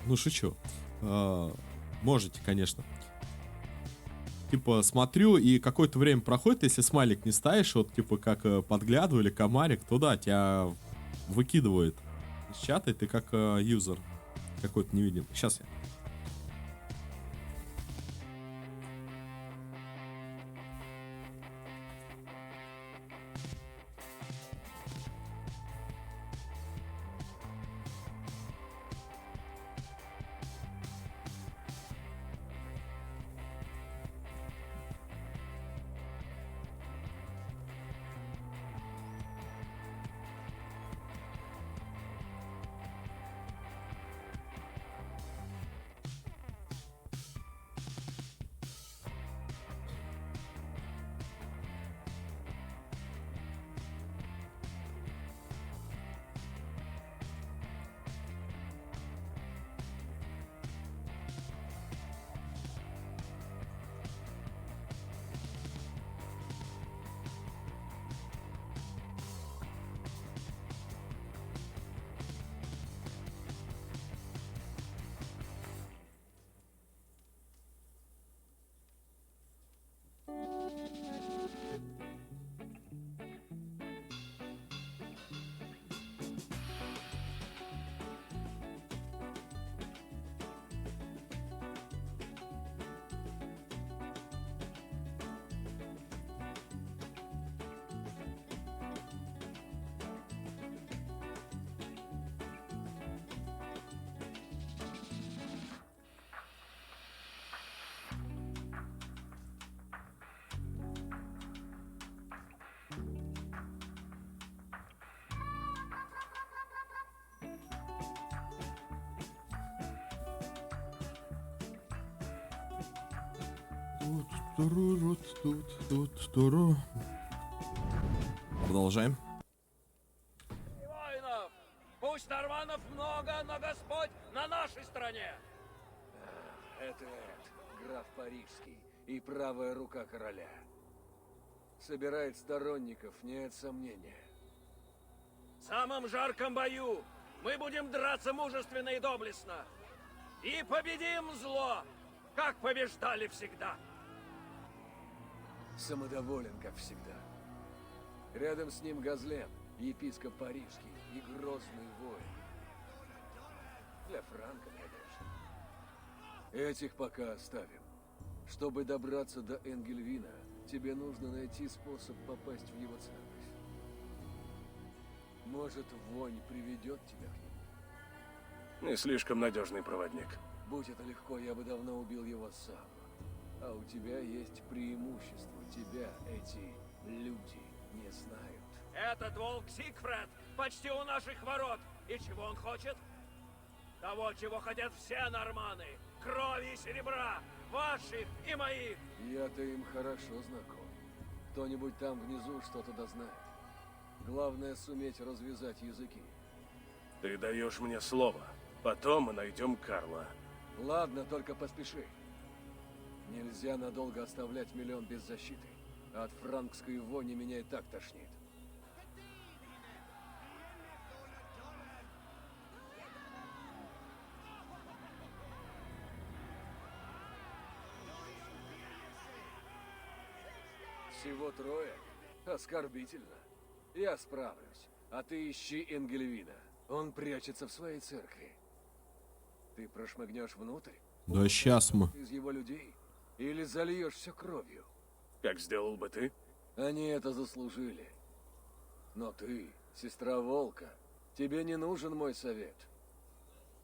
Ну, шучу. Можете, конечно. Типа, смотрю, и какое-то время проходит, если смайлик не ставишь, вот, типа, как подглядывали, комарик, то да, тебя выкидывает из чата, и ты как юзер какой-то невидим. Сейчас я. Продолжаем. Воинов! Пусть норманов много, но Господь на нашей стороне! Это граф Парижский и правая рука короля. Собирает сторонников, нет сомнения. В самом жарком бою мы будем драться мужественно и доблестно. И победим зло! как побеждали всегда. Самодоволен, как всегда. Рядом с ним Газлен, епископ парижский и грозный воин. Для Франка, конечно. Этих пока оставим. Чтобы добраться до Энгельвина, тебе нужно найти способ попасть в его церковь. Может, вонь приведет тебя к нему? Не слишком надежный проводник. Будь это легко, я бы давно убил его сам. А у тебя есть преимущество. Тебя эти люди не знают. Этот волк Сигфред почти у наших ворот. И чего он хочет? Того, чего хотят все норманы. Крови и серебра. Ваших и моих. Я-то им хорошо знаком. Кто-нибудь там внизу что-то дознает. Главное суметь развязать языки. Ты даешь мне слово. Потом мы найдем Карла. Ладно, только поспеши. Нельзя надолго оставлять миллион без защиты. От франкской вони меня и так тошнит. Всего трое? Оскорбительно. Я справлюсь. А ты ищи Энгельвина. Он прячется в своей церкви. Ты прошмыгнешь внутрь? Да сейчас мы. Из его людей? Или зальешь все кровью? Как сделал бы ты? Они это заслужили. Но ты, сестра Волка, тебе не нужен мой совет.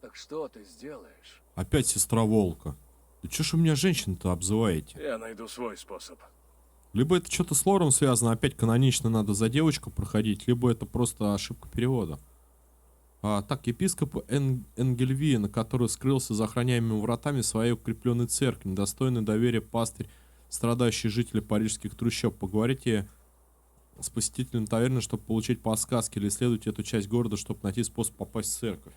Так что ты сделаешь? Опять сестра Волка. Да чё ж вы меня женщин-то обзываете? Я найду свой способ. Либо это что-то с лором связано, опять канонично надо за девочку проходить, либо это просто ошибка перевода. Так, епископ Энгельвин, который скрылся за охраняемыми вратами своей укрепленной церкви, недостойный доверия пастырь, страдающий жители парижских трущоб. Поговорите с посетителем таверны, чтобы получить подсказки, или исследуйте эту часть города, чтобы найти способ попасть в церковь.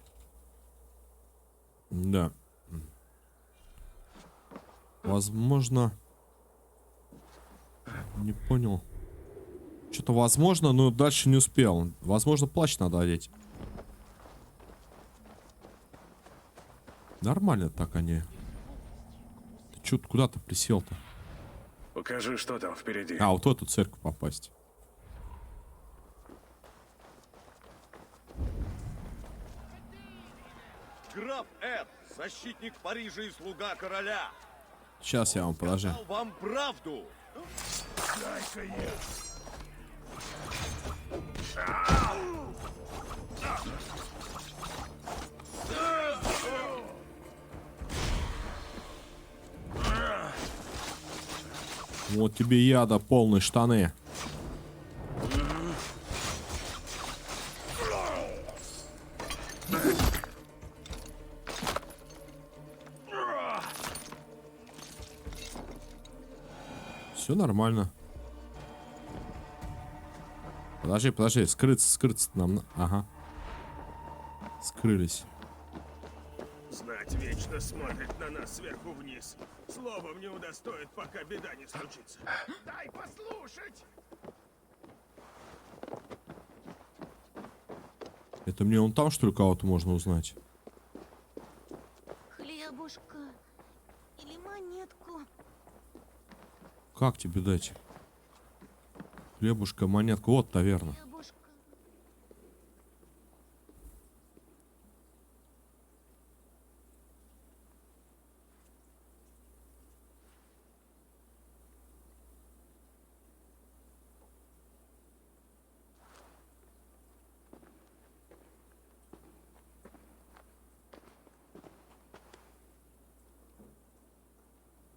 Да. Возможно... Не понял. Что-то возможно, но дальше не успел. Возможно, плащ надо одеть. Нормально так они. Ты чё куда-то присел-то? Покажи, что там впереди. А, вот в эту церковь попасть. Граф Эд, защитник Парижа и слуга короля. Сейчас я вам положу. Сказал вам правду. Дай-ка я. Вот тебе яда, полные штаны. Все нормально. Подожди, скрыться нам. Ага. Скрылись. Знать вечно смотрит на нас сверху вниз. Словом не удостоит, пока беда не случится. Дай послушать! Это мне он там, что ли, кого-то можно узнать? Хлебушка или монетку? Как тебе дать? Хлебушка, монетку. Вот таверна. Хлебушка.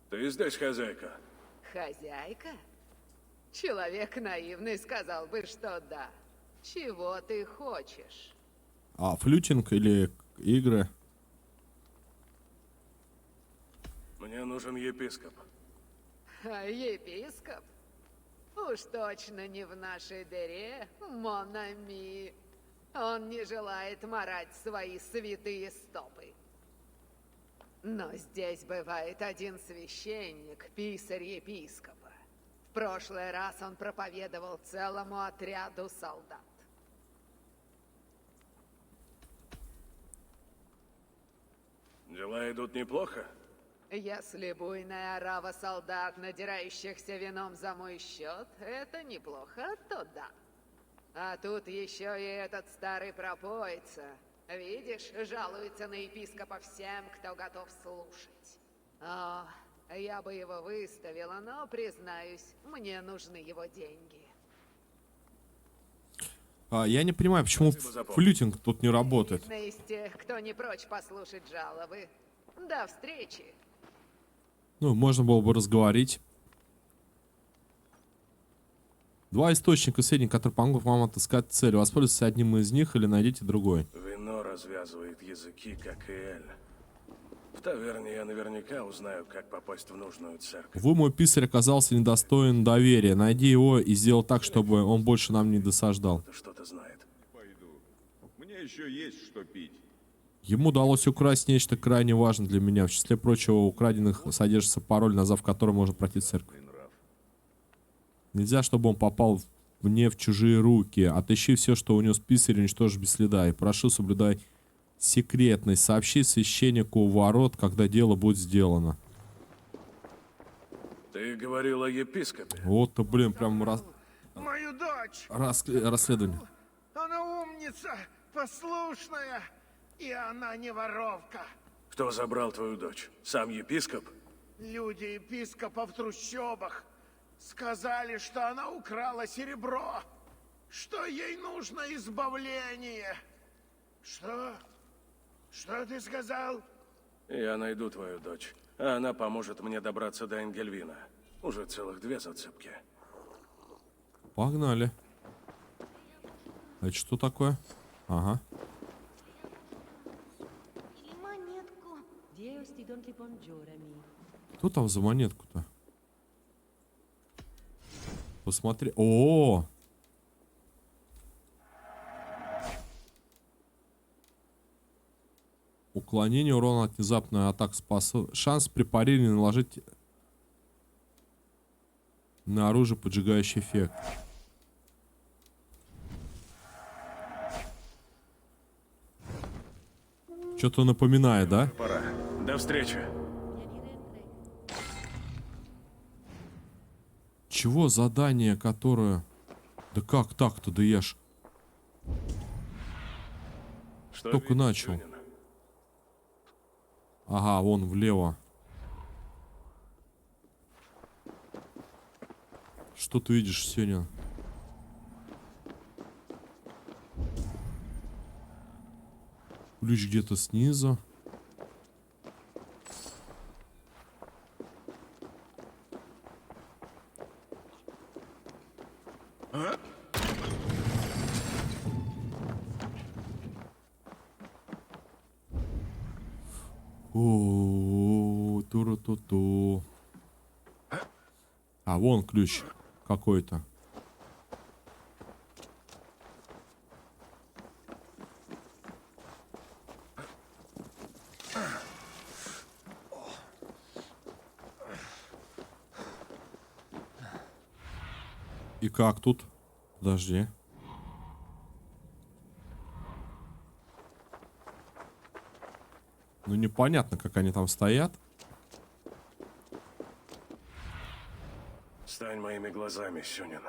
Ты здесь хозяйка? Хозяйка? Человек наивный сказал бы, что да. Чего ты хочешь? А, флютинг или игры? Мне нужен епископ. А епископ? Уж точно не в нашей дыре, Монами. Он не желает марать свои святые стопы. Но здесь бывает один священник, писарь епископа. В прошлый раз он проповедовал целому отряду солдат. Дела идут неплохо? Если буйная орава солдат, надирающихся вином за мой счет, это неплохо, то да. А тут еще и этот старый пропойца. Видишь, жалуется на епископа всем, кто готов слушать. О, я бы его выставила, но, признаюсь, мне нужны его деньги. Я не понимаю, почему флютинг тут не работает. Из тех, кто не прочь послушать жалобы. До встречи. Ну, можно было бы разговорить. Два источника сведений, которые помогут вам отыскать цель. Воспользуйтесь одним из них или найдите другой. Вино развязывает языки, как и Эль. В таверне я наверняка узнаю, как попасть в нужную церковь. Вы, мой писарь, оказался недостоин доверия. Найди его и сделай так, чтобы он больше нам не досаждал. Что-то знает. Пойду. Мне еще есть что пить. Ему удалось украсть нечто крайне важное для меня. В числе прочего, у украденных содержится пароль, назвав который можно пройти в церковь. Нельзя, чтобы он попал мне в чужие руки. Отыщи все, что унес писарь, и уничтожь без следа. И прошу, соблюдай секретность. Сообщи священнику у ворот, когда дело будет сделано. Ты говорил о епископе. Вот-то, блин, прям Мою дочь! расследование. Она умница, послушная, и она не воровка. Кто забрал твою дочь? Сам епископ? Люди епископа в трущобах сказали, что она украла серебро, что ей нужно избавление. Что? Что ты сказал? Я найду твою дочь, а она поможет мне добраться до Энгельвина. Уже целых 2 зацепки. Погнали. Это что такое? Ага. Кто там за монетку-то? Посмотри. О! Уклонение урона от внезапной атаки способ... Шанс при парировании наложить на оружие поджигающий эффект. Что-то напоминает, да? Пора. До встречи. Чего задание, которое... Да как так-то, да я ж... Что Только видишь, начал. Сюнин? Ага, вон влево. Что ты видишь, Сеня? Ключ где-то снизу. О, туру-ту-ту. А, вон ключ какой-то. И как тут? Подожди. Ну, непонятно, как они там стоят. Стань моими глазами, Сюнин.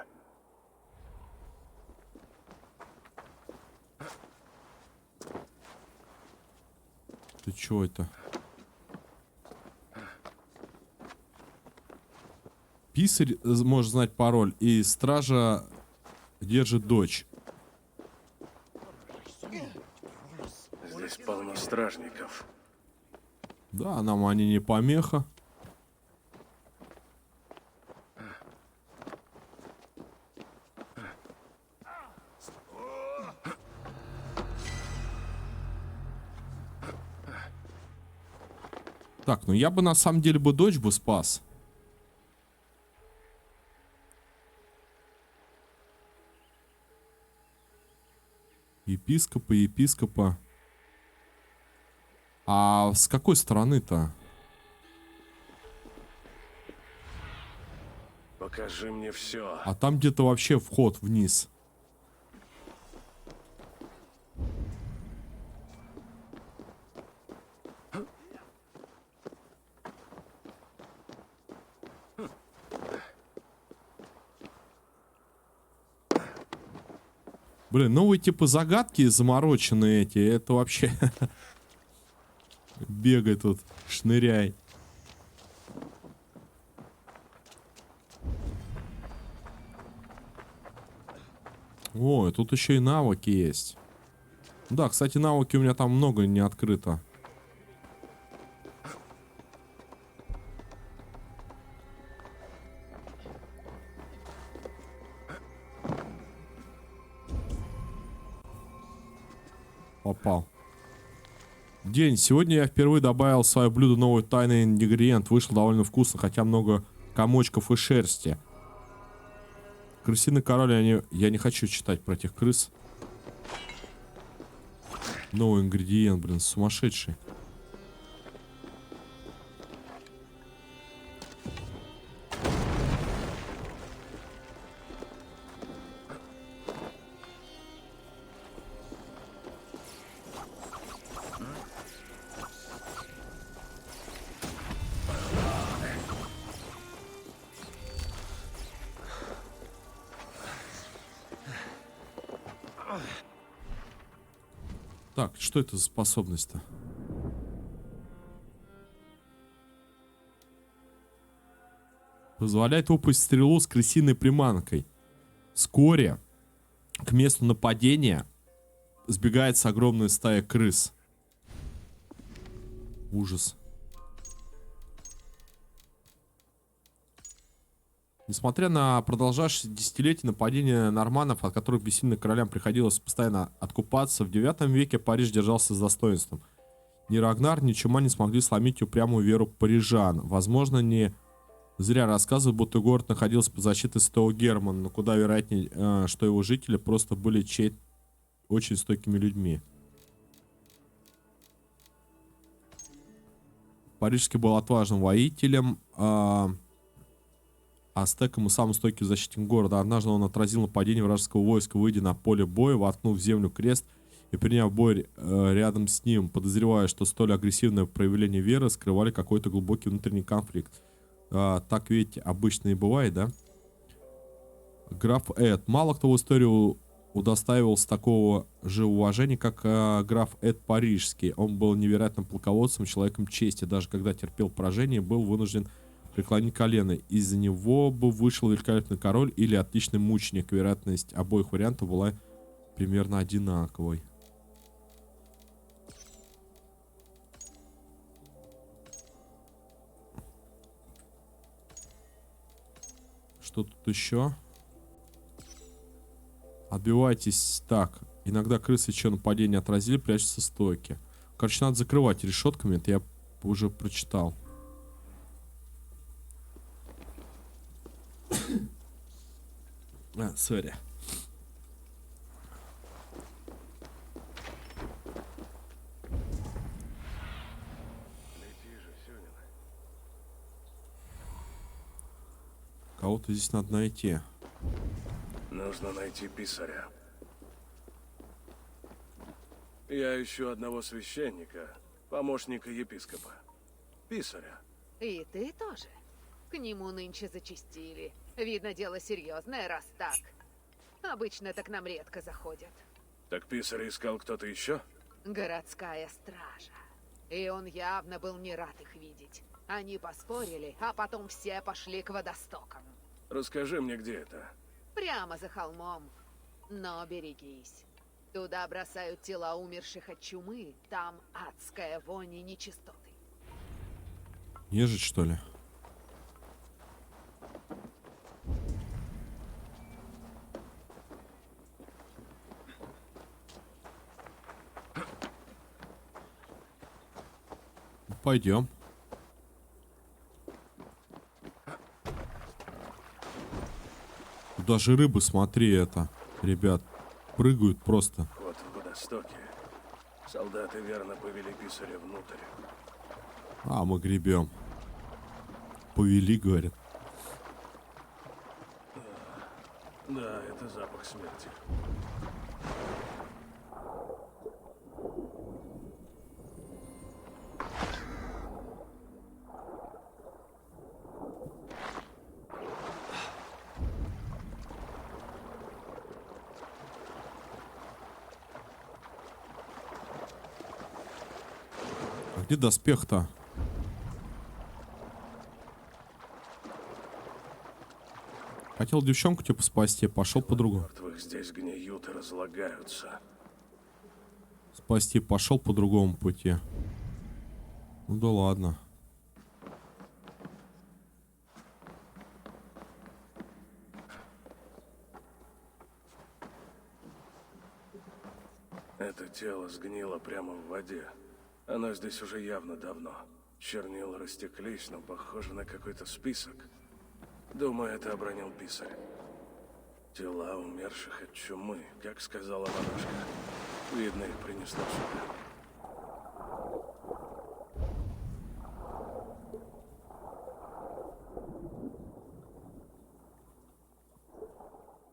Ты чё это? Писарь может знать пароль, и стража держит дочь. Здесь полно стражников. Да, нам они не помеха. Так, ну я бы на самом деле бы дочь бы спас. Епископа. А с какой стороны-то? Покажи мне все. А там где-то вообще вход вниз. Блин, новые типа загадки замороченные эти. Это вообще... Бегай тут, шныряй. Ой, тут еще и навыки есть. Да, кстати, навыки у меня там много не открыто. Попал. День. Сегодня я впервые добавил в свое блюдо новый тайный ингредиент. Вышло довольно вкусно, хотя много комочков и шерсти. Крысиный король, я не хочу читать про этих крыс. Новый ингредиент, блин, сумасшедший. Так, что это за способность-то? Позволяет выпустить стрелу с крысиной приманкой. Вскоре к месту нападения сбегается огромная стая крыс. Ужас. Несмотря на продолжавшееся десятилетие нападения норманнов, от которых бессильным королям приходилось постоянно откупаться, в 9 веке Париж держался с достоинством. Ни Рагнар, ни Чума не смогли сломить упрямую веру парижан. Возможно, не зря рассказывают, будто город находился под защитой святого Германа, но куда вероятнее, что его жители просто были очень стойкими людьми. Парижский был отважным воителем, ацтеком и самым стойким защитником города. Однажды он отразил нападение вражеского войска, выйдя на поле боя, воткнув в землю крест и приняв бой рядом с ним, подозревая, что столь агрессивное проявление веры скрывали какой-то глубокий внутренний конфликт. Так ведь обычно и бывает, да? Граф Эд. Мало кто в истории удостаивался такого же уважения, как граф Эд Парижский. Он был невероятным полководцем, человеком чести. Даже когда терпел поражение, был вынужден преклонить колено. Из-за него бы вышел великолепный король или отличный мученик. Вероятность обоих вариантов была примерно одинаковой. Что тут еще? Отбивайтесь так. Иногда крысы, чье нападение отразили, прячутся в стойке. Короче, надо закрывать решетками. Это я уже прочитал. Сори. Кого-то здесь надо найти. Нужно найти писаря. Я ищу одного священника, помощника епископа. Писаря. И ты тоже? К нему нынче зачастили. Видно, дело серьезное, раз так. Обычно-то к нам редко заходят. Так писаря искал кто-то еще? Городская стража. И он явно был не рад их видеть. Они поспорили, а потом все пошли к водостокам. Расскажи мне, где это. Прямо за холмом. Но берегись. Туда бросают тела умерших от чумы. Там адская вонь и нечистоты. Нежить, что ли? Пойдем. Даже рыбы, смотри, это, ребят, прыгают просто. Вот в водостоке. Солдаты верно повели писаря внутрь. А мы гребем. Повели, говорят. Да, это запах смерти. Где доспех-то? Хотел девчонку типа спасти, пошел по-другому. Мертвых здесь гниют и разлагаются. Спасти, пошел по другому пути. Ну да ладно. Это тело сгнило прямо в воде. Оно здесь уже явно давно. Чернила растеклись, но похоже на какой-то список. Думаю, это обронил писарь. Тела умерших от чумы, как сказала бабушка. Видно, их принесло сюда.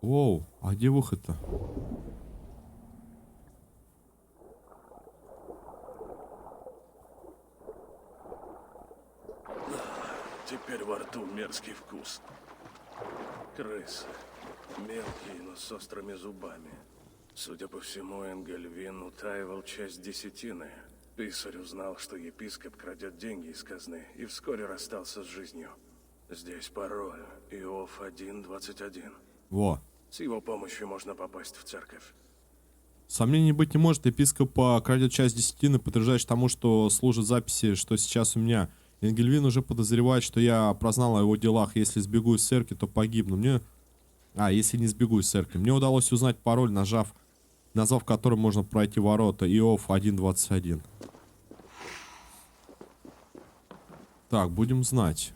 Воу, а где выход-то? Теперь во рту мерзкий вкус. Крысы. Мелкие, но с острыми зубами. Судя по всему, Энгельвин утаивал часть десятины. Писарь узнал, что епископ крадет деньги из казны, и вскоре расстался с жизнью. Здесь пароль Иов 1.21. Во. С его помощью можно попасть в церковь. Сомнений быть не может. Епископ крадет часть десятины, подтверждаешь тому, что служат записи, что сейчас у меня. Энгельвин уже подозревает, что я прознал о его делах. Если сбегу из церкви, то погибну. Если не сбегу из церкви. Мне удалось узнать пароль, назвав который можно пройти ворота. Иов 1.21. Так, будем знать.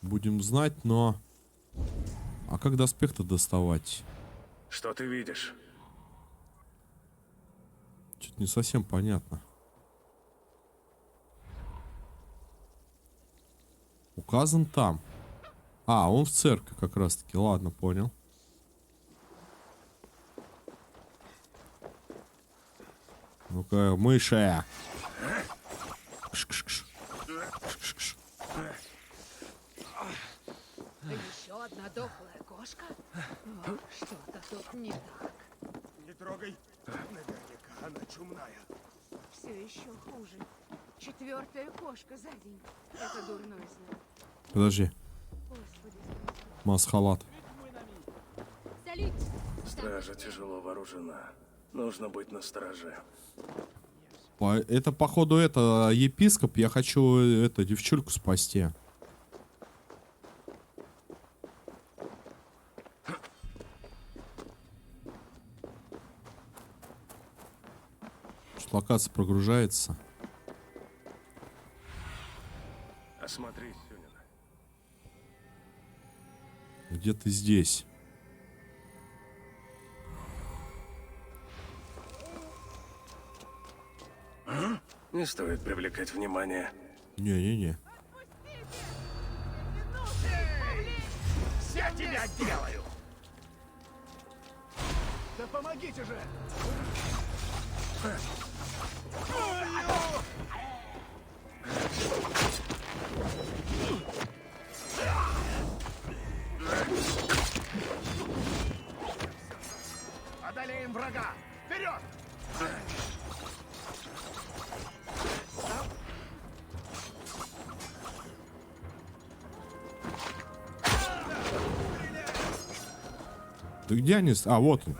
Будем знать, но... А как доспех-то доставать? Что ты видишь? Что-то не совсем понятно. Указан там. Он в церкви как раз-таки. Ладно, понял. Ну-ка, мыши. Кш-кш-кш. Кш-кш-кш. Еще одна дохлая кошка? Что-то тут не так. Не трогай. Наверняка она чумная. Все еще хуже. 4-я кошка за день. Это дурной знак. Подожди. Масхалат. Стража тяжело вооружена. Нужно быть настороже. Это, походу, это епископ. Я хочу девчульку спасти. Локация прогружается. Осмотри, Сюнина. Где ты здесь? Не стоит привлекать внимание. Не-не-не. Я тебя отделаю! Да помогите же! Одолеем врага! Вперед! Ты где они? Вот он.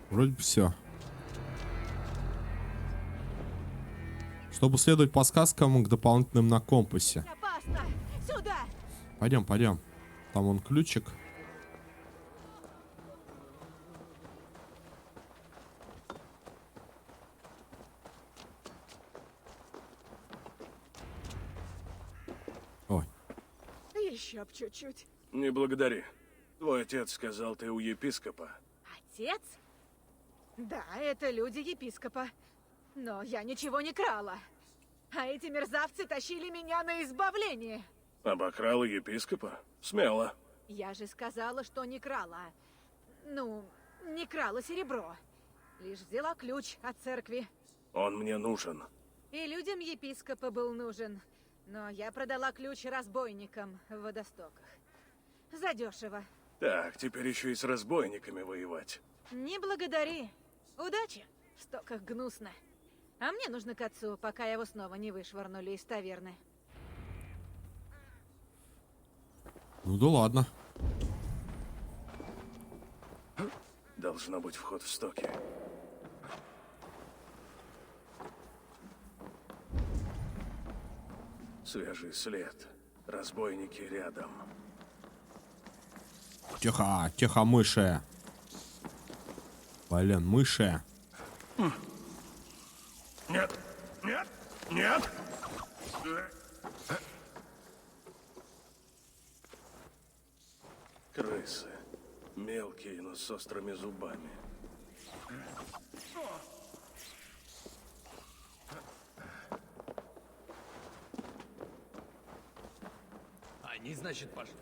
Вроде бы все. Чтобы следовать подсказкам к дополнительным на компасе. Опасно! Сюда! Пойдем, пойдем. Там вон ключик. Ой. Еще б чуть-чуть. Не благодари. Твой отец сказал, ты у епископа. Отец? Да, это люди епископа. Но я ничего не крала. А эти мерзавцы тащили меня на избавление. Обокрала епископа? Смело. Я же сказала, что не крала. Ну, не крала серебро. Лишь взяла ключ от церкви. Он мне нужен. И людям епископа был нужен. Но я продала ключ разбойникам в водостоках. Задешево. Так, теперь еще и с разбойниками воевать. Не благодари. Удачи. В стоках гнусно. А мне нужно к отцу, пока его снова не вышвырнули из таверны. Ну да ладно. Должно быть вход в стоки. Свежий след. Разбойники рядом. Тихо, тихо, мыши. Блин, мыши. Нет, нет, нет. Крысы. Мелкие, но с острыми зубами. Они, значит, пошли.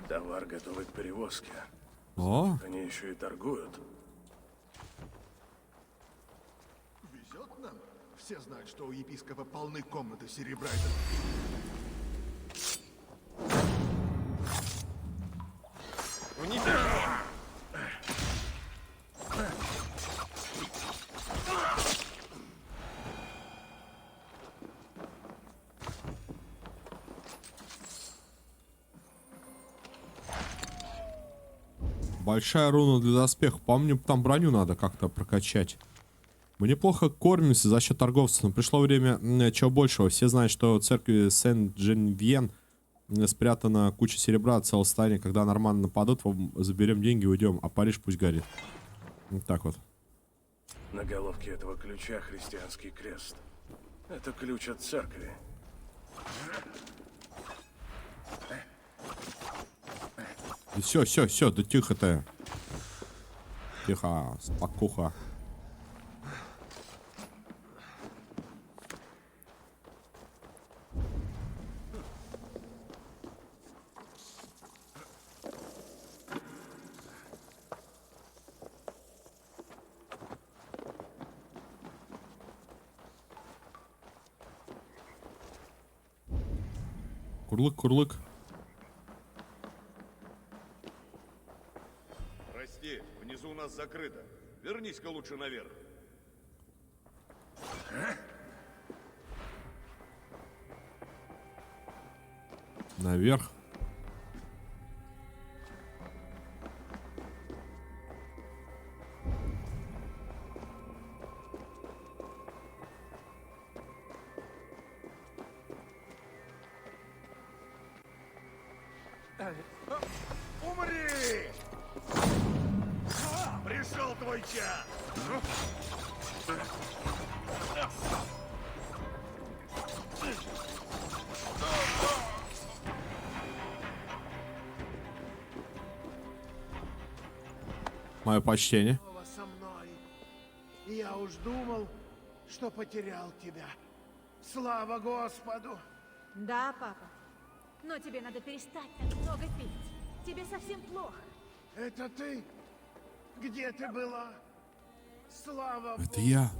Товар готовый к перевозке. О. Они еще и торгуют. Везет нам. Все знают, что у епископа полны комнаты серебра. Большая руна для доспехов. Помню, там броню надо как-то прокачать. Мы неплохо кормимся за счет торговцев, но пришло время чего большего. Все знают, что в церкви Сен-Дженвьен спрятана куча серебра, целое состояние. Когда нормально нападут, заберем деньги и уйдем. А Париж пусть горит. Вот так вот. На головке этого ключа христианский крест. Это ключ от церкви. И все, да тихо ты. Тихо, спокуха. Курлык, курлык. Прости, внизу у нас закрыто. Вернись-ка лучше наверх. Наверх. Умри! Пришел твой час! Мое почтение. Снова со мной. Я уж думал, что потерял тебя. Слава Господу! Да, папа. Но тебе надо перестать так много пить. Тебе совсем плохо. Это ты? Где ты была? Слава Богу! Это я.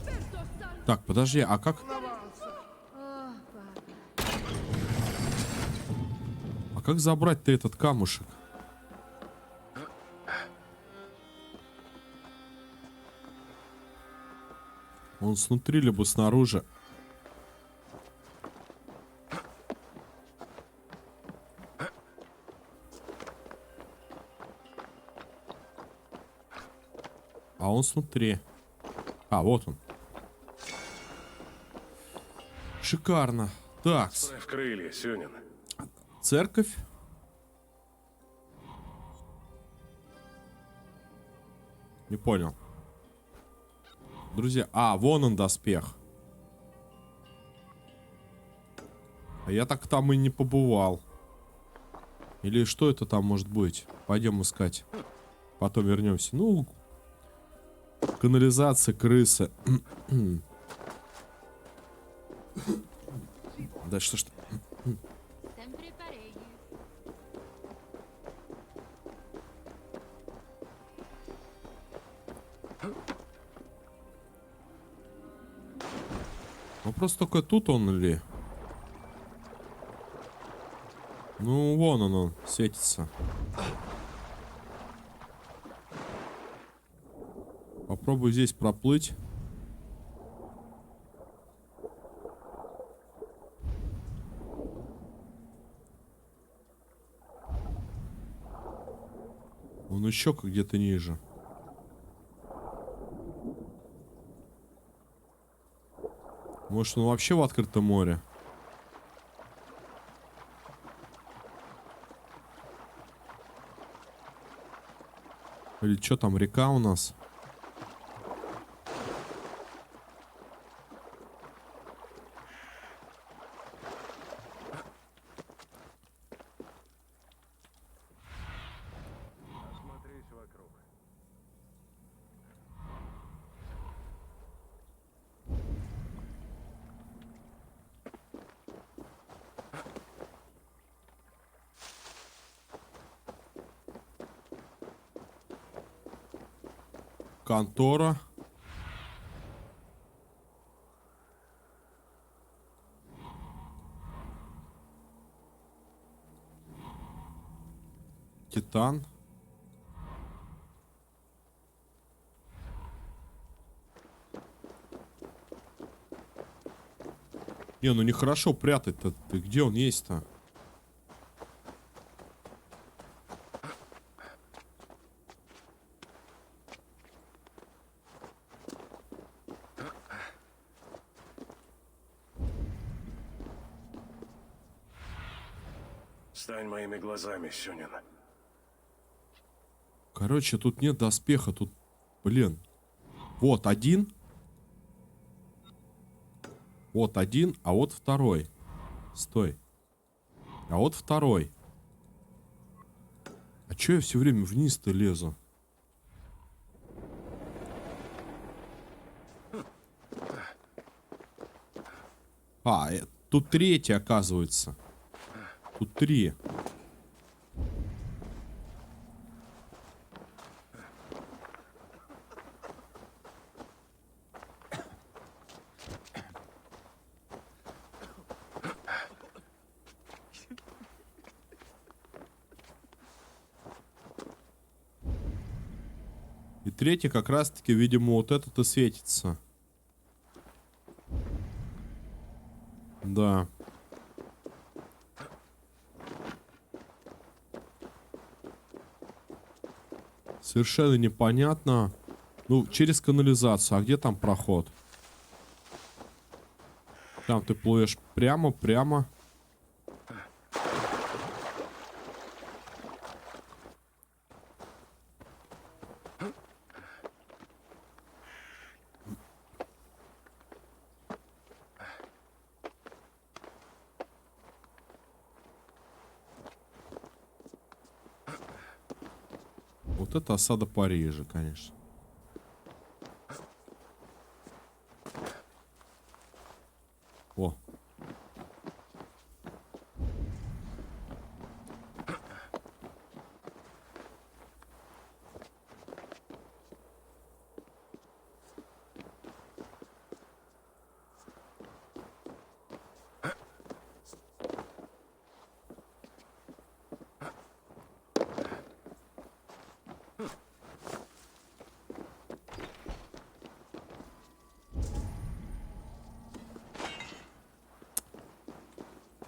Так, подожди, а как? О, папа. А как забрать-то этот камушек? Он снутри либо снаружи. А он снутри. А, вот он. Шикарно. Так. В крылья, Сюнин. Церковь. Не понял. Друзья, вон он доспех. А я так там и не побывал. Или что это там может быть? Пойдем искать. Потом вернемся. Ну, канализация, крысы. Да что ж... Вопрос только, тут он ли? Ну, вон он светится. Попробую здесь проплыть. Он еще где-то ниже. Может, он вообще в открытом море? Или что там, река у нас? Осмотрись вокруг. Контора. Титан. Не, ну нехорошо прятать-то. Ты где он есть-то? Стань моими глазами, Сюнин. Короче, тут нет доспеха, тут, блин. Вот один. Вот один, а вот второй. Стой. А вот второй. А чё я все время вниз-то лезу? А, тут третий, оказывается. Тут три. И третий как раз-таки, видимо, вот этот и светится. Да. Совершенно непонятно. Ну, через канализацию. А где там проход? Там ты плывешь прямо. Вот это осада Парижа, конечно. О.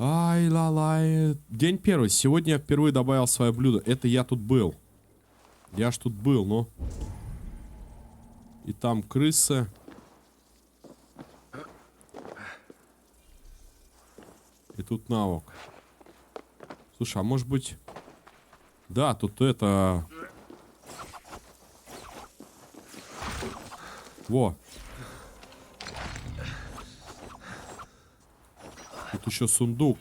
Ай-ла-лай. День первый. Сегодня я впервые добавил свое блюдо. Это я тут был. Я ж тут был, ну. И там крысы. И тут навык. Слушай, а может быть... Да, тут это... Во. Тут еще сундук.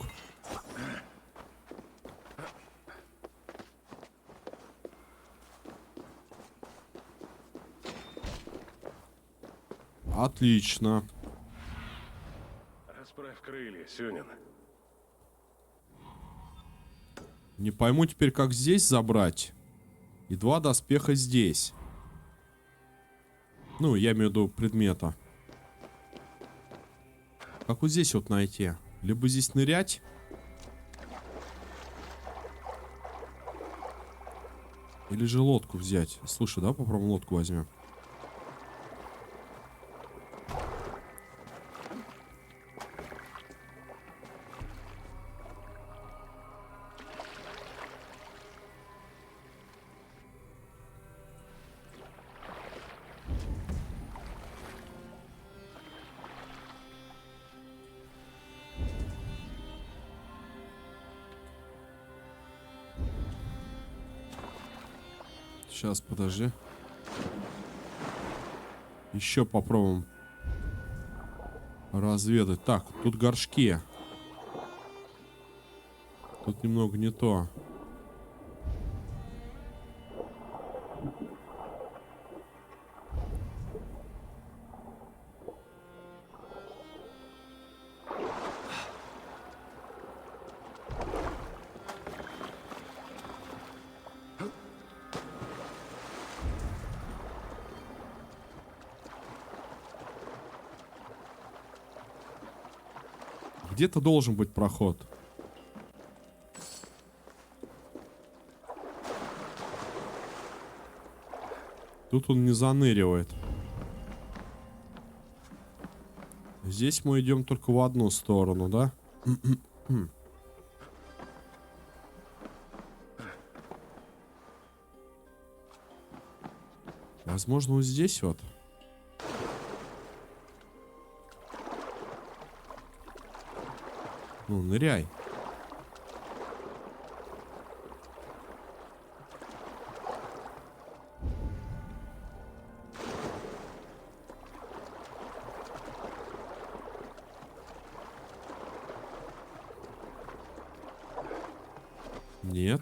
Отлично. Расправь крылья, Сюнин. Не пойму теперь, как здесь забрать. И 2 доспеха здесь. Ну, я имею в виду предмета. Как вот здесь вот найти? Либо здесь нырять. Или же лодку взять. Слушай, да, попробуем лодку возьмем. Сейчас, подожди. Еще попробуем разведать. Так, тут горшки. Тут немного не то. Где-то должен быть проход. Тут он не заныривает. Здесь мы идем только в одну сторону, да? Возможно, вот здесь вот. Ну, ныряй. Нет.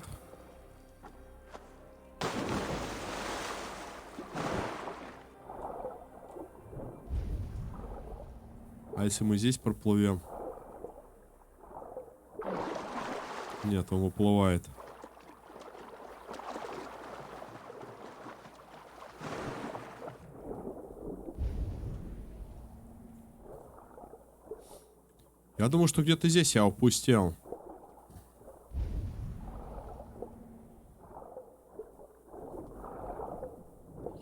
А если мы здесь проплывем? Нет, он уплывает. Я думаю, что где-то здесь я упустил.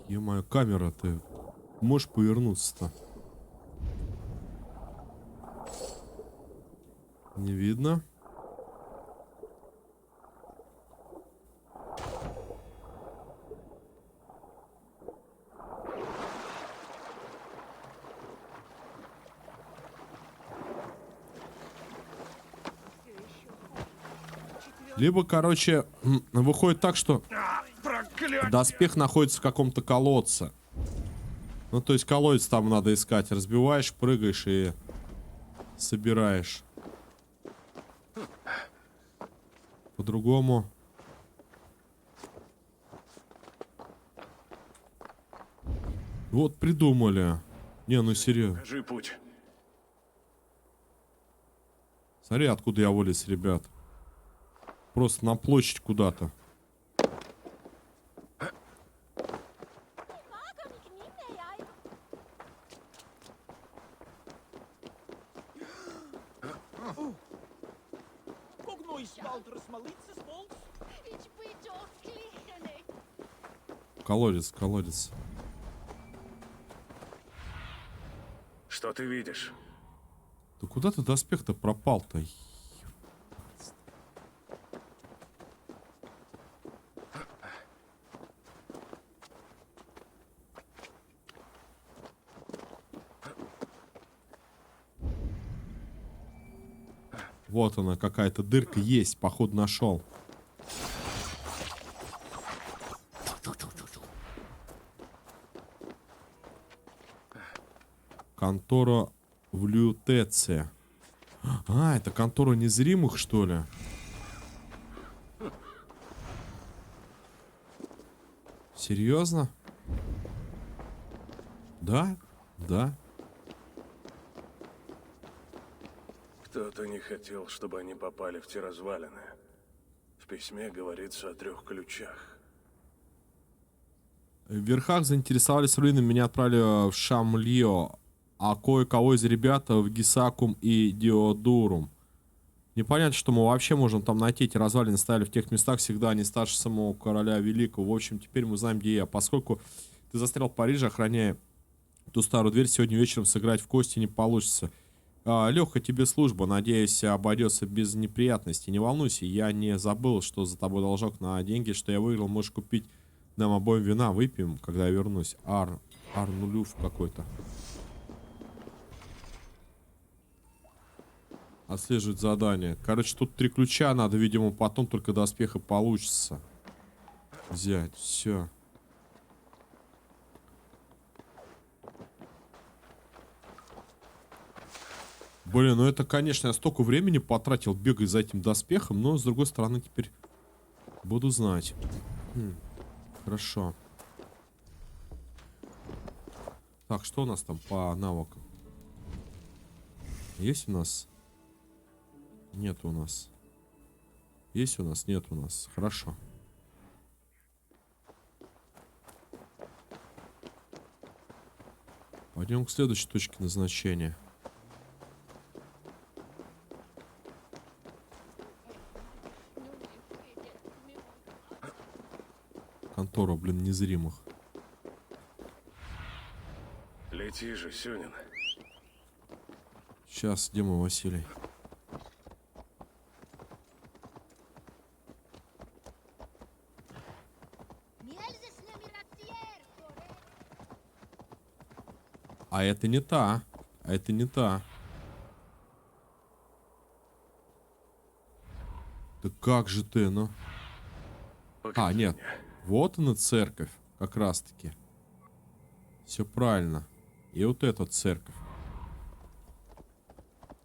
Е-мое, камера, ты можешь повернуться-то? Не видно. Либо, короче, выходит так, что доспех находится в каком-то колодце. Ну, то есть колодец там надо искать. Разбиваешь, прыгаешь и собираешь. По-другому. Вот придумали. Не, ну серьезно. Покажи путь. Смотри, откуда я вылез, ребят. Просто на площадь куда-то. Колодец, колодец. Что ты видишь? Да куда ты доспех-то пропал-то? Вот она, какая-то дырка есть, походу нашел. Контора в Лютеце. А, это контора незримых, что ли? Серьезно? Да? Да. Кто-то не хотел, чтобы они попали в те развалины. В письме говорится о 3 ключах. В верхах заинтересовались руинами, меня отправили в Шамлио, а кое-кого из ребят в Гисакум и Диодурум. Непонятно, что мы вообще можем там найти. Эти развалины стояли в тех местах всегда, они старше самого короля великого. В общем, теперь мы знаем, где я. Поскольку ты застрял в Париже, охраняя ту старую дверь, сегодня вечером сыграть в кости не получится. Легкая тебе служба, надеюсь, обойдется без неприятностей. Не волнуйся, я не забыл, что за тобой должок на деньги, что я выиграл. Можешь купить нам обоим вина, выпьем, когда я вернусь. Арнулюф какой-то. Отслеживать задание. Короче, тут 3 ключа надо, видимо, потом только доспеха получится взять. Все. Блин, ну это, конечно, я столько времени потратил, бегая за этим доспехом, но, с другой стороны, теперь буду знать. Хорошо. Так, что у нас там по навыкам? Есть у нас? Нет у нас. Есть у нас? Нет у нас. Хорошо. Пойдем к следующей точке назначения. Контора, блин, незримых. Лети же, Сюнин. Сейчас, где мой Василий? А это не та. А это не та. Да как же ты, ну? А, нет. Вот она церковь, как раз таки. Все правильно. И вот эта церковь.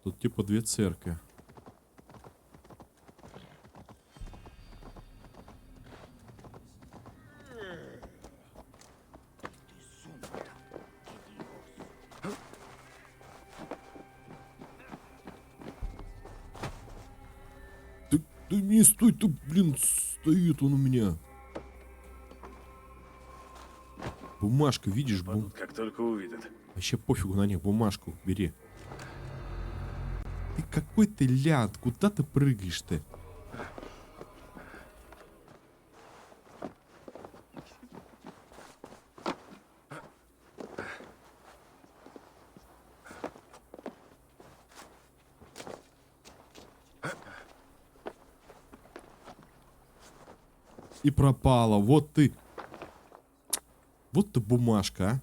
Тут типа 2 церкви. Да не стой, ты, блин, стоит он у меня. Бумажка, видишь, Как только увидят. Вообще пофигу на них, бумажку бери. Ты какой ты ляд, куда ты прыгаешь-то? И пропала, вот ты. Вот ты бумажка, а.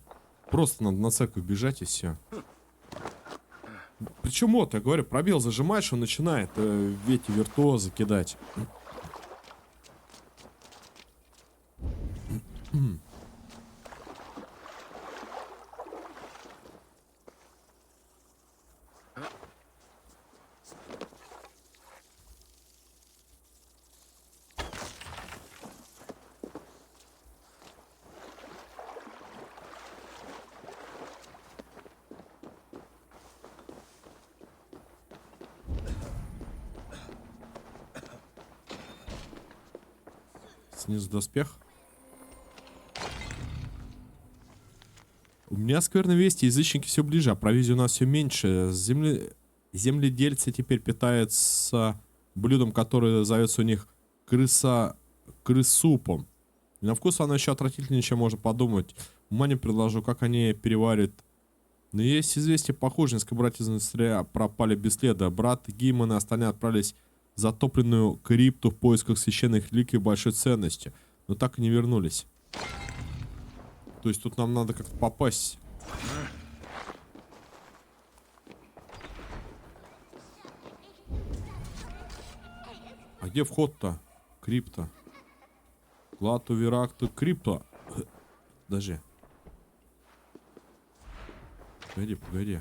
Просто надо на церковь бежать и все. Причем вот, я говорю, пробел зажимаешь, он начинает эти виртуозы кидать. Снизу доспех. У меня скверные вести, язычники все ближе, а провизии у нас все меньше. Земледельцы теперь питаются блюдом, которое зовется у них крысупом. На вкус оно еще отвратительнее, чем можно подумать. Ума не предложу, как они переварят. Но есть известие похуже, несколько братьев из монастыря пропали без следа. Брат Гейман и остальные отправились в затопленную крипту в поисках священных реликвий большой ценности, но так и не вернулись. То есть тут нам надо как-то попасть. А где вход-то? Крипта. Лату, Веракту, Крипто. Даже. Погоди, погоди.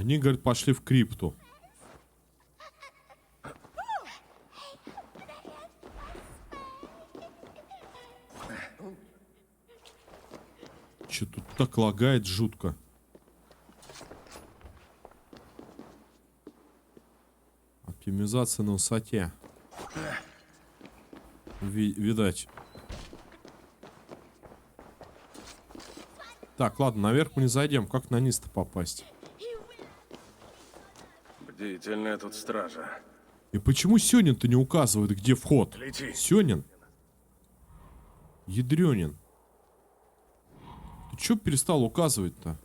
Они, говорят, пошли в крипту. Че тут так лагает жутко. Оптимизация на высоте. Видать. Так, ладно, наверх мы не зайдем. Как на низ-то попасть? Бдительная тут стража. И почему Сёнин-то не указывает, где вход? Лети. Сёнин? Ядрёнин. Ты чё перестал указывать-то?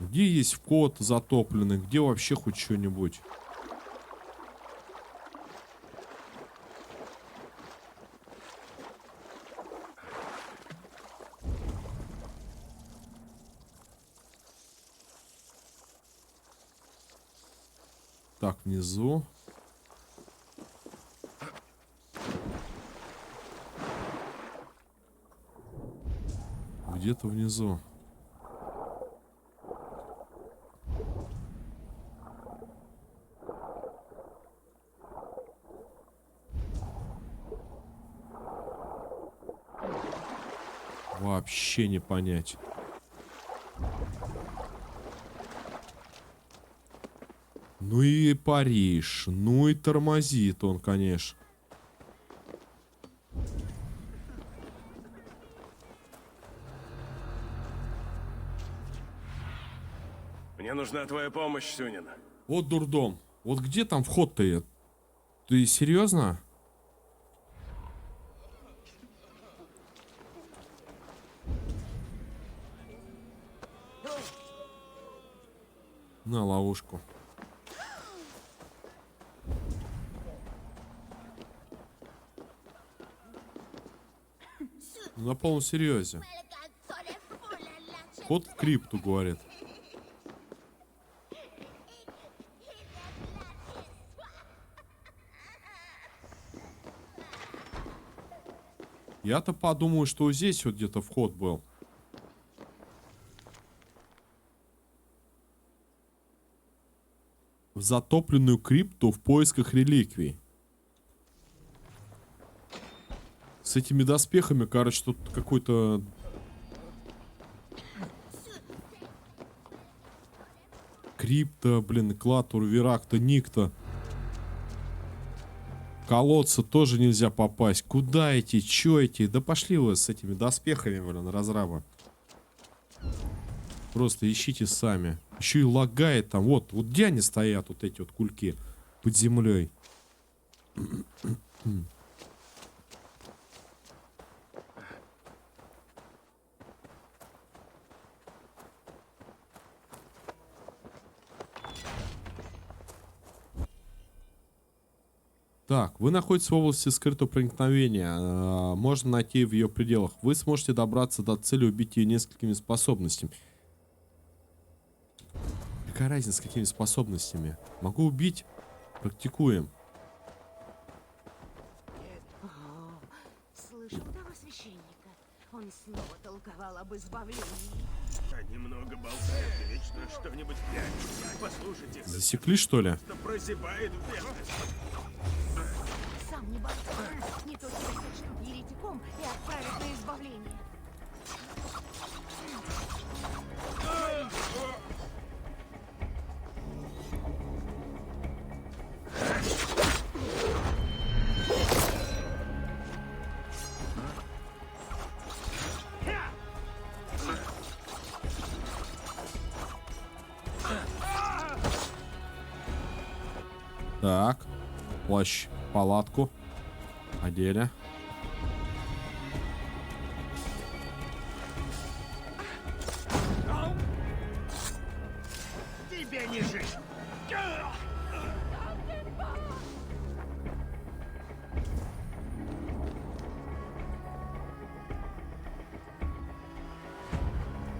Где есть вход затопленный? Где вообще хоть что-нибудь? Так, внизу. Где-то внизу. Вообще не понять. Ну и Париж, ну и тормозит он, конечно. Мне нужна твоя помощь, Сюнин. Вот дурдом. Вот где там вход-то? Ты серьезно? На ловушку. На полном серьезе. Вход в крипту, говорит. Я-то подумаю, что здесь вот где-то вход был. В затопленную крипту в поисках реликвий. С этими доспехами, короче, тут какой-то... Крипта, блин, Клатур, Веракта, Никта. Колодца тоже нельзя попасть. Куда идти? Чё идти? Да пошли вы с этими доспехами, блин, разраба. Просто ищите сами. Еще и лагает там. Вот где они стоят, вот эти вот кульки под землей. Так, вы находитесь в области скрытого проникновения. Можно найти в ее пределах. Вы сможете добраться до цели, убить ее несколькими способностями. Какая разница, с какими способностями? Могу убить. Практикуем. Слышал того священника? Он снова толковал об избавлении. Они много болтают и вечно что-нибудь прячут. Послушайте. Засекли, что ли? Прозябает в бедности. Сам не боится. Не то чтобы еретиком и отправить на избавление. Так. Плащ, палатку. Одели. Тебе не жить.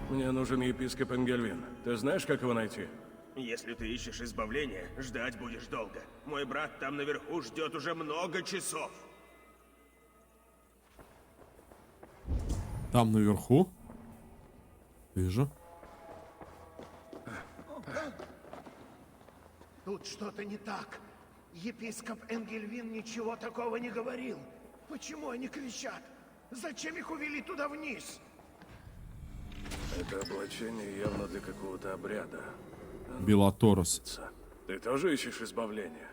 Мне нужен епископ Энгельвин. Ты знаешь, как его найти? Если ты ищешь избавления, ждать будешь долго. Мой брат там наверху ждет уже много часов. Там наверху. Вижу. Тут что-то не так. Епископ Энгельвин ничего такого не говорил. Почему они кричат? Зачем их увели туда вниз? Это облачение явно для какого-то обряда. Белаторос. Ты тоже ищешь избавления?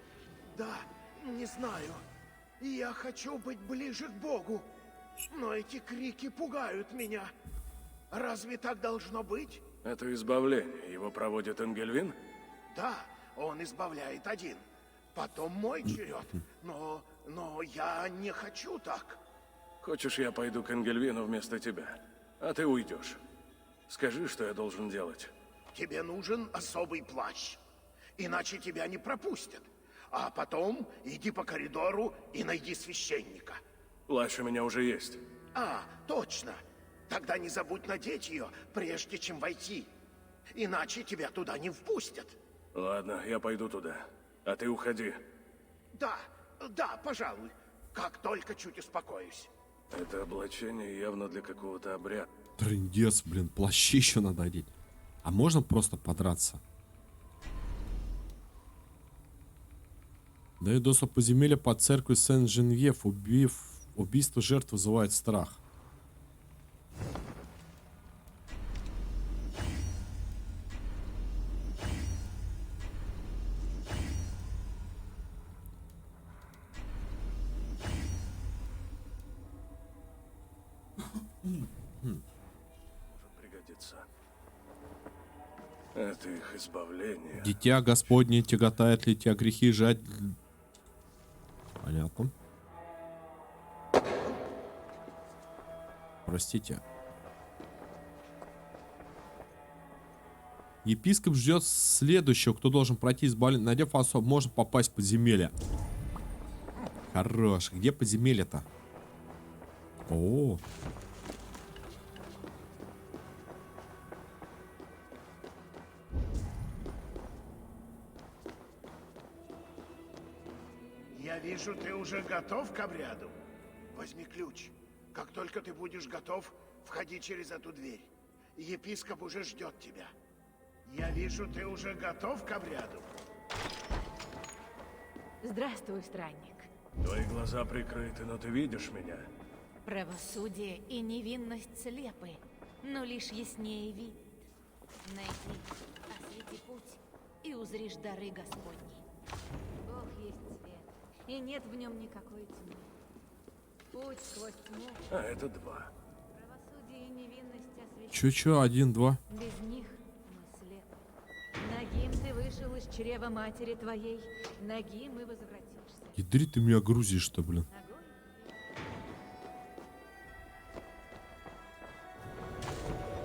Да, не знаю. Я хочу быть ближе к Богу. Но эти крики пугают меня. Разве так должно быть? Это избавление. Его проводит Энгельвин? Да, он избавляет один. Потом мой черед. Но я не хочу так. Хочешь, я пойду к Энгельвину вместо тебя? А ты уйдешь. Скажи, что я должен делать. Тебе нужен особый плащ. Иначе тебя не пропустят. А потом иди по коридору и найди священника. Плащ у меня уже есть. А, точно. Тогда не забудь надеть ее, прежде чем войти. Иначе тебя туда не впустят. Ладно, я пойду туда. А ты уходи. Да, пожалуй. Как только чуть успокоюсь. Это облачение явно для какого-то обряда. Трындец, блин, плащи еще надо одеть. А можно просто подраться? Даю доступ подземелья под церковью Сен-Женевьев. Убийство жертв вызывает страх. Пригодится. Это их избавление. Дитя Господне, тяготает ли тебя грехи жать? Понятно. Простите. Епископ ждет следующего, кто должен пройти избавление. Найдя особо, можно попасть в подземелье. Хорош. Где подземелье-то? О. Я вижу, ты уже готов к обряду. Возьми ключ. Как только ты будешь готов, входи через эту дверь. Епископ уже ждет тебя. Я вижу, ты уже готов к обряду. Здравствуй, странник. Твои глаза прикрыты, но ты видишь меня. Правосудие и невинность слепы, но лишь яснее видит. Найди, освети путь, и узришь дары Господни. Бог есть свет, и нет в нем никакой тьмы. Путь сквозь тьму. А это два. Правосудие и невинность освещены. Чё, 1, 2. Без них мы слепы. Нагим ты вышел из чрева матери твоей, нагим и возвратишься. Ядри ты меня грузишь-то, блин.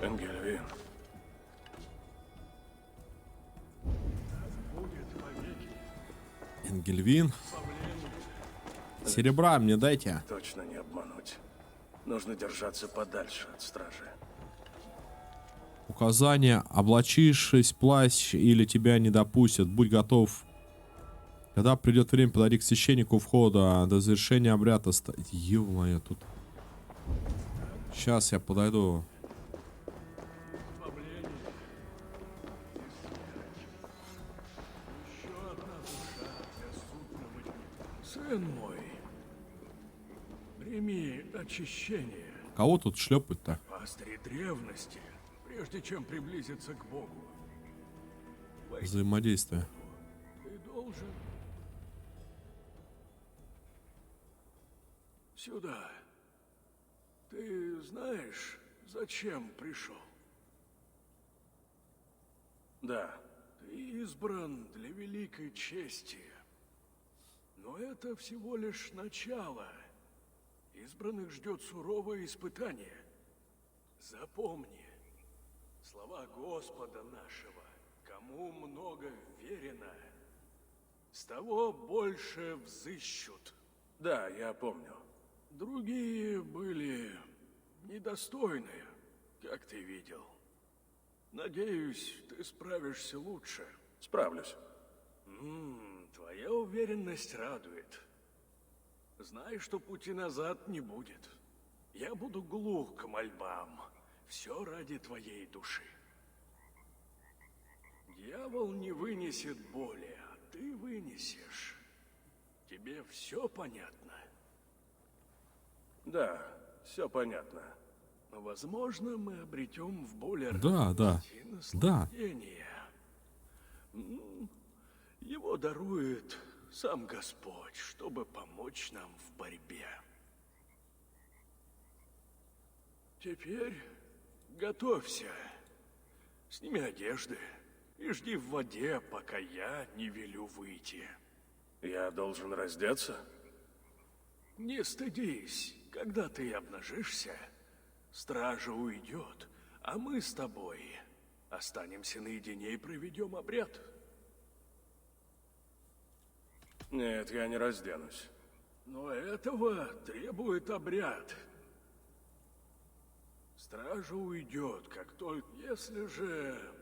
Энгельвин. Энгельвин. Серебра мне дайте. Точно не обмануть. Нужно держаться подальше от стражи. Указание. Облачившись в плащ или тебя не допустят. Будь готов. Когда придет время, подойди к священнику входа. До завершения обряда. Ё-моё, тут. Сейчас я подойду. Сын мой, прими очищение. Кого тут шлепать-то? Пастыри древности, прежде чем приблизиться к Богу. Взаимодействие. Ты должен... Сюда. Ты знаешь, зачем пришел? Да. Ты избран для великой чести. Но это всего лишь начало. Избранных ждет суровое испытание. Запомни слова Господа нашего. Кому много верено, с того больше взыщут. Да, я помню. Другие были недостойны, как ты видел. Надеюсь, ты справишься лучше. Справлюсь. Твоя уверенность радует. Знай, что пути назад не будет. Я буду глух к мольбам. Все ради твоей души. Дьявол не вынесет боли, ты вынесешь. Тебе все понятно? Да, все понятно. Возможно, мы обретем в более Да, да, да. наслаждение. Его дарует сам Господь, чтобы помочь нам в борьбе. Теперь готовься. Сними одежды и жди в воде, пока я не велю выйти. Я должен раздеться? Не стыдись. Когда ты обнажишься, стража уйдет, а мы с тобой останемся наедине и проведем обряд. Нет, я не разденусь. Но этого требует обряд. Стража уйдет, как только... Если же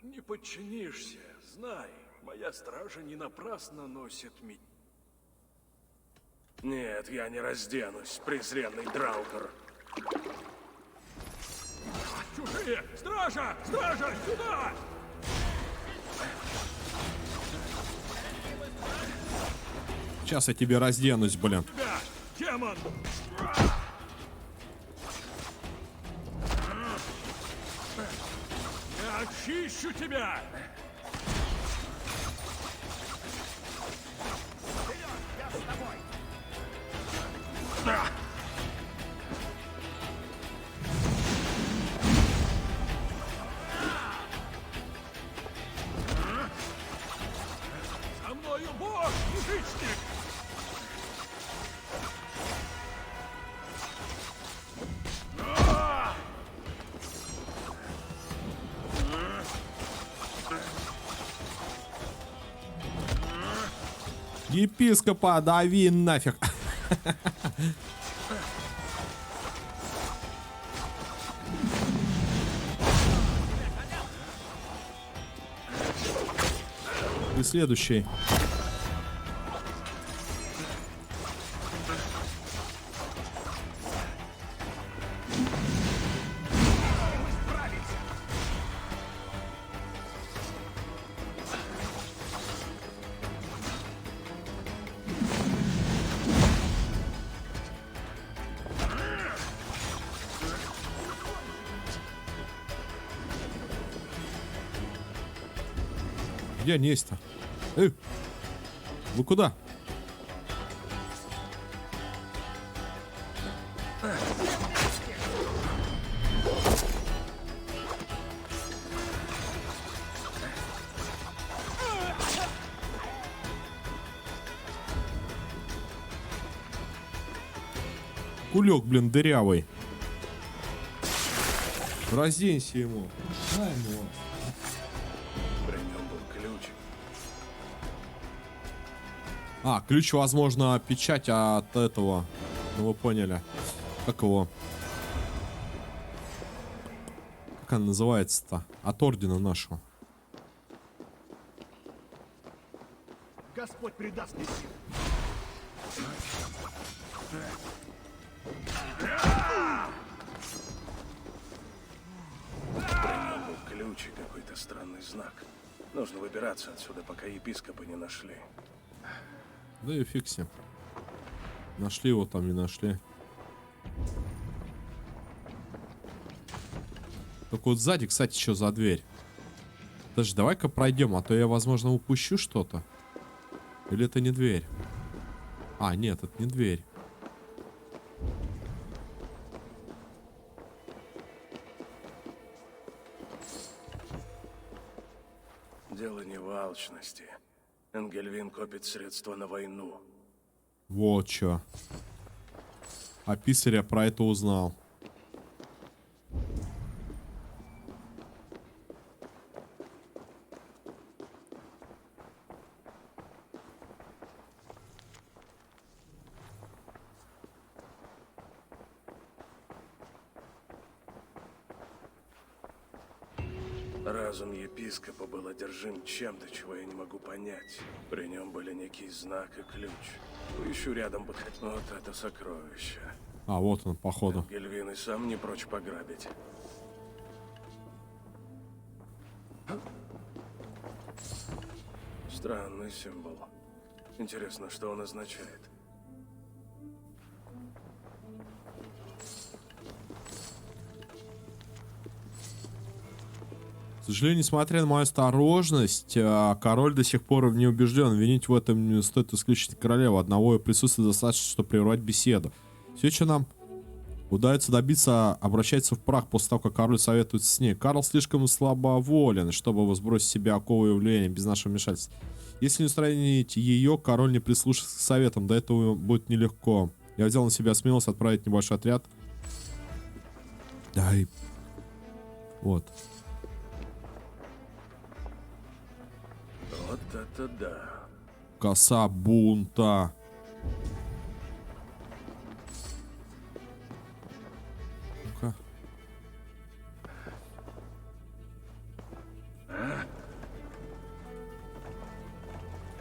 не подчинишься, знай, моя стража не напрасно носит меч. Нет, я не разденусь, презренный Драукер. Чужие! Стража! Стража! Сюда! Сейчас я тебе разденусь, блин. Тебя, демон! Я очищу тебя! Я с тобой. За мною Бог, язычник! Епископа, дави нафиг. Ты следующий. Где они есть-то? Вы куда? Кулек, блин, дырявый. Разденься ему. Дай ему. При нем был ключ. А, ключ, возможно, печать от этого. Ну, вы поняли. Как его? Как она называется-то? От ордена нашего. Господь придаст мне сил. При нем был ключ и какой-то странный знак. Нужно выбираться отсюда, пока епископа не нашли. Да и фиг с ним. Нашли его там, не нашли. Только вот сзади, кстати, что за дверь? Даже давай-ка пройдем, а то я, возможно, упущу что-то. Или это не дверь? А, нет, это не дверь. Дело не в алчности. Энгельвин копит средства на войну. Вот чё. А писарь я про это узнал. Разум епископа был одержим чем-то, чего я не могу понять. При нем были некий знак и ключ. Поищу рядом бы. Вот это сокровище. А, вот он, походу. Гельвин и сам не прочь пограбить. Странный символ. Интересно, что он означает. К сожалению, несмотря на мою осторожность, король до сих пор не убежден. Винить в этом не стоит исключительно королеву. Одного ее присутствия достаточно, чтобы прервать беседу. Все, что нам удается добиться, обращается в прах после того, как король советуется с ней. Карл слишком слабоволен, чтобы его сбросить с себя оковы и влияния без нашего вмешательства. Если не устранить ее, король не прислушается к советам. До этого будет нелегко. Я взял на себя смелость отправить небольшой отряд. Да и... Вот. Вот это да. Коса бунта. Ну-ка.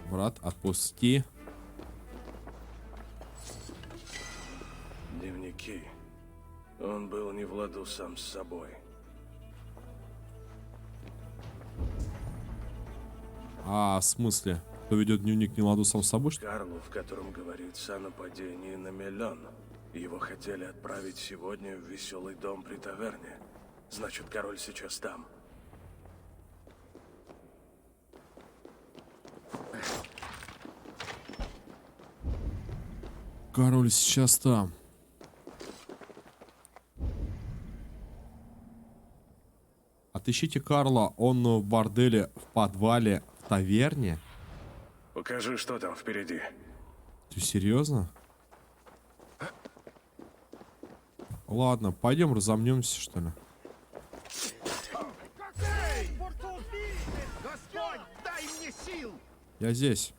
Брат, отпусти. Дневники. Он был не в ладу сам с собой. А, в смысле? Кто ведет дневник не ладу сам с собой, что ли? Карлу, в котором говорится о нападении на Мелен. Его хотели отправить сегодня в веселый дом при таверне. Значит, король сейчас там. Король сейчас там. Отыщите Карла, он в борделе, в подвале, в таверне. Покажи, что там впереди. Ты серьезно? Ладно, пойдем разомнемся, что ли. Господь, дай мне сил! Я здесь.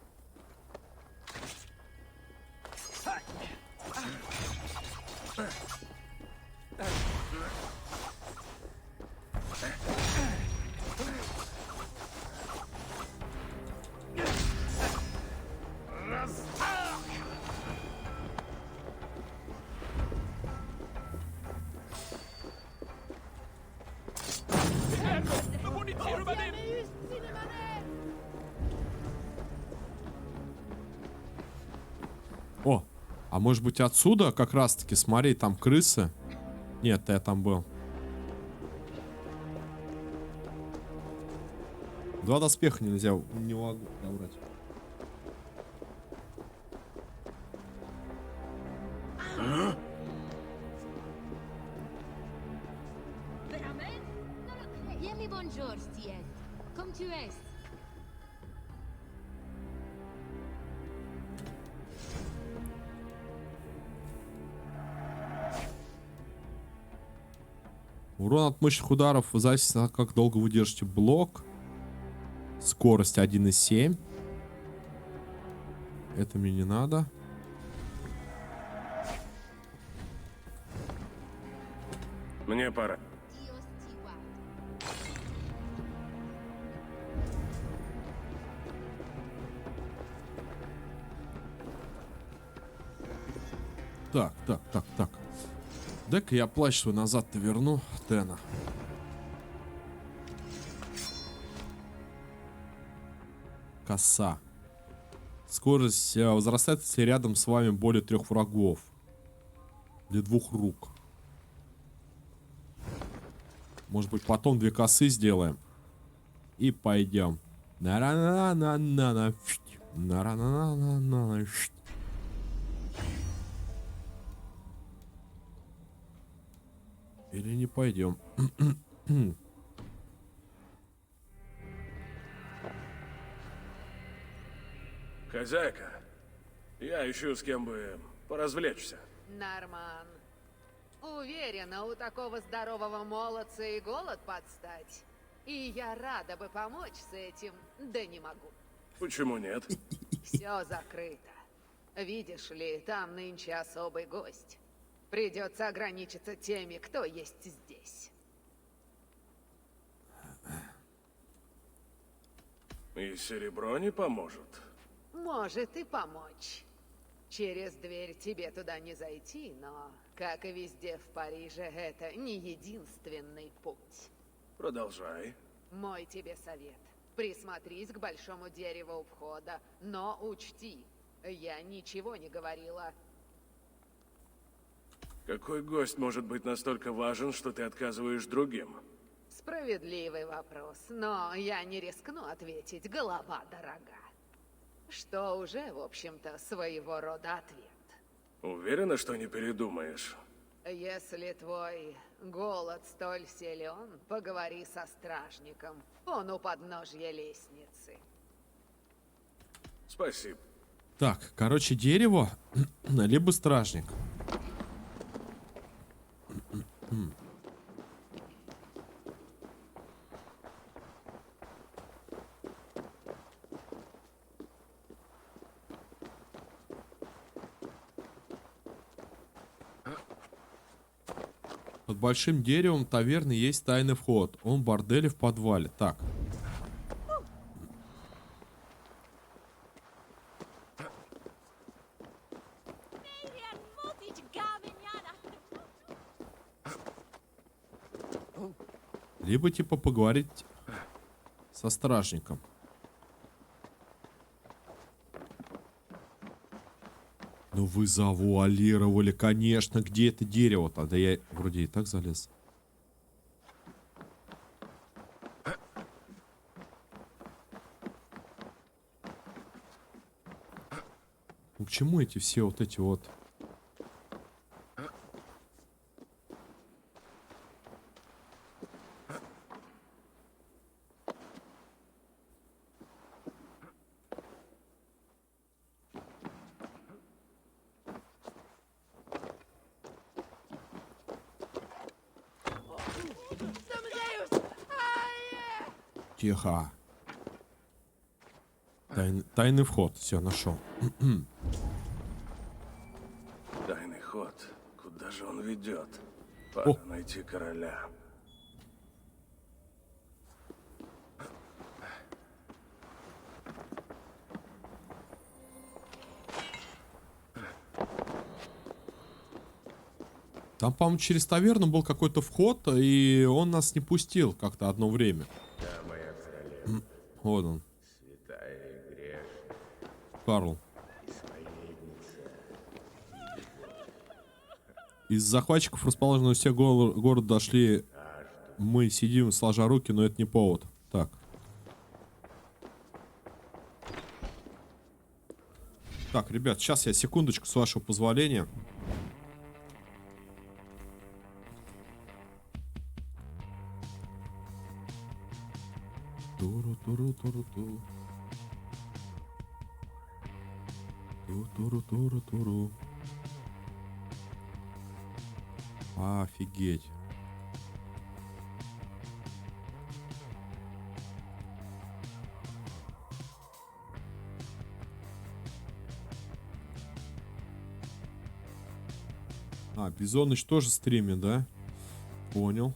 О, а может быть отсюда как раз таки, смотри, там крысы. Нет, я там был. Два доспеха нельзя, не могу набрать. Bien les bonjours, Stiet. Comme tu es. Урон от мощных ударов зависит от как долго вы держите блок. Скорость 1,7. Это мне не надо. Мне пора. Так. Дай-ка я плащ свой назад-то верну, Тена. Коса. Скорость возрастает, если рядом с вами более 3 врагов. Для 2 рук. Может быть, потом 2 косы сделаем. И пойдем. На-ра-на-на-на-на. На-ра-на-на-на-на. Или не пойдем. Хозяйка, я ищу с кем бы поразвлечься. Норман. Уверена, у такого здорового молодца и голод подстать. И я рада бы помочь с этим, да не могу. Почему нет? Все закрыто. Видишь ли, там нынче особый гость. Придется ограничиться теми, кто есть здесь. И серебро не поможет. Может и помочь. Через дверь тебе туда не зайти, но, как и везде в Париже, это не единственный путь. Продолжай. Мой тебе совет. Присмотрись к большому дереву у входа, но учти, я ничего не говорила. Какой гость может быть настолько важен, что ты отказываешь другим? Справедливый вопрос, но я не рискну ответить, голова дорога. Что уже, в общем-то, своего рода ответ. Уверена, что не передумаешь? Если твой голод столь силен, поговори со стражником. Он у подножья лестницы. Спасибо. Так, короче, дерево, либо стражник. Под большим деревом таверны есть тайный вход. Он в борделе в подвале. Так. Либо типа поговорить со стражником. Ну вы завуалировали, конечно. Где это дерево-то? Да я вроде и так залез. Ну к чему эти все вот эти вот... Тихо. Тайный вход. Все, нашел. Тайный ход. Куда же он ведет? Пора найти короля. Там, по-моему, через таверну был какой-то вход, и он нас не пустил как-то одно время. Да, моя королева. Вот он. Святая и грешная. Карл. Исповедница. Из захватчиков, расположенных у всех город, дошли. Мы сидим, сложа руки, но это не повод. Так. Так, ребят, сейчас я секундочку, с вашего позволения. Туру-туру-туру-туру. Туру-туру-туру-туру. Офигеть. Бизоныч тоже стримит, да? Понял.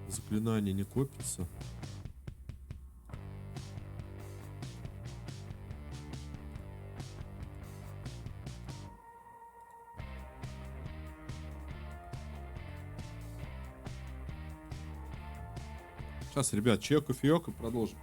Заклинание не копится. Сейчас, ребят, чай, кофеек и продолжим.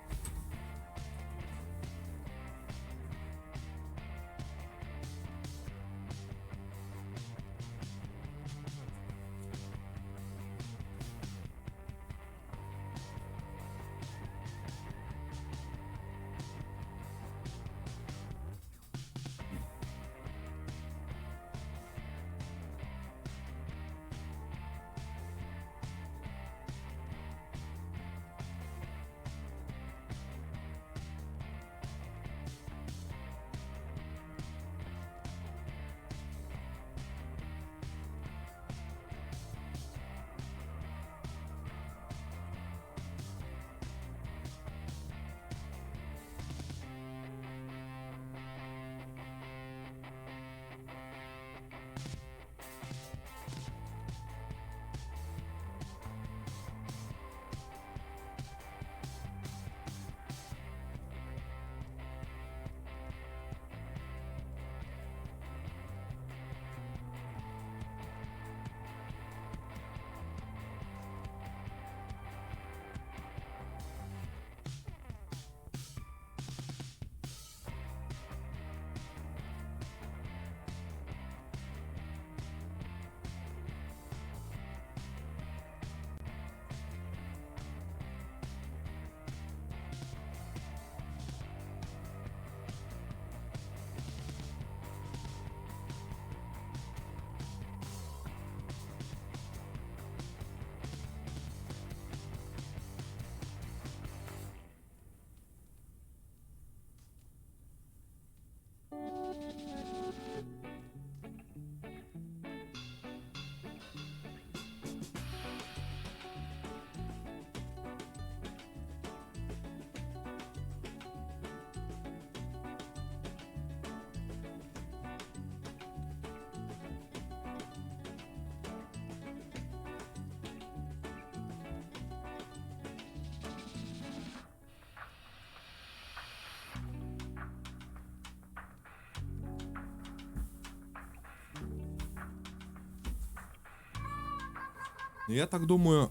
Я так думаю,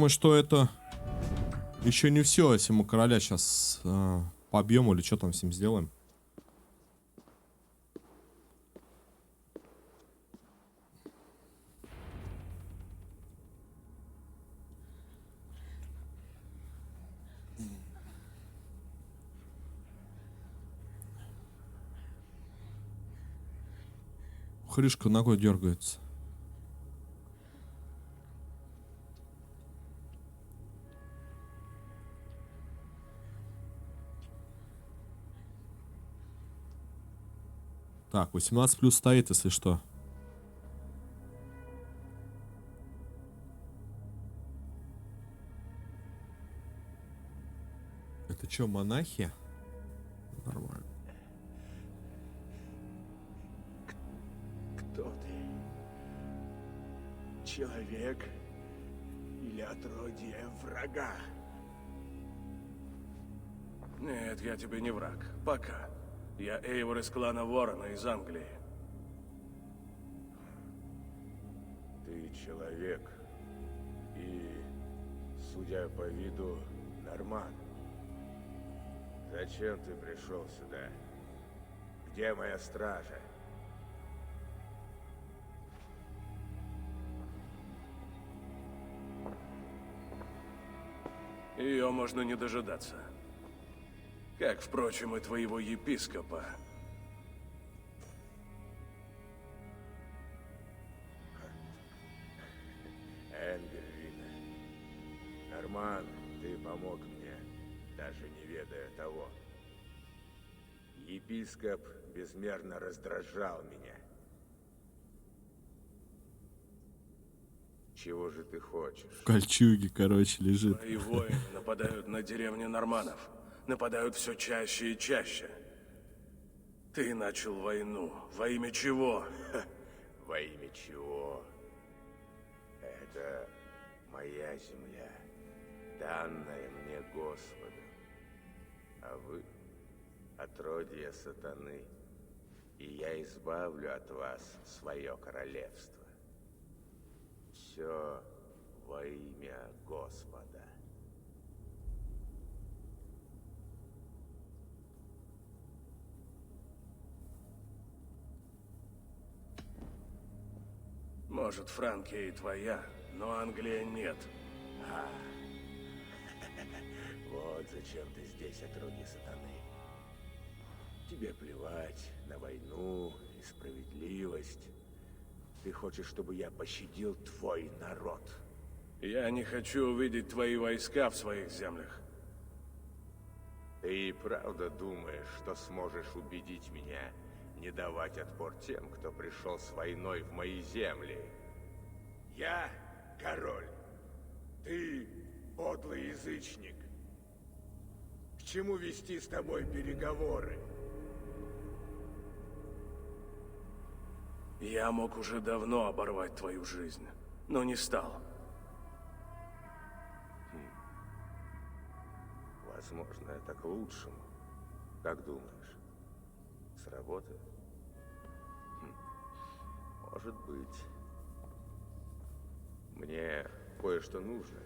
что это еще не все, если мы короля сейчас побьем или что там с ним сделаем. Хрюшка ногой дергается. Так, 18 плюс стоит, если что. Это что, монахи? Нормально. Кто ты? Человек или отродье врага? Нет, я тебе не враг. Пока. Я Эйвор из клана Ворона из Англии. Ты человек и, судя по виду, норман. Зачем ты пришел сюда? Где моя стража? Ее можно не дожидаться. Как, впрочем, и твоего епископа. Энгельвина. Норман, ты помог мне, даже не ведая того. Епископ безмерно раздражал меня. Чего же ты хочешь? В кольчуге, короче, лежит. Мои воины нападают на деревню норманов. Нападают все чаще и чаще. Ты начал войну. Во имя чего? Во имя чего? Это моя земля, данная мне Господом. А вы — отродье сатаны, и я избавлю от вас свое королевство. Все во имя Господа. Может, Франкия и твоя, но Англия нет. Вот зачем ты здесь, отродье сатаны. Тебе плевать на войну и справедливость. Ты хочешь, чтобы я пощадил твой народ? Я не хочу увидеть твои войска в своих землях. Ты и правда думаешь, что сможешь убедить меня не давать отпор тем, кто пришел с войной в мои земли? Я король. Ты подлый язычник. К чему вести с тобой переговоры? Я мог уже давно оборвать твою жизнь, но не стал. Возможно, это к лучшему. Как думаешь, сработает? Может быть. Мне кое-что нужно.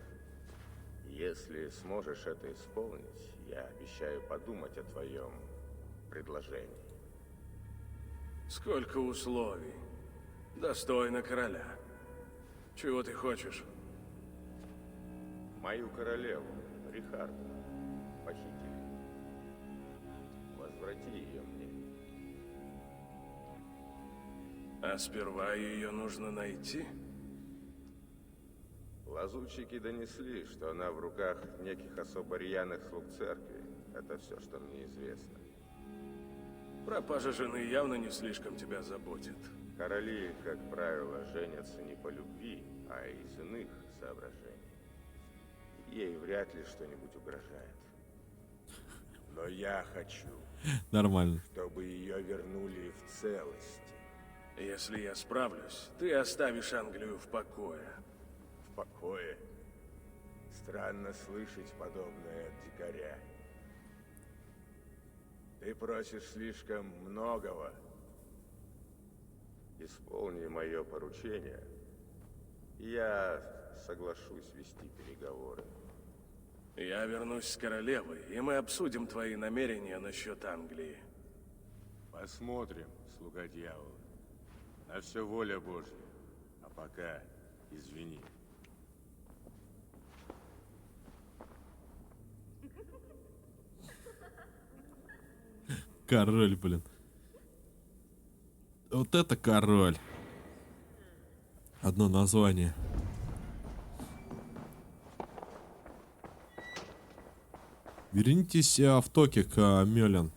Если сможешь это исполнить, я обещаю подумать о твоем предложении. Сколько условий. Достойно короля. Чего ты хочешь? Мою королеву, Рихарду, похитили. Возврати ее мне. А сперва ее нужно найти? Лазутчики донесли, что она в руках неких особо рьяных слуг церкви. Это все, что мне известно. Пропажа жены явно не слишком тебя заботит. Короли, как правило, женятся не по любви, а из иных соображений. Ей вряд ли что-нибудь угрожает. Но я хочу, Нормально. чтобы ее вернули в целости. Если я справлюсь, ты оставишь Англию в покое. В покое? Странно слышать подобное от дикаря. Ты просишь слишком многого. Исполни мое поручение, я соглашусь вести переговоры. Я вернусь с королевой, и мы обсудим твои намерения насчет Англии. Посмотрим, слуга дьявола. На все воля Божья. А пока извини. Король, блин. Вот это король. Одно название. Вернитесь в Токик, Мёлен.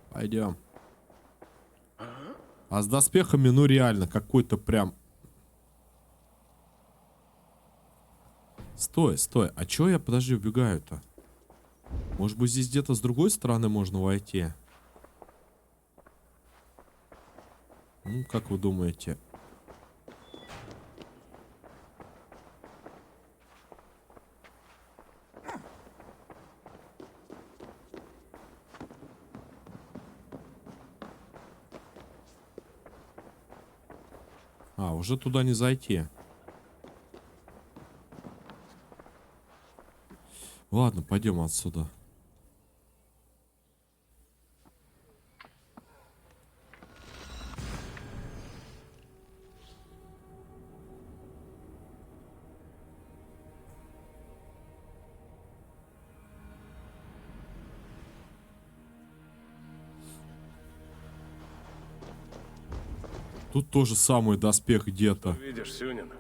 Пойдем. А с доспехами, ну реально, какой-то прям... Стой, стой. А чё я, подожди, убегаю-то? Может быть, здесь где-то с другой стороны можно войти? Ну, как вы думаете? А, уже туда не зайти. Ладно, пойдем отсюда. Тут тоже самый доспех где-то. Видишь, Сюнин?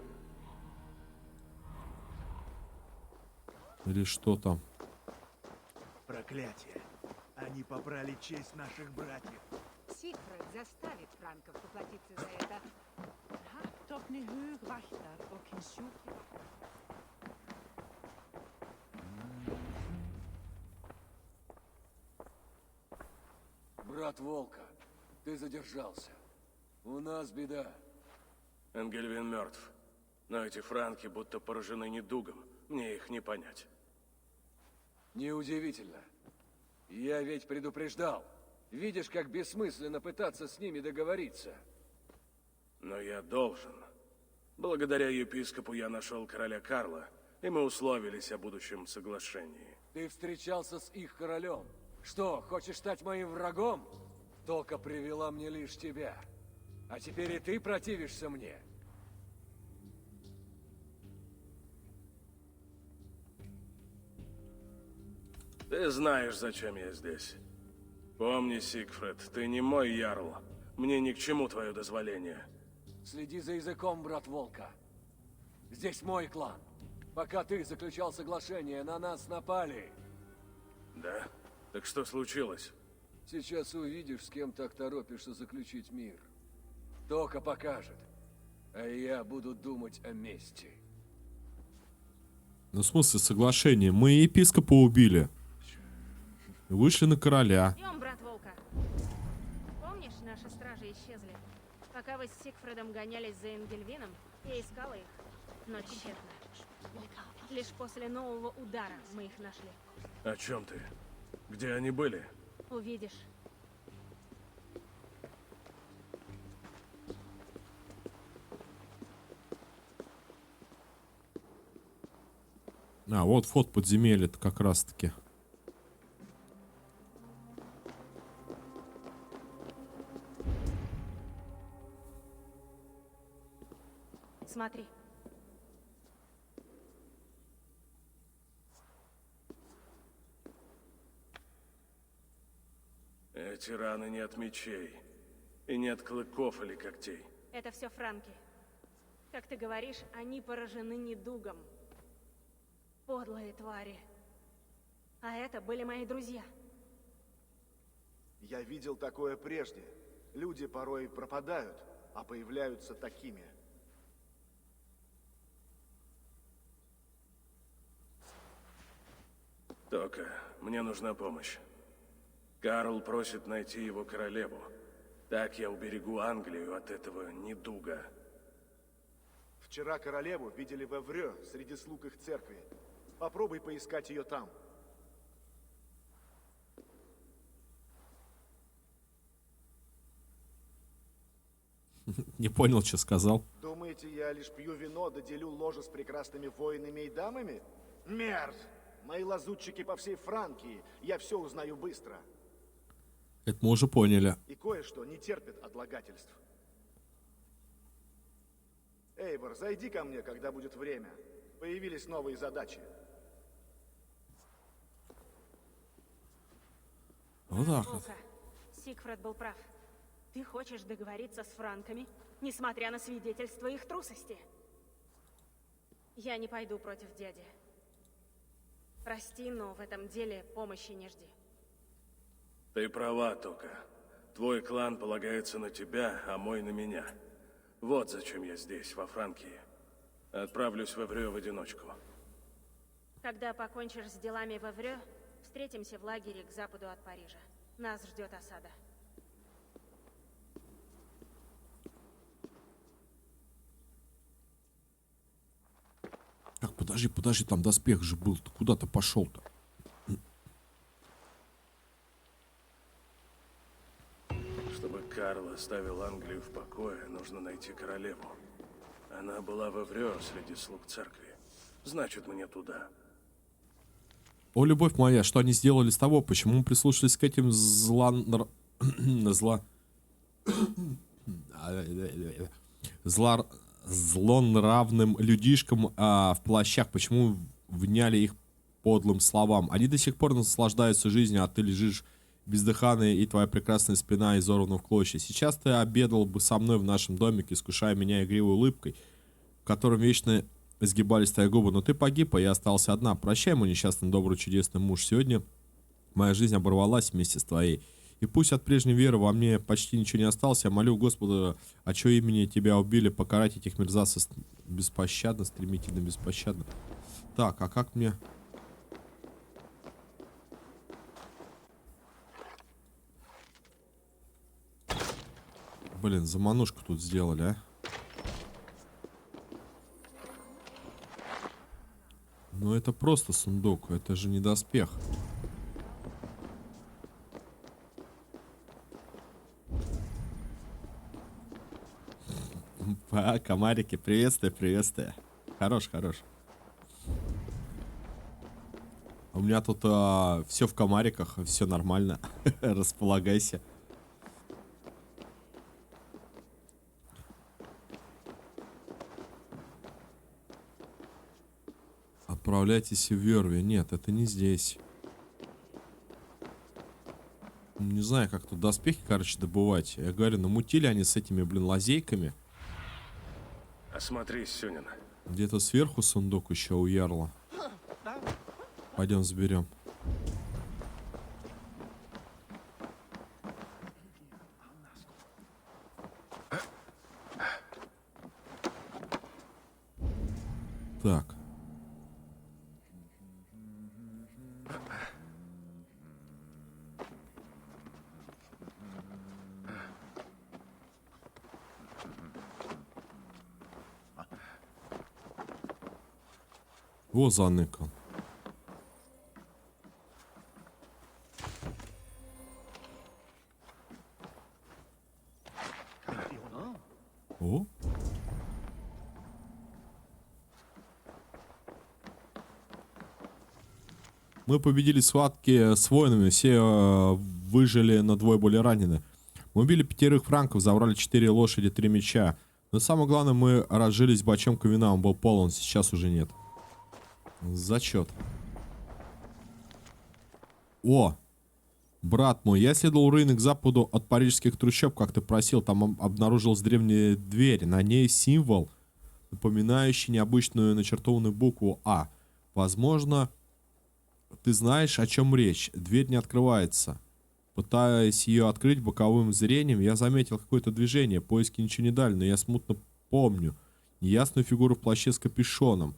Или что там? Проклятие. Они попрали честь наших братьев. Сигфрид заставит франков поплатиться за это. Брат Волка, ты задержался. У нас беда. Энгельвин мертв. Но эти франки будто поражены недугом. Мне их не понять. Неудивительно. Я ведь предупреждал. Видишь, как бессмысленно пытаться с ними договориться. Но я должен. Благодаря епископу я нашел короля Карла, и мы условились о будущем соглашении. Ты встречался с их королем. Что, хочешь стать моим врагом? Тока привела мне лишь тебя. А теперь и ты противишься мне. Ты знаешь, зачем я здесь. Помни, Сигфрид, ты не мой ярл. Мне ни к чему твое дозволение. Следи за языком, брат Волка. Здесь мой клан. Пока ты заключал соглашение, на нас напали. Да? Так что случилось? Сейчас увидишь, с кем так торопишься заключить мир. Тока покажет. А я буду думать о мести. Ну, в смысле, соглашение. Мы епископа убили. Вышли на короля. Идем, брат Волка. Помнишь, наши стражи исчезли? Пока вы с Сигфридом гонялись за Энгельвином, я искала их, но тщетно. Лишь после нового удара мы их нашли. О чем ты? Где они были? Увидишь. А, вот вход подземелья-то как раз-таки. Смотри. Эти раны не от мечей. И не от клыков или когтей. Это все франки. Как ты говоришь, они поражены недугом. Подлые твари. А это были мои друзья. Я видел такое прежде. Люди порой пропадают, а появляются такими. Тока, мне нужна помощь. Карл просит найти его королеву. Так я уберегу Англию от этого недуга. Вчера королеву видели в Эврё среди слуг их церкви. Попробуй поискать ее там. Не понял, что сказал. Думаете, думаете, я лишь пью вино, да делю ложе с прекрасными воинами и дамами? Мерз! Мои лазутчики по всей Франкии. Я все узнаю быстро. Это мы уже поняли. И кое-что не терпит отлагательств. Эйвор, зайди ко мне, когда будет время. Появились новые задачи. Вот так вот. Сигфрид был прав. Ты хочешь договориться с франками, несмотря на свидетельство их трусости? Я не пойду против дяди. Прости, но в этом деле помощи не жди. Ты права, Тока. Твой клан полагается на тебя, а мой на меня. Вот зачем я здесь, во Франкии. Отправлюсь в Эврё в одиночку. Когда покончишь с делами в Эврё, встретимся в лагере к западу от Парижа. Нас ждет осада. Так, подожди, там доспех же был. Ты куда-то пошел-то? Чтобы Карл оставил Англию в покое, нужно найти королеву. Она была в Эврё среди слуг церкви. Значит, мне туда. О, любовь моя, что они сделали с тобой? Почему мы прислушались к этим злонравным людишкам в плащах? Почему вняли их подлым словам? Они до сих пор наслаждаются жизнью, а ты лежишь бездыханный, и твоя прекрасная спина изорвана в клочья. Сейчас ты обедал бы со мной в нашем домике, искушая меня игривой улыбкой, в котором вечно изгибались твои губы, но ты погиб, а я остался одна. Прощай, мой несчастный, добрый, чудесный муж. Сегодня моя жизнь оборвалась вместе с твоей. И пусть от прежней веры во мне почти ничего не осталось, я молю Господа, о чьем имени тебя убили, покарать этих мерзавцев беспощадно, стремительно, беспощадно. Так, а как мне... Блин, заманушку тут сделали, а? Ну это просто сундук, это же не доспех. Комарики, приветствую. Хорош. У меня тут все в комариках, все нормально. Располагайся. Отправляйтесь в Верви. Нет, это не здесь. Не знаю, как тут доспехи, короче, добывать. Я говорю, намутили они с этими, блин, лазейками. Осмотрись, Сюнин. Где-то сверху сундук еще у ярла. Пойдем заберем. Так. Во заныкал. О. Мы победили схватки с воинами, все выжили, но двое были ранены. Мы убили 5 франков, забрали 4 лошади, 3 меча. Но самое главное, мы разжились бочонком вина, он был полон, сейчас уже нет. Зачет. О! Брат мой, я исследовал рынок к западу от парижских трущоб, как ты просил. Там обнаружилась древняя дверь. На ней символ, напоминающий необычную начертованную букву А. Возможно, ты знаешь, о чем речь. Дверь не открывается. Пытаясь ее открыть боковым зрением, я заметил какое-то движение. Поиски ничего не дали, но я смутно помню неясную фигуру в плаще с капюшоном.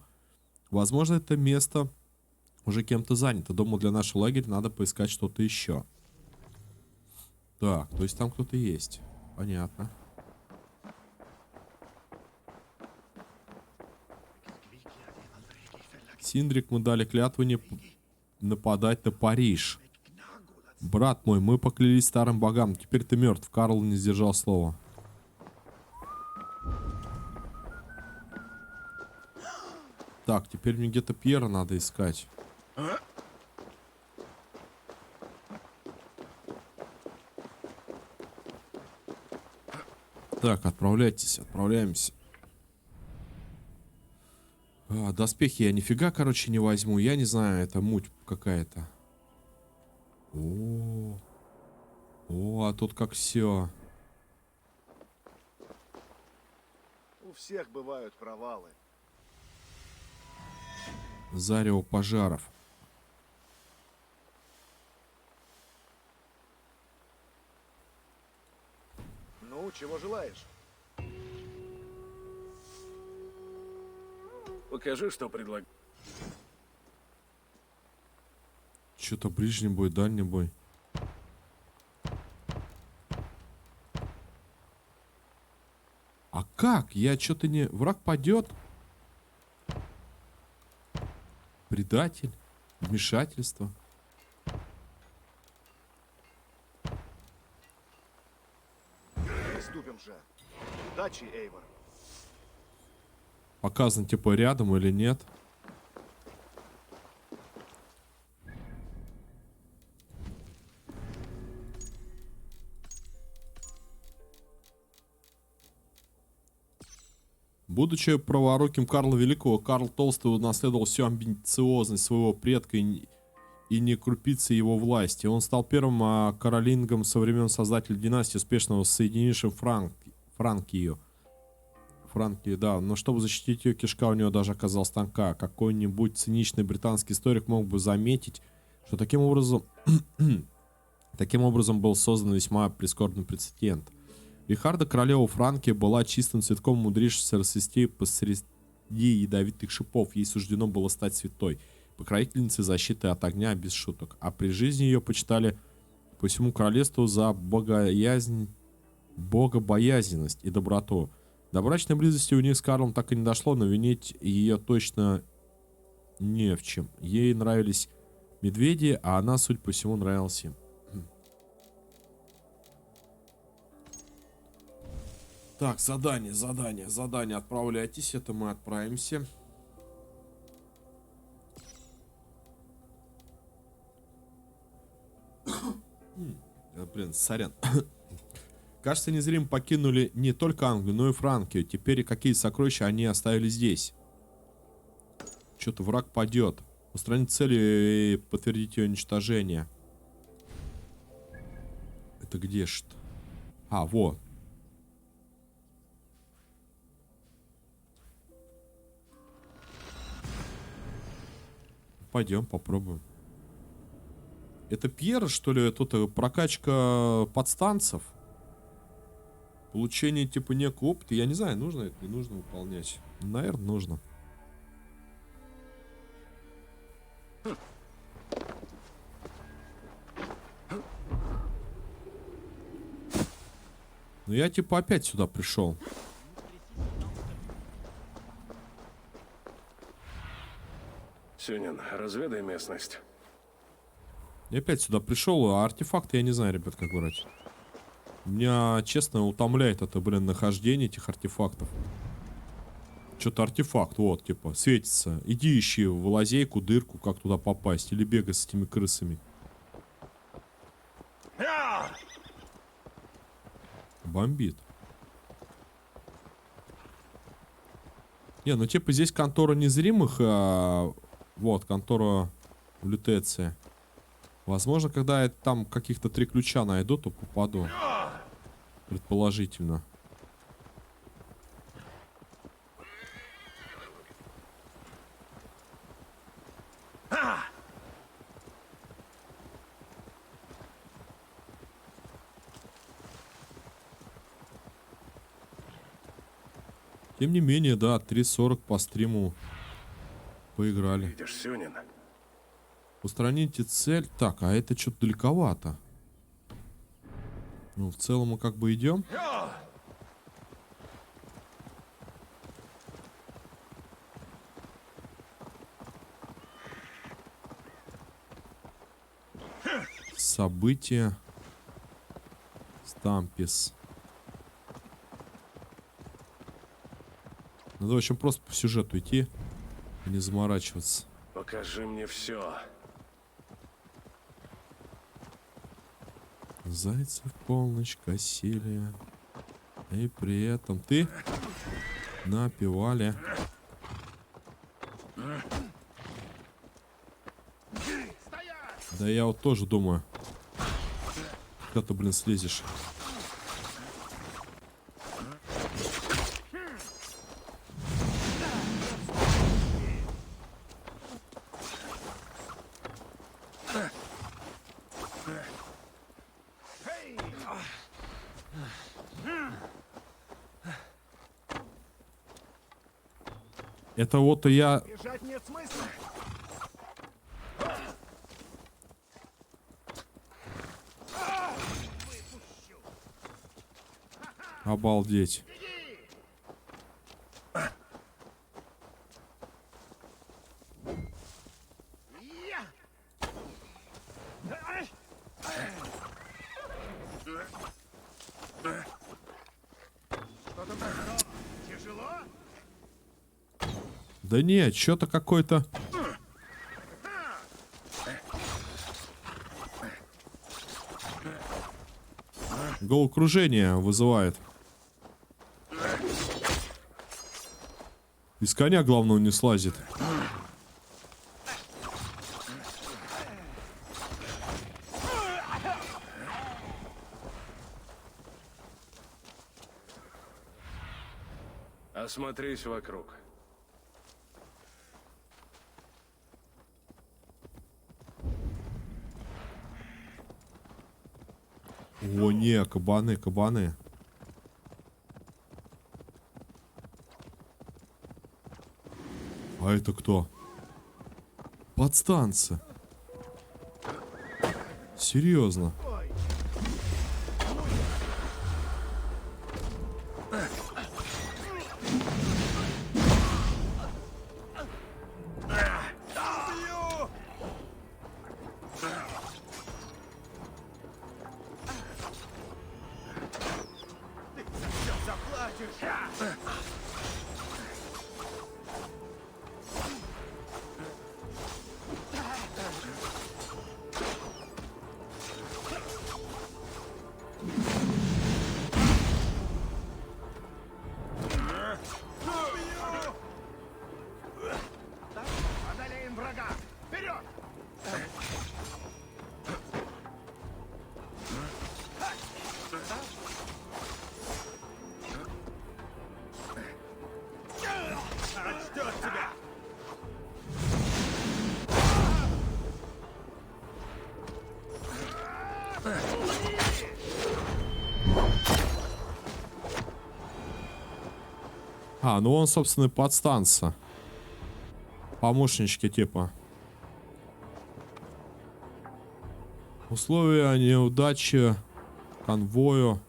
Возможно, это место уже кем-то занято. Думаю, для нашего лагеря надо поискать что-то еще. Так, то есть там кто-то есть. Понятно. Синдрик, мы дали клятву не нападать на Париж. Брат мой, мы поклялись старым богам. Теперь ты мертв. Карл не сдержал слова. Так, теперь мне где-то Пьера надо искать. Так, отправляйтесь, отправляемся. Доспехи я нифига, короче, не возьму. Я не знаю, это муть какая-то. О, а тут как все. У всех бывают провалы. Зарево пожаров. Ну, чего желаешь? Покажи, что предлагаешь. Что-то ближний бой, дальний бой. А как? Я что-то не... Враг падет? Предатель? Вмешательство? Приступим же. Удачи, Эйвор. Показан типа рядом или нет? Будучи праворуким Карла Великого, Карл Толстый унаследовал всю амбициозность своего предка и не крупицы его власти. Он стал первым каролингом со времен создателя династии, успешно соединившим Франкию. Да, но чтобы защитить ее, кишка у него даже оказалась тонка. Какой-нибудь циничный британский историк мог бы заметить, что таким образом был создан весьма прискорбный прецедент. Рихарда, королева Франкии, была чистым цветком, умудрившись расцвести посреди ядовитых шипов. Ей суждено было стать святой, покровительницей защиты от огня без шуток. А при жизни ее почитали по всему королевству за богобоязненность и доброту. До брачной близости у них с Карлом так и не дошло, но винить ее точно не в чем. Ей нравились медведи, а она, судя по всему, нравилась им. Так, задание. Отправляйтесь, это мы отправимся. Блин, сорян. Кажется, незримо покинули не только Англию, но и Франкию. Теперь какие сокровища они оставили здесь? Что-то враг падет. Устранить цель и подтвердить ее уничтожение. Это где что? А, вот. Пойдем, попробуем. Это Пьер, что ли? Тут прокачка подстанцев. Получение типа некого опыта. Я не знаю, нужно это, не нужно выполнять. Наверное, нужно. Ну я типа опять сюда пришел. Сюнин, разведай местность. Я опять сюда пришел, а артефакты я не знаю, ребят, как брать. Меня, честно, утомляет это, блин, нахождение этих артефактов. Что-то артефакт, вот, типа, светится. Иди ищи в лазейку, дырку, как туда попасть. Или бегай с этими крысами. Бомбит. Не, ну типа здесь контора незримых, вот, контора в Лютеции. Возможно, когда я там каких-то 3 ключа найду, то попаду. Предположительно. Тем не менее, да, 3:40 по стриму поиграли. Видишь, Сюнин? Устраните цель. Так, а это что-то далековато. Ну, в целом мы как бы идем. События. Стампис. Надо, в общем, просто по сюжету идти. Не заморачиваться. Покажи мне все. Зайцы в полночь косили. И при этом ты напевали. Да я вот тоже думаю. Когда ты, блин, слезешь. Это вот и я... Бежать нет смысла. Обалдеть. Тяжело? Да нет, что-то какой-то... Головокружение вызывает. Из коня, главное, не слазит. Осмотрись вокруг. О, не, кабаны, кабаны. А это кто? Подстанция. Серьезно. Одолеем врага! Вперед! Ждет тебя! А, ну он, собственно, и подстанция. Помощнички типа. Условия неудачи конвою.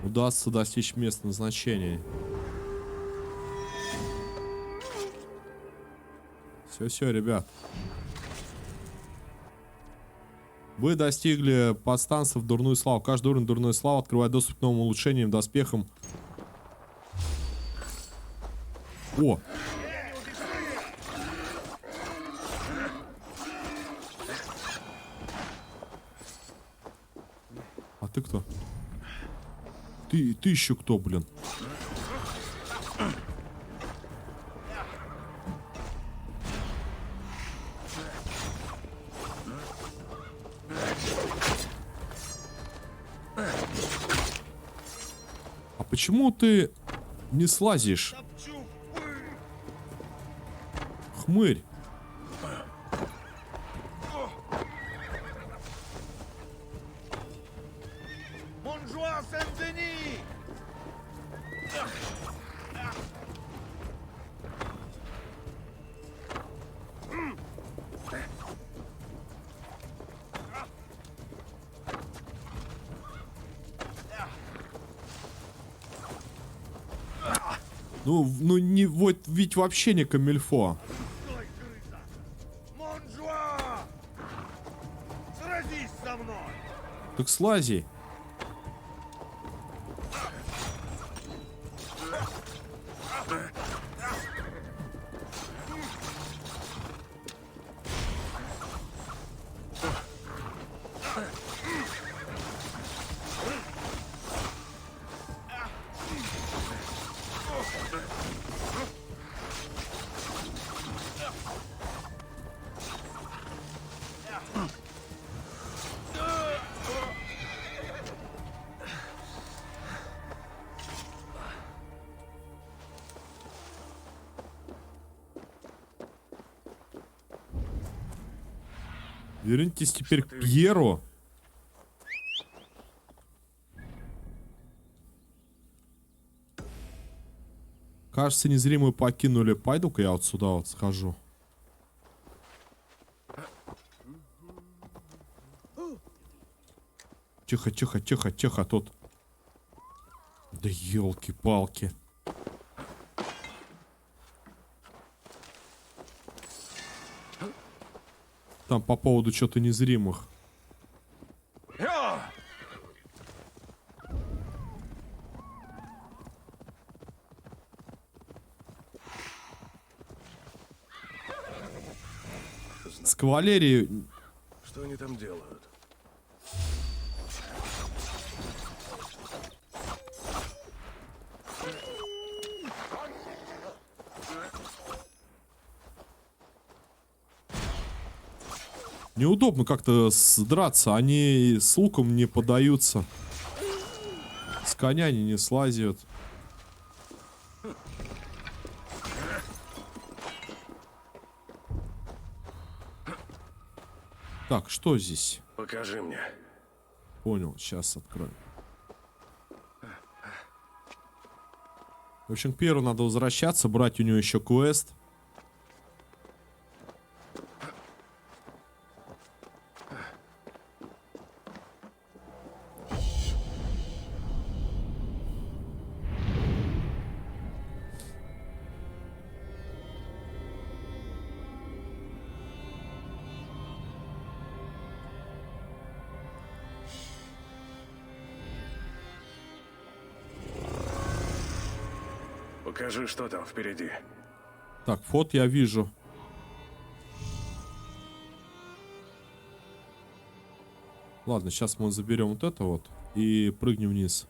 Удастся достичь места назначения. Все, ребят. Вы достигли подстанции в дурную славу. Каждый уровень дурной славы открывает доступ к новым улучшениям, доспехам. О! А ты кто? Ты еще кто, блин? А почему ты не слазишь? Хмырь. Монжуа Сен-Дени! Ну не вот ведь вообще не камильфо. Монжуа! Сразись со мной! Так слази. Вернитесь теперь к Пьеру. Кажется, незримую покинули. Пойду-ка я вот сюда вот схожу. Тихо, тихо, тихо, тихо, тут. Да елки-палки. Там по поводу чего-то незримых. С кавалерией. Что они там делают? Неудобно как-то драться. Они с луком не подаются. С коня они не слазят. Так, что здесь? Покажи мне. Понял, сейчас откроем. В общем, к Пьеру надо возвращаться, брать у него еще квест. Покажи, что там впереди. Так, фот я вижу. Ладно, сейчас мы заберем вот это вот и прыгнем вниз.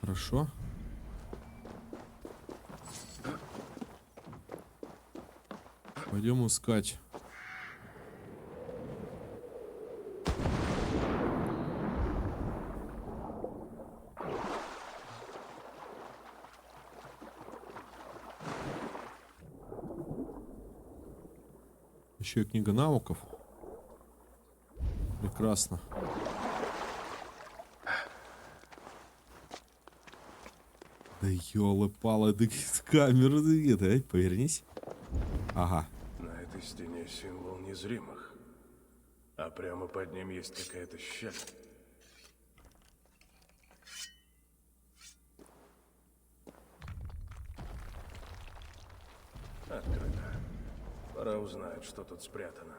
Хорошо. Пойдем искать. Еще и книга навыков. Прекрасно. Да ёлы-палы, да камеры, да это, повернись. Ага. На этой стене символ незримых. А прямо под ним есть какая-то щель. Открыто. Пора узнать, что тут спрятано.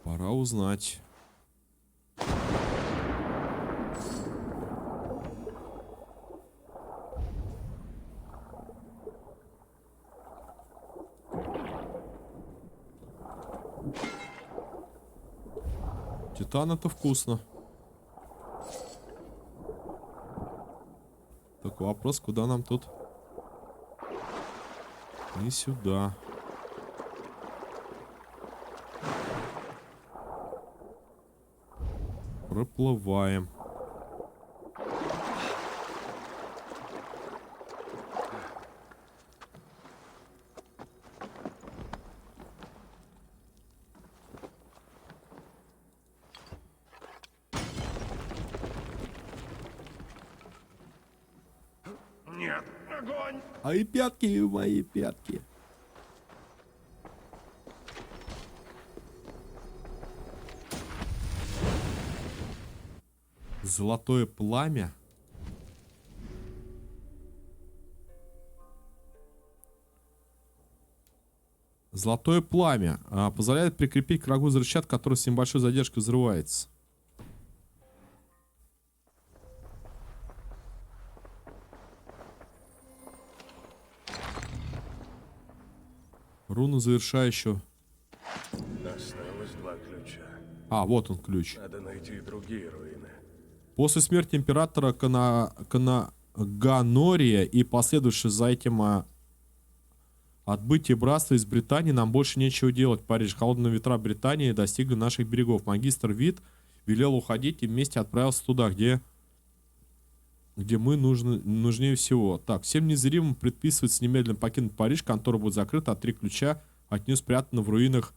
Пора узнать. Титан — это вкусно. Такой вопрос, куда нам тут? Не сюда. Проплываем. Нет, огонь! Мои пятки, мои пятки. Золотое пламя. Золотое пламя позволяет прикрепить к врагу взрывчатку, который с небольшой задержкой взрывается. Руну завершающую. Осталось 2 ключа. А, вот он ключ. Надо найти и другие руины. После смерти императора Ганория и последующее за этим отбытие братства из Британии нам больше нечего делать. Париж. Холодные ветра Британии достигли наших берегов. Магистр Вит велел уходить и вместе отправился туда, где где мы нужнее всего. Так, всем незримым предписывается немедленно покинуть Париж. Контора будет закрыта, а 3 ключа от нее спрятаны в руинах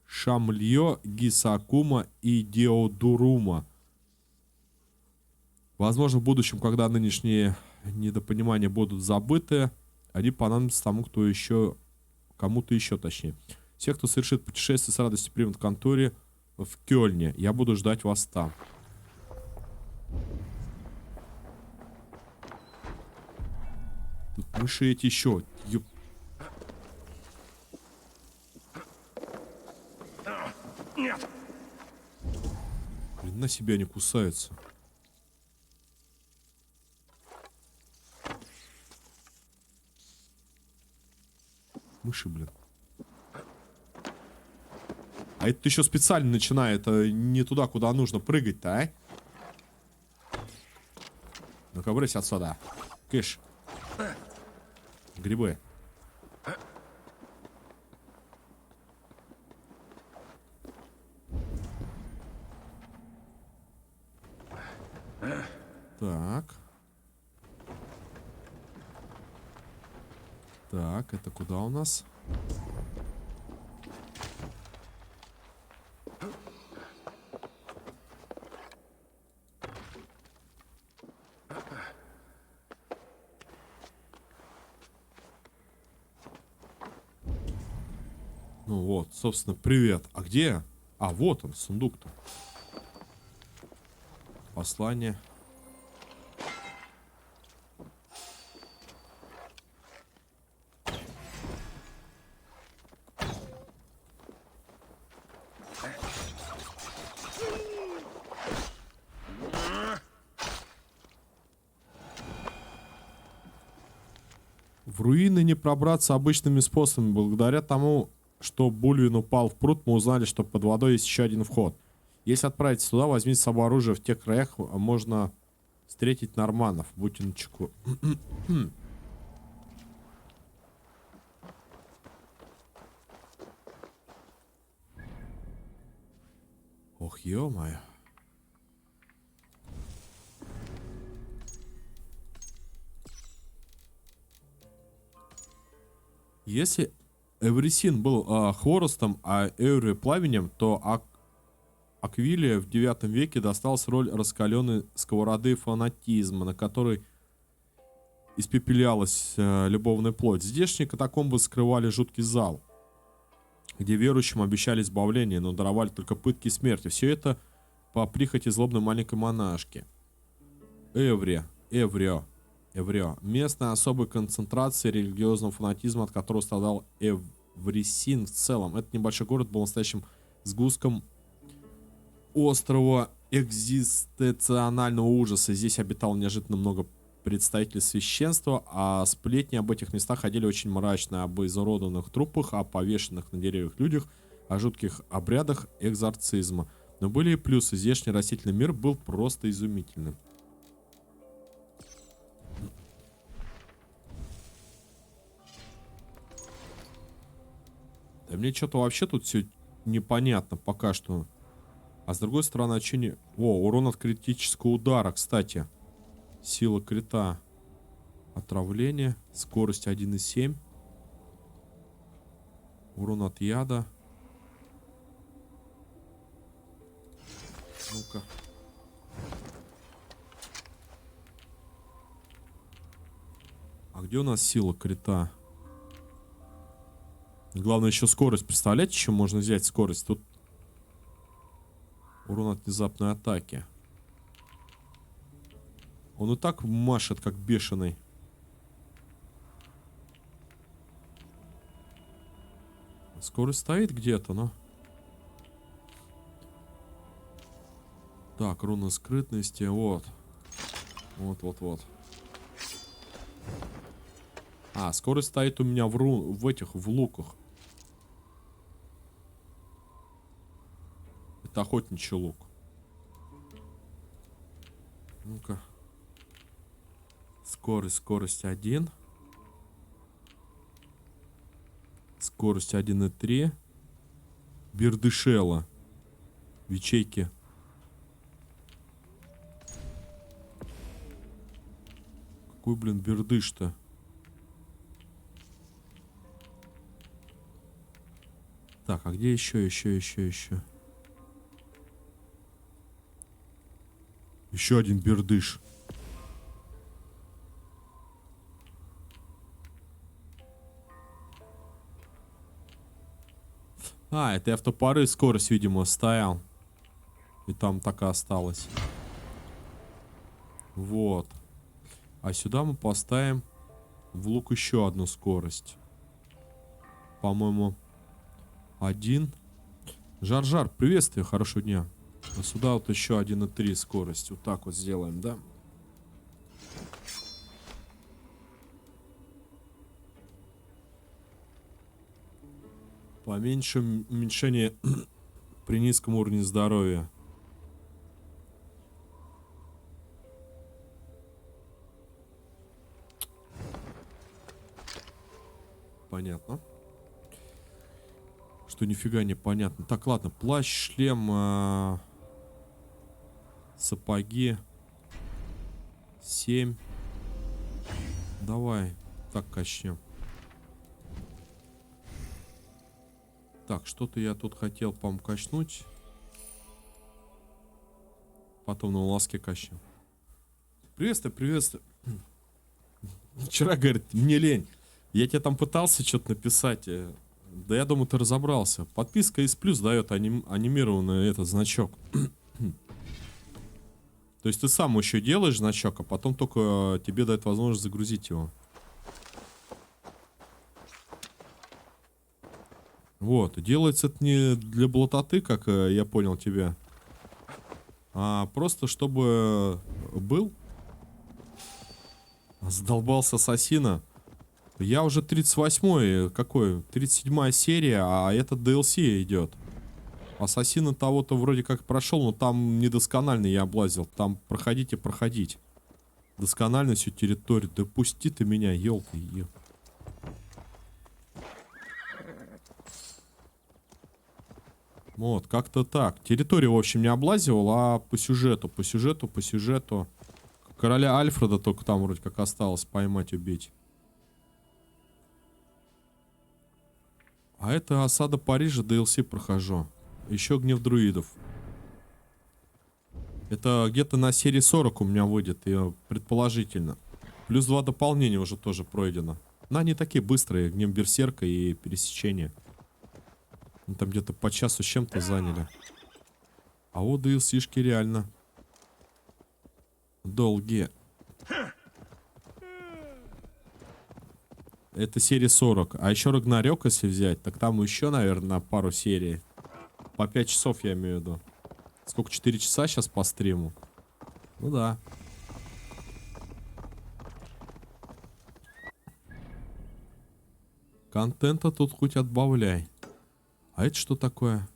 Шамльё, Гисакума и Диодурума. Возможно, в будущем, когда нынешние недопонимания будут забыты, они понадобятся тому, кому-то еще точнее. Все, кто совершит путешествие, с радостью примут в конторе в Кёльне. Я буду ждать вас там. Тут мыши эти еще. Нет. Блин, на себя не кусаются. Мыши, блин. А это еще специально начинает не туда, куда нужно прыгать-то, а? Ну-ка, брысь отсюда. Кыш. Грибы. Так. Так, это куда у нас? Ну вот, собственно, привет. А где? А, вот он, сундук-то. Послание. В руины не пробраться обычными способами. Благодаря тому, что Бульвин упал в пруд, мы узнали, что под водой есть еще один вход. Если отправиться туда, возьмите с собой оружие. В тех краях можно встретить норманнов. Будьте начеку. Ох, ё-моё. Если Эврисин был хворостом, а Эури пламенем, то Аквилия в 9 веке досталась роль раскаленной сковороды фанатизма, на которой испепелялась любовная плоть. Здешние катакомбы скрывали жуткий зал, где верующим обещали избавление, но даровали только пытки и смерти. Все это по прихоти злобной маленькой монашки. Эврио. Местная особой концентрации религиозного фанатизма, от которого страдал Эврисин в целом. Этот небольшой город был настоящим сгустком острого экзистенционального ужаса. Здесь обитало неожиданно много представителей священства, а сплетни об этих местах ходили очень мрачно, об изуродованных трупах, о повешенных на деревьях людях, о жутких обрядах экзорцизма. Но были и плюсы. Здешний растительный мир был просто изумительным. Да мне что-то вообще тут все непонятно пока что. А с другой стороны, что не... О, урон от критического удара, кстати. Сила крита. Отравление. Скорость 1,7. Урон от яда. Ну-ка. А где у нас сила крита? Главное еще скорость. Представляете, еще можно взять скорость? Тут урон от внезапной атаки. Он и так машет, как бешеный. Скорость стоит где-то, но... Так, руна скрытности. Вот. Вот. А, скорость стоит у меня в луках. Это охотничий лук. Ну-ка. Скорость 1. Скорость 1,3. Бердышела. В ячейке. Какой, блин, бердыш-то. Так, а где еще? Еще один бердыш. А, это я в топоры скорость, видимо, ставил. И там так и осталось. Вот. А сюда мы поставим в лук еще одну скорость. По-моему, 1. Жар-жар, приветствую, хорошего дня. А сюда вот еще 1,3 скорость. Вот так вот сделаем, да? Поменьше уменьшение при низком уровне здоровья. Понятно. Что нифига не понятно. Так, ладно. Плащ, шлем, сапоги. 7. Давай. Так, качнем. Так, что-то я тут хотел, по-моему, качнуть. Потом на ласке качнем. Приветствую, приветствую. Вчера, говорит, мне лень. Я тебе там пытался что-то написать. Да я думаю, ты разобрался. Подписка из плюс дает анимированный этот значок. То есть ты сам еще делаешь значок, а потом только тебе дает возможность загрузить его. Вот, делается это не для блатоты, как я понял тебя, а просто чтобы был. Задолбался ассасина. Я уже 38-й, какой? 37-я серия, а этот DLC идет. Ассасина того-то вроде как прошел, но там недосконально я облазил. Там проходите, проходить. Досконально всю территорию. Да пусти ты меня, елка. Вот, как-то так. Территорию, в общем, не облазивал, а по сюжету. Короля Альфреда только там вроде как осталось поймать, убить. А это осада Парижа, DLC прохожу. Еще гнев друидов. Это где-то на серии 40 у меня выйдет, предположительно. Плюс 2 дополнения уже тоже пройдено. Но они такие быстрые, гнев берсерка и пересечение. Там где-то по часу с чем-то заняли. А вот DLC-шки реально долгие. Это серия 40. А еще Рагнарёк, если взять, так там еще, наверное, на пару серий. По 5 часов, я имею в виду. Сколько? 4 часа сейчас по стриму? Ну да. Контента тут хоть отбавляй. А это что такое?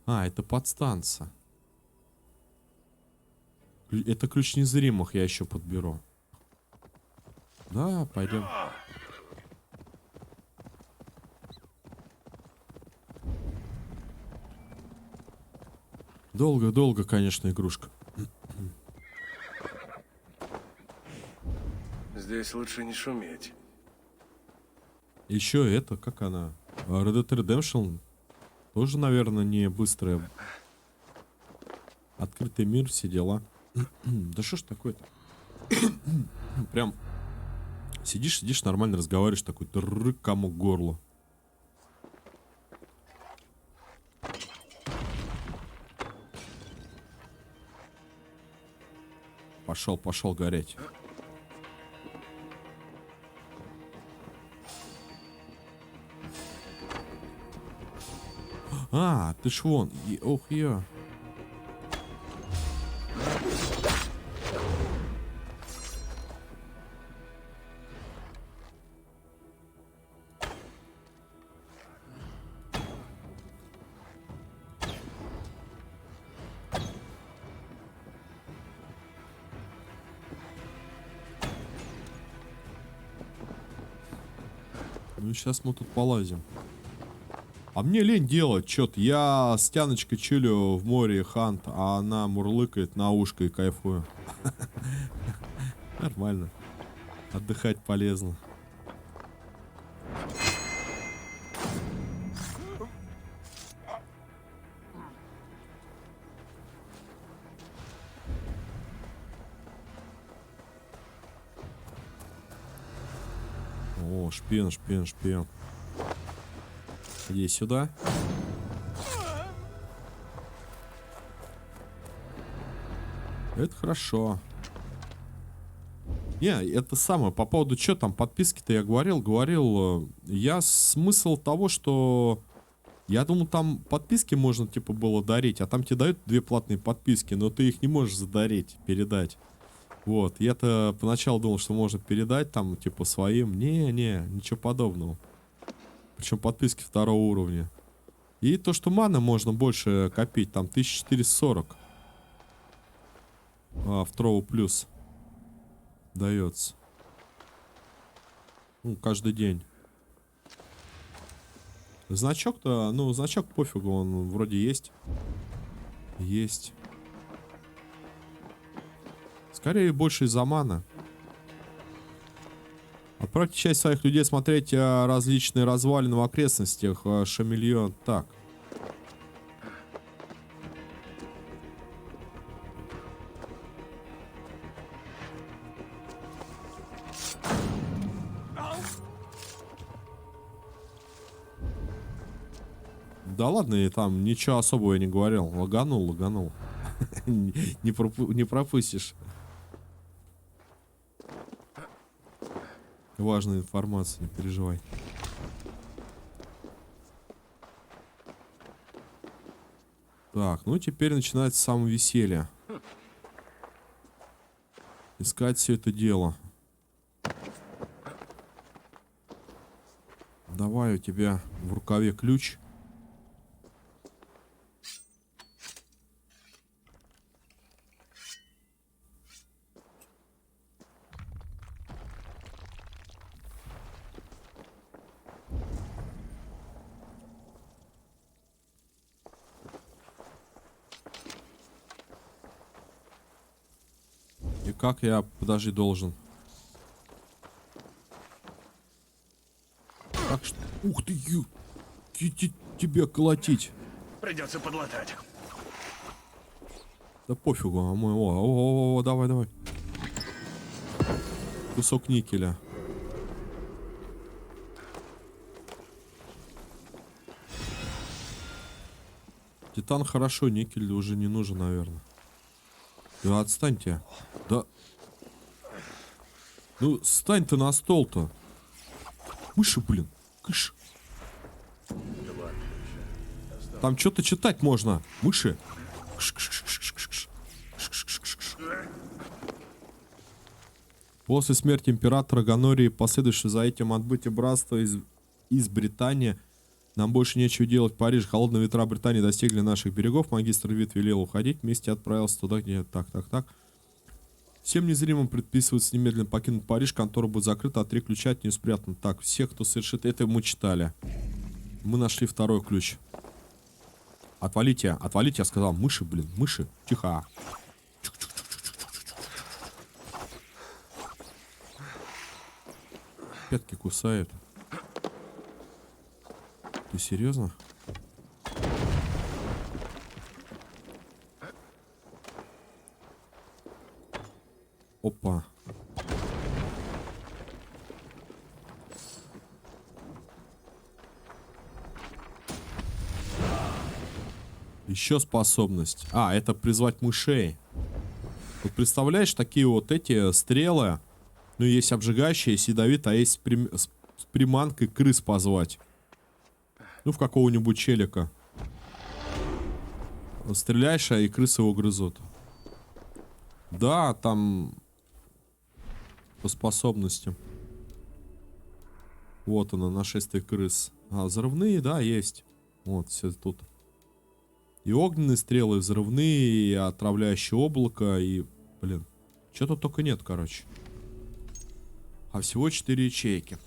А, это подстанция. Это ключ незримых я еще подберу. Да, пойдем. Долго, конечно, игрушка. Здесь лучше не шуметь. Еще это, как она? Red Dead Redemption тоже, наверное, не быстрая. Открытый мир, все дела. Да что ж такое-то? Прям сидишь, нормально разговариваешь, такой тррррк, комок к горлу. Пошел гореть. А, ты ж вон. Ох, я. Ну, сейчас мы тут полазим. А мне лень делать что-то. Я с Тяночкой чилю в море Хант, а она мурлыкает на ушко и кайфую. Нормально. Отдыхать полезно. О, шпион, шпион, шпион. Иди сюда. Это хорошо. Не, это самое, по поводу, что там, подписки-то я говорил, я смысл того, что я думал, там подписки можно, типа, было дарить, а там тебе дают 2 платные подписки, но ты их не можешь задарить, передать. Вот, я-то поначалу думал, что можно передать там, типа, своим. Не, ничего подобного. Причем подписки 2-го уровня. И то, что маны можно больше копить, там 1440. В троу плюс дается. Ну, каждый день. Значок-то, ну, значок пофигу, он вроде есть. Есть. Скорее, больше из-за мана. Отправьте часть своих людей смотреть различные развалины в окрестностях. Шамильон. Так. Да ладно, и там ничего особого я не говорил. Лаганул. Не пропустишь. Важная информация, не переживай. Так, ну теперь начинается самое веселье. Искать все это дело. Давай, у тебя в рукаве ключ. И как я, подожди, должен? Так что... Ух ты, тебя колотить. Придется подлатать. Да пофигу, а мой... О, давай. Кусок никеля. Титан хорошо, никель уже не нужен, наверное. Да отстаньте. Да. Ну, стань ты на стол-то. Мыши, блин. Кыш. Там что-то читать можно. Мыши. После смерти императора Гонории, последующего за этим отбытия братства из Британии, нам больше нечего делать в Париже. Холодные ветра Британии достигли наших берегов. Магистр Вит велел уходить. Вместе отправился туда, где... Так. Всем незримым предписывается немедленно покинуть Париж. Контора будет закрыта, а 3 ключа от нее спрятаны. Так, всех, кто совершит... Это мы читали. Мы нашли 2-й ключ. Отвалите, я сказал. Мыши, блин, мыши. Тихо. Пятки кусают. Ты серьезно? Опа. Еще способность. А, это призвать мышей. Вот представляешь, такие вот эти стрелы. Ну, есть обжигающие, есть ядовитые, а есть с приманкой крыс позвать. Ну, в какого-нибудь челика. Стреляешь, и крысы его грызут. Да, там... По способностям. Вот оно, нашествие крыс. А, взрывные, да, есть. Вот, все тут. И огненные стрелы, и взрывные, и отравляющее облако, и... Блин. Чего-то только нет, короче. А всего 4 ячейки.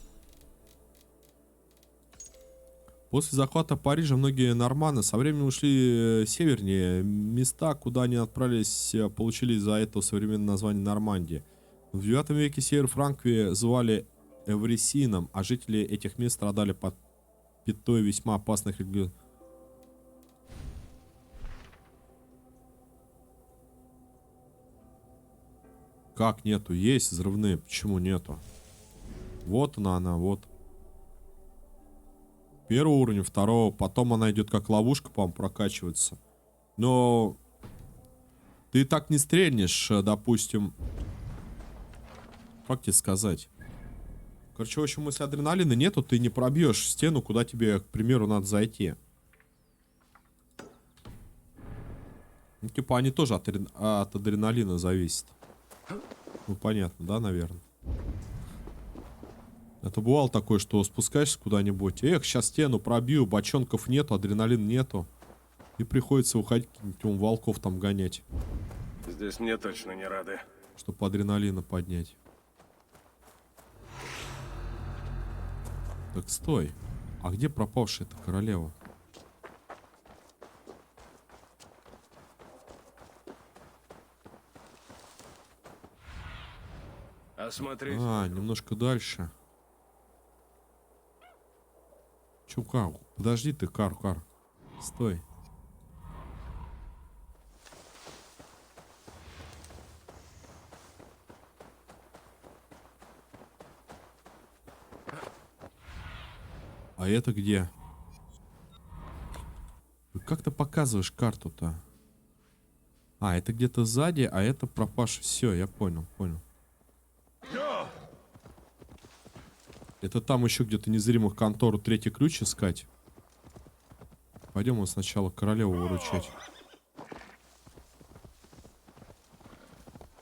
После захвата Парижа многие норманы со временем ушли севернее. Места, куда они отправились, получили из-за этого современное название Нормандии. В 9 веке север Франквии звали Эврисином, а жители этих мест страдали под пятой весьма опасных религиозных. Как нету? Есть взрывные. Почему нету? Вот она, вот. Первый уровень, второго. Потом она идет как ловушка, по-моему, прокачивается. Но ты так не стрельнешь, допустим. Как тебе сказать? Короче, в общем, если адреналина нету, ты не пробьешь стену, куда тебе, к примеру, надо зайти. Ну, типа, они тоже от адреналина зависят. Ну, понятно, да, наверное. Это бывало такое, что спускаешься куда-нибудь. Эх, сейчас стену пробью, бочонков нету, адреналина нету. И приходится уходить каких-нибудь волков там гонять. Здесь мне точно не рады. Чтобы адреналина поднять. Так, стой. А где пропавшая-то королева? Осмотреть. Немножко дальше. Чё, Кар? Подожди ты, Кар. Стой. А это где? Как ты показываешь карту-то? А, это где-то сзади, а это пропавший. Все, я понял. Это там еще где-то незримых контору третий ключ искать. Пойдем мы сначала королеву выручать.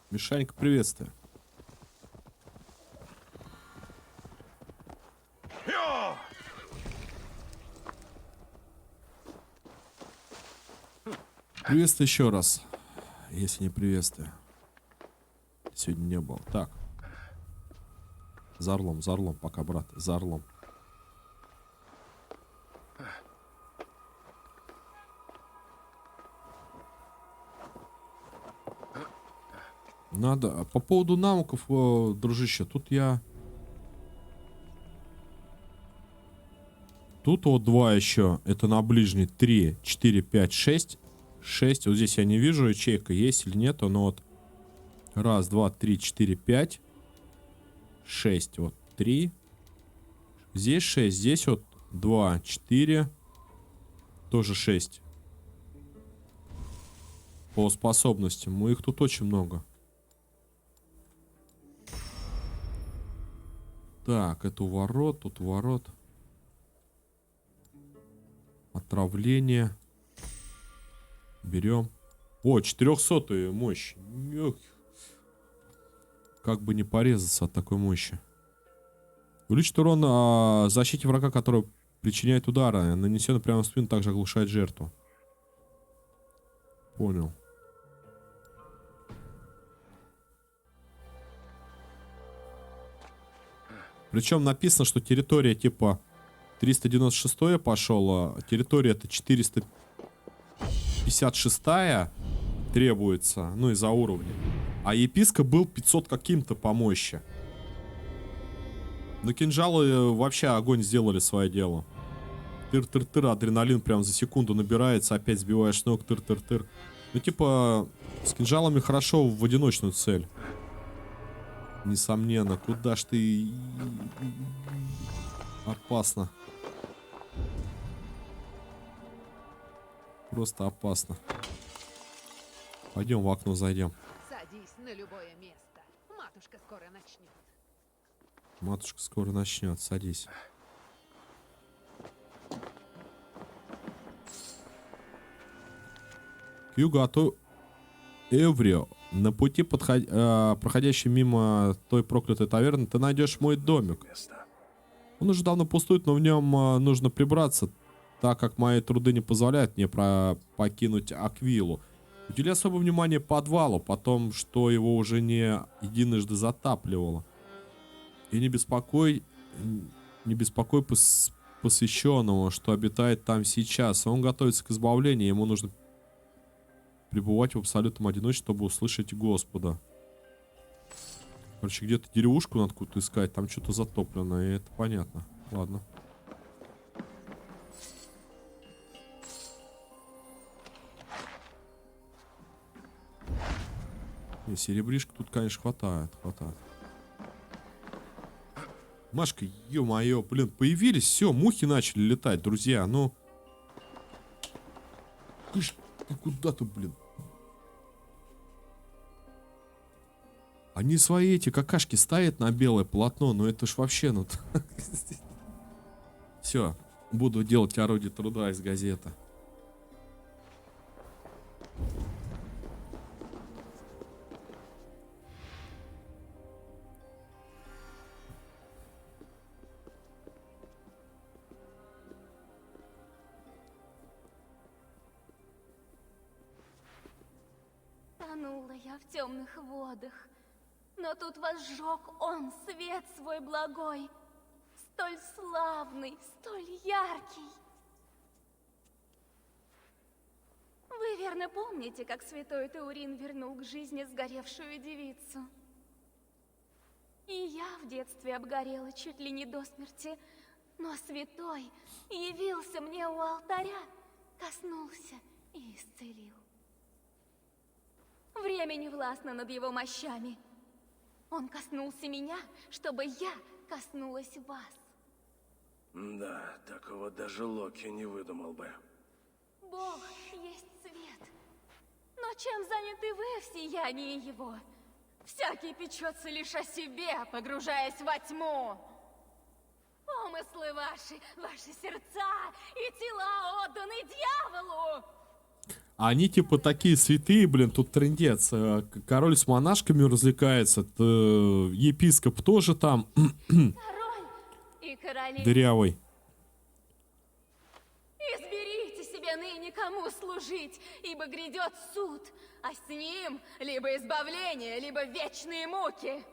Мишанька, приветствую. Приветствую еще раз. Если не приветствую. Сегодня не было. Так. За орлом, пока, брат. За орлом. Надо. По поводу навыков, дружище, тут я... Тут вот 2 еще. Это на ближний. 3, 4, 5, 6. 6. Вот здесь я не вижу, ячейка есть или нет. Но вот. 1, 2, 3, 4, 5. 6. Вот 3. Здесь 6. Здесь вот 2, 4. Тоже 6. По способностям. Их тут очень много. Так, это у ворот. Тут ворот. Отравление. Берем. О, 400-ю мощь. Как бы не порезаться от такой мощи. Увеличит урон защите врага, который причиняет удары. Нанесенный прямо в спину, также оглушает жертву. Понял. Причем написано, что территория типа 396 пошел, а территория это 456 требуется, ну из-за уровня. А епископ был 500 каким-то по мощи. Но кинжалы вообще огонь сделали свое дело. Тыр-тыр-тыр, адреналин прям за секунду набирается, опять сбиваешь с ног, тыр-тыр-тыр. Ну типа с кинжалами хорошо в одиночную цель. Несомненно, куда ж ты... Опасно. Просто опасно. Пойдем в окно зайдем. Садись на любое место. Матушка скоро начнет. Матушка скоро начнет. Садись. К югу от Эврио, на пути, проходящий мимо той проклятой таверны, ты найдешь мой домик. Он уже давно пустует, но в нем нужно прибраться, так как мои труды не позволяют мне покинуть Аквилу. Удели особое внимание подвалу, потом, что его уже не единожды затапливало. И не беспокой посвященного, что обитает там сейчас. Он готовится к избавлению, ему нужно пребывать в абсолютном одиночестве, чтобы услышать Господа. Короче, где-то деревушку надо какую-то искать. Там что-то затоплено, и это понятно. Ладно. Не, серебришка тут, конечно, хватает. Машка, ё-моё, блин, появились, все, мухи начали летать, друзья, ну... Ты куда-то, блин? Они свои эти какашки ставят на белое полотно, но это ж вообще, ну... Все, буду делать орудие труда из газеты. Тонула я в темных водах, но тут возжег он свет свой благой, столь славный, столь яркий. Вы верно помните, как святой Таурин вернул к жизни сгоревшую девицу? И я в детстве обгорела чуть ли не до смерти, но святой явился мне у алтаря, коснулся и исцелил. Время не властно над его мощами. Он коснулся меня, чтобы я коснулась вас. Да, такого даже Локи не выдумал бы. Бог есть свет. Но чем заняты вы в сиянии его? Всякий печется лишь о себе, погружаясь во тьму. Помыслы ваши сердца и тела отданы дьяволу. Они типа такие святые, блин, тут трындец. Король с монашками развлекается. Епископ тоже там. Король и королева. Дырявый. Изберите себе ныне кому служить, ибо грядет суд, а с ним либо избавление, либо вечные муки.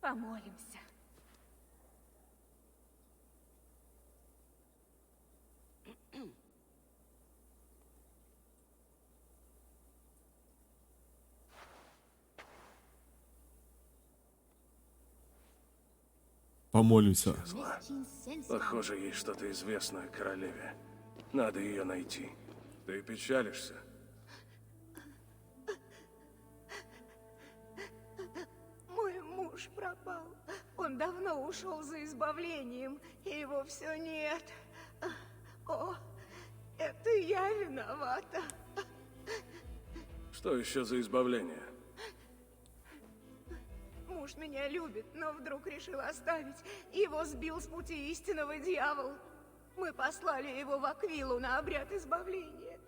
Помолимся. Помолимся. Зла. Похоже, ей что-то известно о королеве. Надо ее найти. Ты печалишься? Мой муж пропал. Он давно ушел за избавлением, и его все нет. О, это я виновата. Что еще за избавление? Муж меня любит, но вдруг решил оставить. Его сбил с пути истинного дьявол. Мы послали его в Аквилу на обряд избавления.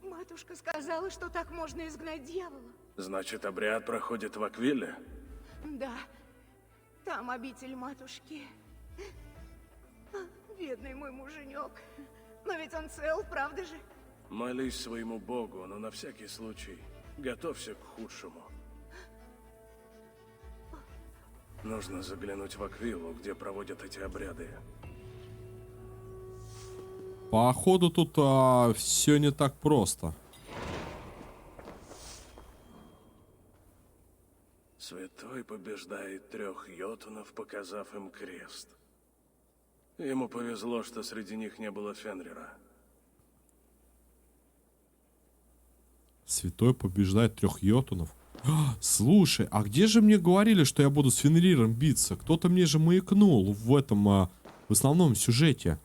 Матушка сказала, что так можно изгнать дьявола. Значит, обряд проходит в Аквиле? Да, там обитель матушки. Бедный мой муженек. Но ведь он цел, правда же? Молись своему богу, но на всякий случай готовься к худшему. Нужно заглянуть в Аквилу, где проводят эти обряды. Походу тут все не так просто. Святой побеждает 3 йотунов, показав им крест. Ему повезло, что среди них не было Фенрира. Святой побеждает 3 йотунов. Слушай, а где же мне говорили, что я буду с Фенриром биться? Кто-то мне же маякнул в этом, в основном сюжете.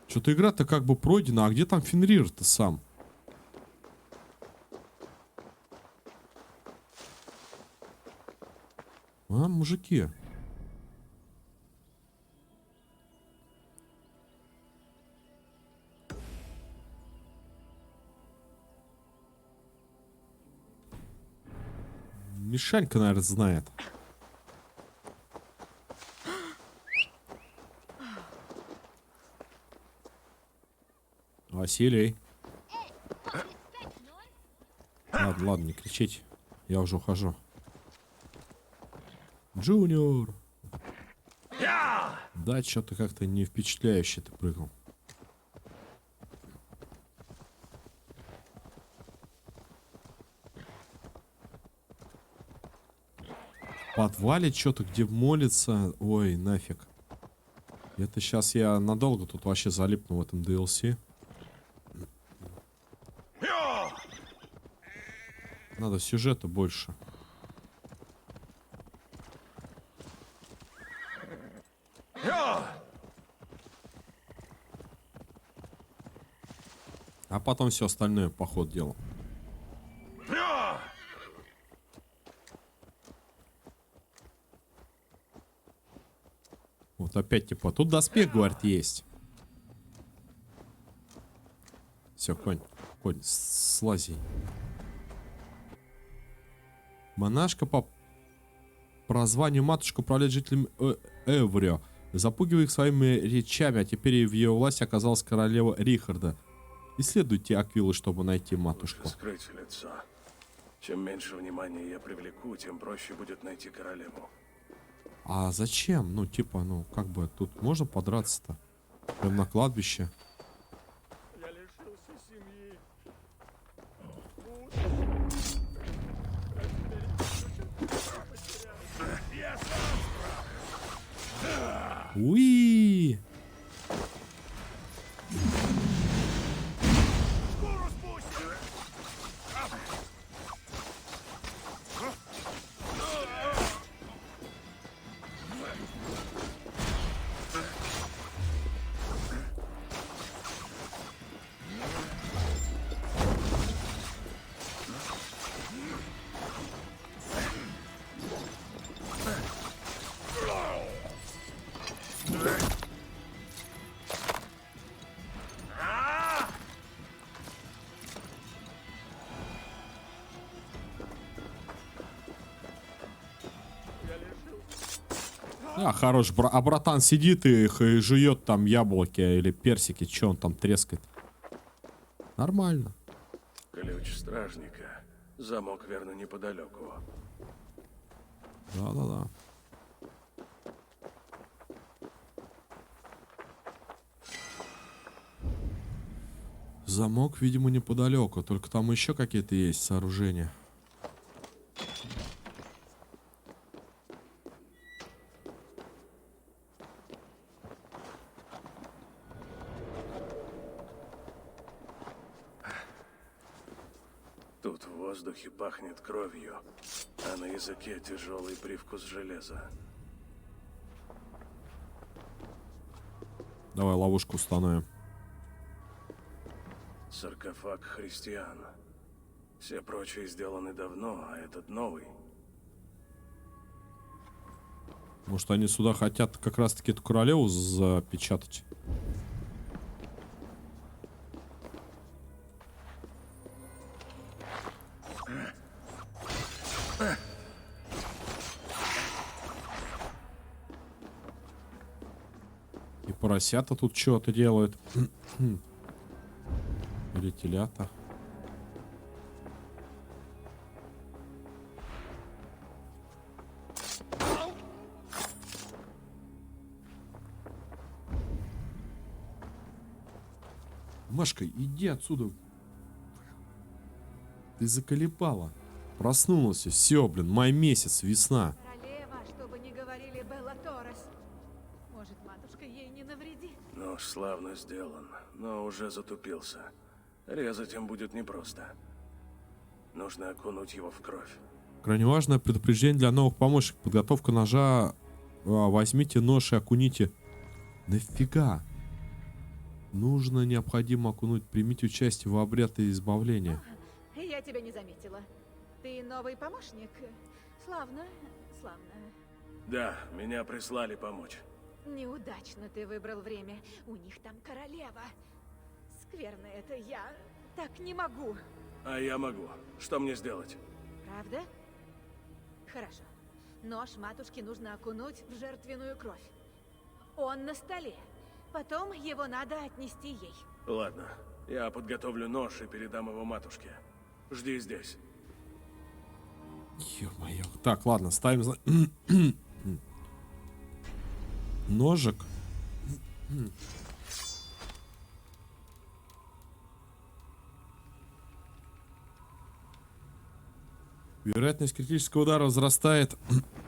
Что-то игра-то как бы пройдена, а где там Фенрир-то сам? Мужики. Мишанька, наверное, знает. Василий. Ладно, ладно, не кричите. Я уже ухожу. Джуниор. Да, что-то как-то не впечатляюще ты прыгал. подвале что-то, где молится. Ой, нафиг. Это сейчас я надолго тут вообще залипну в этом DLC. Надо сюжета больше. А потом все остальное по ходу дела. Вот опять типа, тут доспех, говорит, есть. Все, конь, слази. Монашка по прозванию матушка управляет жителями Эврио, запугивая их своими речами, а теперь в ее власти оказалась королева Рихарда. Исследуйте Аквилу, чтобы найти матушку. Скрыть лицо. Чем меньше внимания я привлеку, тем проще будет найти королеву. А зачем? Ну, типа, ну, как бы тут можно подраться-то? Прям на кладбище. Я лишился семьи. Я сам Уи! А, хорош. А братан сидит и жует там яблоки или персики. Че он там трескает? Нормально. Ключ стражника. Замок, верно, неподалеку. Да-да-да. Замок, видимо, неподалеку. Только там еще какие-то есть сооружения. Тут в воздухе пахнет кровью, а на языке тяжелый привкус железа. Давай ловушку установим. Саркофаг христиан. Все прочие сделаны давно, а этот новый. Может, они сюда хотят как раз-таки эту королеву запечатать? И поросята тут что-то делают. Или телята. Машка, иди отсюда. Ты заколебала. Проснулась. Все, блин, май месяц, весна. Королева, чтобы не говорили Белла Торрес. Может, матушка ей не навредит? Ну, славно сделан, но уже затупился. Резать им будет непросто. Нужно окунуть его в кровь. Крайне важное предупреждение для новых помощников. Подготовка ножа. Возьмите нож и окуните. Нафига? Нужно, необходимо окунуть. Примите участие в обряде избавления. Я тебя не заметила. Ты новый помощник? Славно, славно. Да, меня прислали помочь. Неудачно ты выбрал время. У них там королева. Скверно это. Я так не могу. А я могу. Что мне сделать? Правда? Хорошо. Нож матушке нужно окунуть в жертвенную кровь. Он на столе. Потом его надо отнести ей. Ладно, я подготовлю нож и передам его матушке. Жди здесь. Ё-моё. Так, ладно, ставим ножик. Вероятность критического удара возрастает.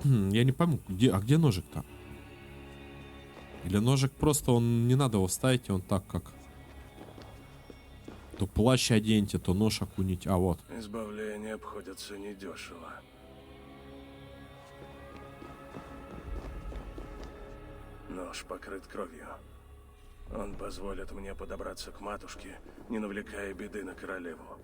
Я не пойму, где ножик-то? Или ножик просто, он не надо его ставить, он так как... То плащ оденьте, то нож окунить. А вот. Избавление обходится недешево. Нож покрыт кровью. Он позволит мне подобраться к матушке, не навлекая беды на королеву.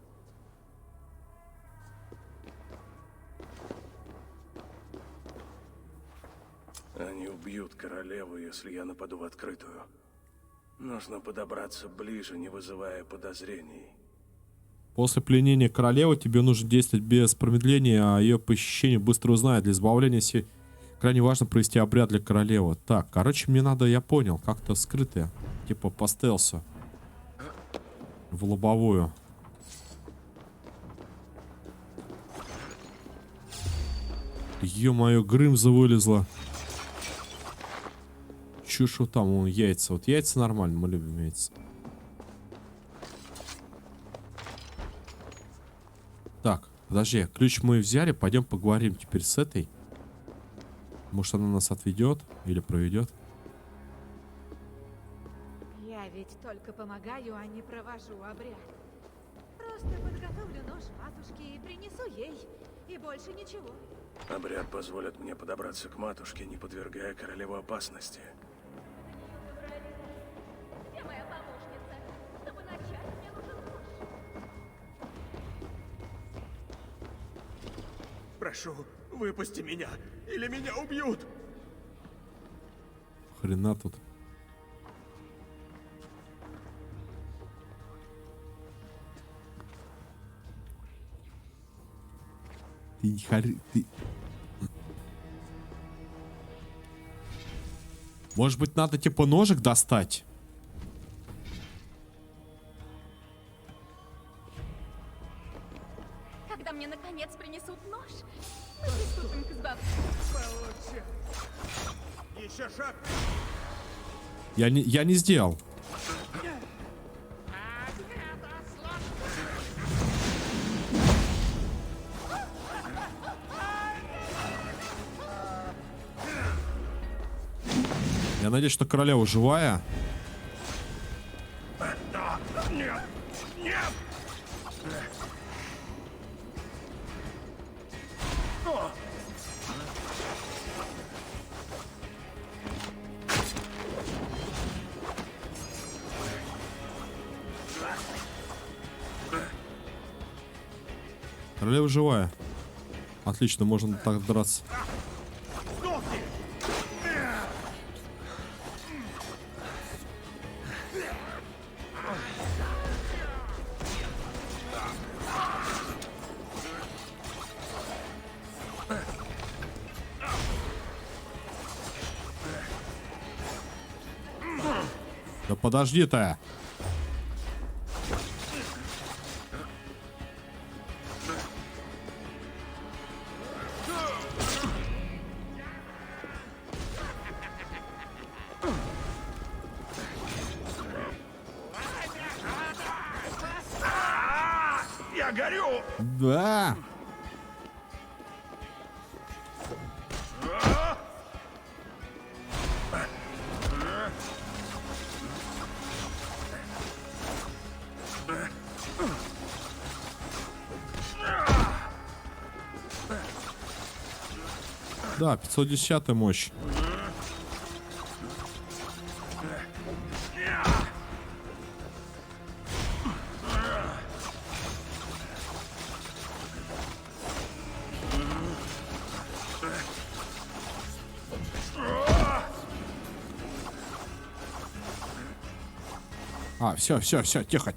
Они убьют королеву, если я нападу в открытую. Нужно подобраться ближе, не вызывая подозрений. После пленения королевы тебе нужно действовать без промедления, а ее похищение быстро узнает. Для избавления крайне важно провести обряд для королевы. Так, короче, мне надо, я понял, как-то скрытое. Типа по стелсу. В лобовую. Ё-моё, Грымза вылезла. Чушь вот там, вон яйца. Вот яйца нормально, мы любим яйца. Так, подожди, ключ мы взяли, пойдем поговорим теперь с этой. Может, она нас отведет или проведет. Я ведь только помогаю, а не провожу обряд. Просто подготовлю нож матушке и принесу ей. И больше ничего. Обряд позволит мне подобраться к матушке, не подвергая королеву опасности. Где моя помощница? Чтобы начать, мне нужен нож. Прошу, выпусти меня, или меня убьют. Хрена тут. Ты... Может быть, надо типа ножик достать? Когда мне наконец принесут нож, мы приступим к избавлению. Еще шаг. Я не сделал. Я надеюсь, что королева живая. Нет! Нет! Королева живая. Отлично, можно так драться. Да подожди ты. Я горю! Да. Да, 510 мощь. А, все, тихо.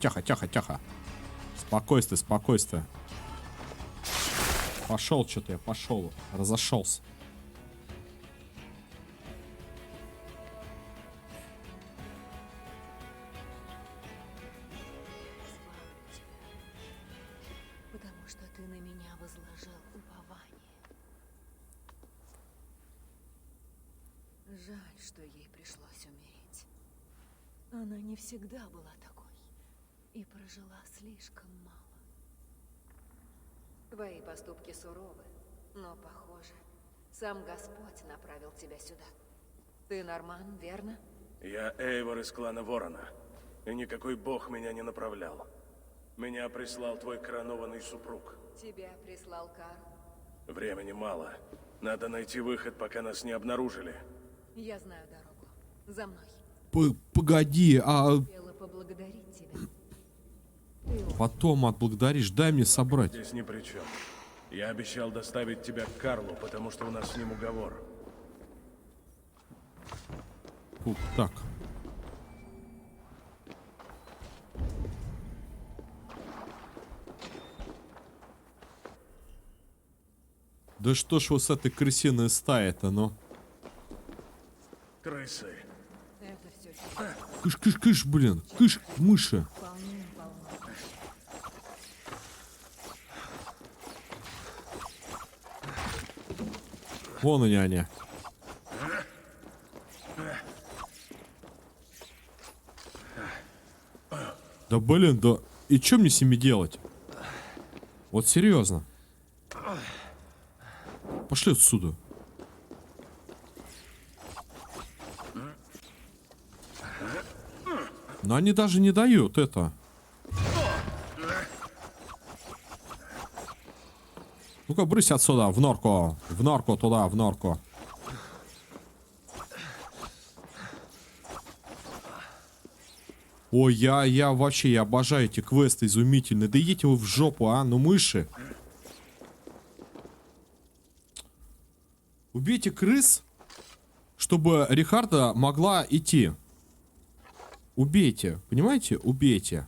Спокойствие. Пошел, что-то я пошел, разошелся. Потому что ты на меня возложил упование. Жаль, что ей пришлось умереть. Она не всегда была такой и прожила слишком мало. Твои поступки суровы, но, похоже, сам Господь направил тебя сюда. Ты норман, верно? Я Эйвор из клана Ворона, и никакой бог меня не направлял. Меня прислал твой коронованный супруг. Тебя прислал Карл. Времени мало. Надо найти выход, пока нас не обнаружили. Я знаю дорогу. За мной. Погоди, а Хотела поблагодарить тебя. потом отблагодаришь. Дай мне собрать. Здесь ни при чем. Я обещал доставить тебя к Карлу, потому что у нас с ним уговор. Фу, так. Да что ж вот с этой крысиной стаей-то, ну? Крысы. Это все. Кыш-кыш-кыш, блин. Кыш, мыши. Вон они. Да блин, да и что мне с ними делать? Вот серьезно. Пошли отсюда. Но они даже не дают это. Ну-ка, брысь отсюда, в норку. В норку туда, в норку. Ой, я вообще, я обожаю эти квесты изумительные. Да идите вы в жопу, а? Ну, мыши. Убейте крыс, чтобы Рихарда могла идти. Убейте, понимаете? Убейте.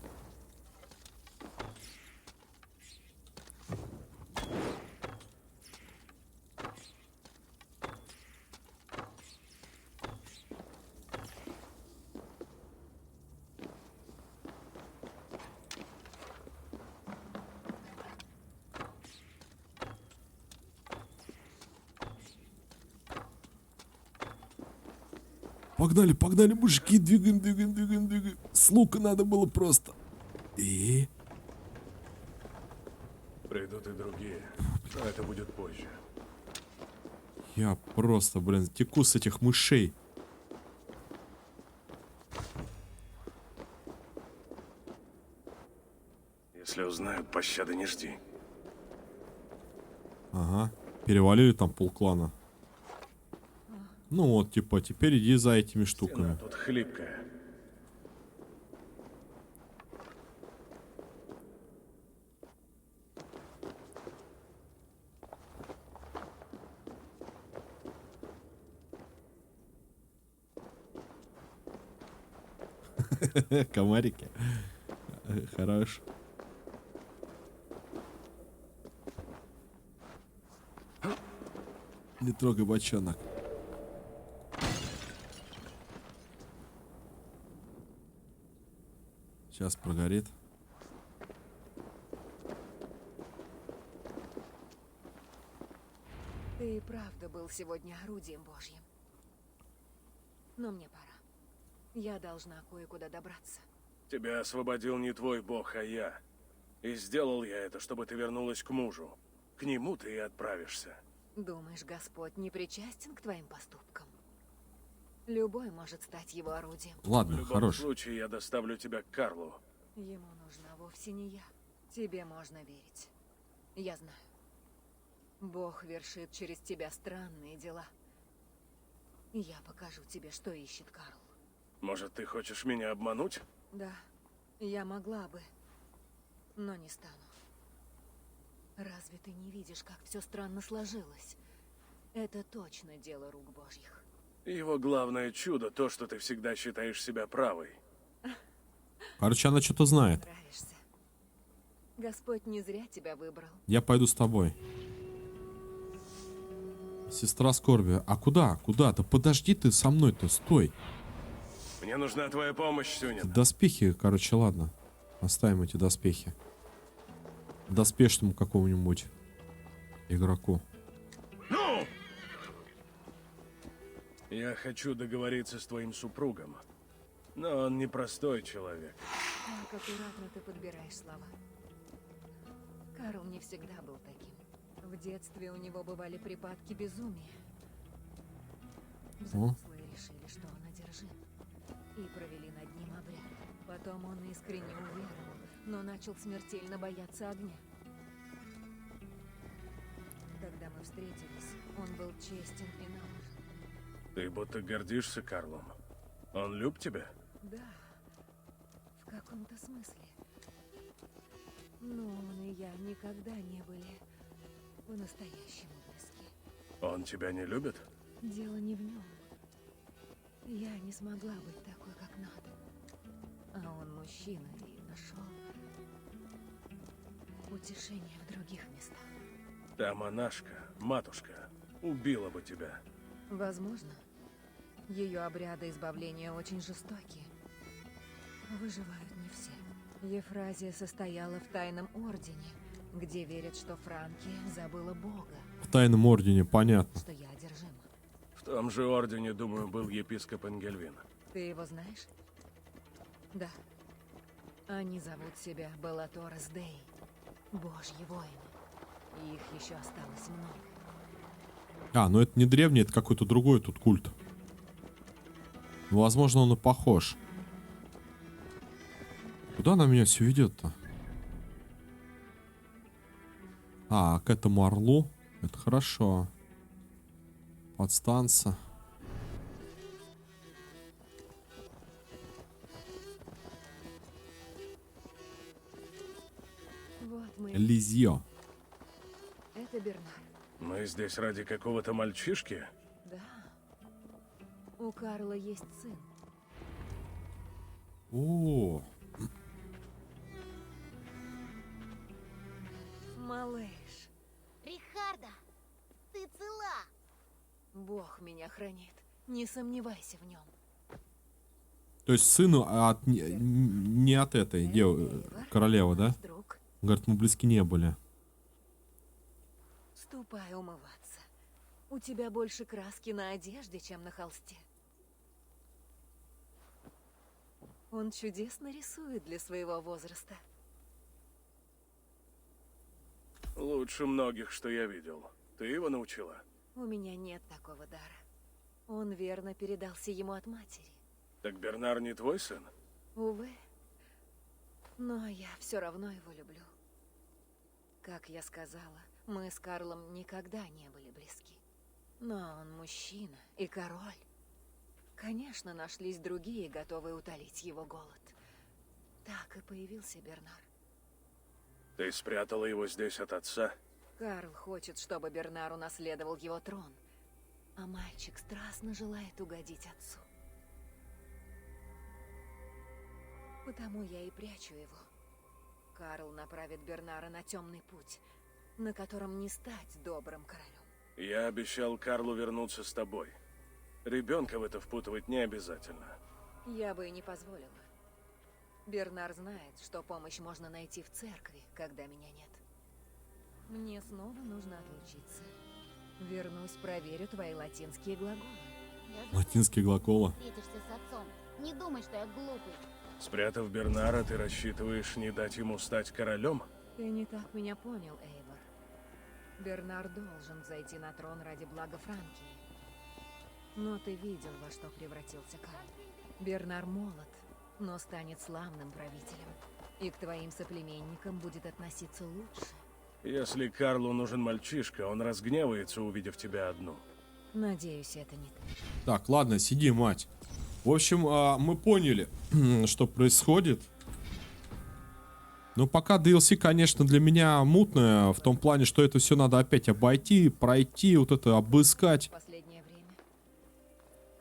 Погнали, погнали, мужики, двигаем, двигаем, двигаем, двигаем. С лука надо было просто. И... Придут и другие, но это будет позже. Я просто, блин, теку с этих мышей. Если узнают, пощады не жди. Ага, перевалили там полклана. Ну вот, типа, теперь иди за этими штуками. Стена тут хлипкая. Комарики. Хорош. Не трогай бочонок. Сейчас прогорит. Ты и правда был сегодня орудием Божьим. Но мне пора. Я должна кое-куда добраться. Тебя освободил не твой бог, а я. И сделал я это, чтобы ты вернулась к мужу. К нему ты и отправишься. Думаешь, Господь не причастен к твоим поступкам? Любой может стать его орудием. Ладно, В любом хорош. случае, я доставлю тебя к Карлу. Ему нужна вовсе не я. Тебе можно верить. Я знаю. Бог вершит через тебя странные дела. И я покажу тебе, что ищет Карл. Может, ты хочешь меня обмануть? Да, я могла бы, но не стану. Разве ты не видишь, как все странно сложилось? Это точно дело рук Божьих. Его главное чудо то, что ты всегда считаешь себя правой. Короче, она что-то знает. Нравишься. Господь не зря тебя выбрал. Я пойду с тобой. Сестра скорби. А куда? Куда? Да подожди ты со мной-то, стой. Мне нужна твоя помощь, Сюнин. Доспехи, короче, ладно. Оставим эти доспехи. Доспешному какому-нибудь игроку. Ну! Я хочу договориться с твоим супругом. Но он непростой человек. Как аккуратно ты подбираешь слова. Карл не всегда был таким. В детстве у него бывали припадки безумия. Взрослые решили, что он одержим, и провели над ним обряд. Потом он искренне уверовал, но начал смертельно бояться огня. Когда мы встретились, он был честен и набожен. Ты будто гордишься Карлом. Он любит тебя? Да, в каком-то смысле. Но он и я никогда не были по-настоящему близки. Он тебя не любит? Дело не в нем. Я не смогла быть такой, как надо. А он мужчина и нашел утешение в других местах. Та монашка, матушка, убила бы тебя. Возможно. Ее обряды избавления очень жестокие. Выживают не все. Ефразия состояла в тайном ордене, где верят, что Франкия забыла Бога. В тайном ордене, понятно. Что я одержима. В том же ордене, думаю, был епископ Энгельвин. Ты его знаешь? Да. Они зовут себя Беллаторес Дей. Божьи воины. И их еще осталось много. А, ну это не древний, это какой-то другой тут культ. Ну, возможно, он и похож. Куда она меня все ведет-то? А, к этому орлу. Это хорошо. Подстанция. Вот мы. Лизьё. Это Бернар. Мы здесь ради какого-то мальчишки? Да. У Карла есть сын. О, Малыш. Рихарда, ты цела? Бог меня хранит. Не сомневайся в нем. то есть сыну от не от этой королевы, да? Говорит, мы близки не были. Ступай умываться. У тебя больше краски на одежде, чем на холсте. Он чудесно рисует для своего возраста. Лучше многих, что я видел. Ты его научила? У меня нет такого дара. Он верно передался ему от матери. Так Бернар не твой сын? Увы. Но я все равно его люблю. Как я сказала, мы с Карлом никогда не были близки. Но он мужчина и король. Конечно, нашлись другие, готовые утолить его голод. Так и появился Бернар. Ты спрятала его здесь от отца? Карл хочет, чтобы Бернар унаследовал его трон. А мальчик страстно желает угодить отцу. Потому я и прячу его. Карл направит Бернара на темный путь, на котором не стать добрым королем. Я обещал Карлу вернуться с тобой. Ребенка в это впутывать не обязательно. Я бы и не позволила. Бернар знает, что помощь можно найти в церкви, когда меня нет. Мне снова нужно отлучиться. Вернусь, проверю твои латинские глаголы. Латинские глаголы. Встретишься с отцом. Не думай, что я глупый. Спрятав Бернара, ты рассчитываешь не дать ему стать королем? Ты не так меня понял, Эйвор. Бернар должен взойти на трон ради блага Франкии. Но ты видел, во что превратился Карл. Бернар молод, но станет славным правителем. И к твоим соплеменникам будет относиться лучше. Если Карлу нужен мальчишка, он разгневается, увидев тебя одну. Надеюсь, это не ты. Так, ладно, сиди, мать. В общем, мы поняли, что происходит. Но пока DLC, конечно, для меня мутное, в том плане, что это все надо опять обойти, пройти, вот это обыскать. Последнее время.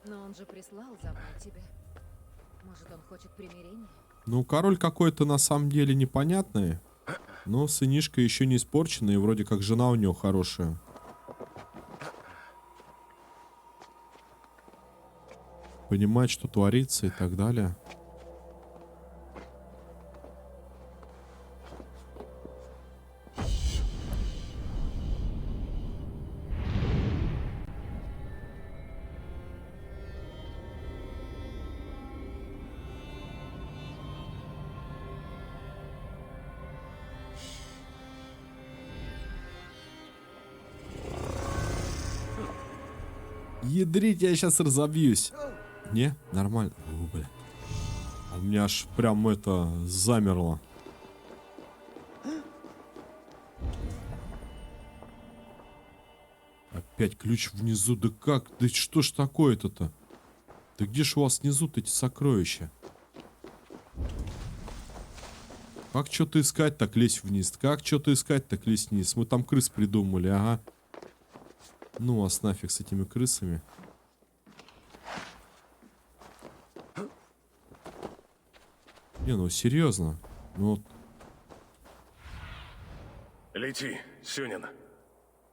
Но он же прислал за мной тебя. Может, он хочет примирения? Ну, король какой-то на самом деле непонятный. Но сынишка еще не испорченный, и вроде как жена у него хорошая. Понимать, что творится и так далее. Ядрить, я сейчас разобьюсь. Не? Нормально. О, бля. А у меня аж прям это замерло. Опять ключ внизу. Да как? Да что ж такое-то-то? Да где ж у вас внизу-то эти сокровища? Как что-то искать, так лезь вниз. Как что-то искать, так лезь вниз. Мы там крыс придумали, ага. Ну вас нафиг с этими крысами. Не, ну серьезно. Ну вот. Лети, Сюнин.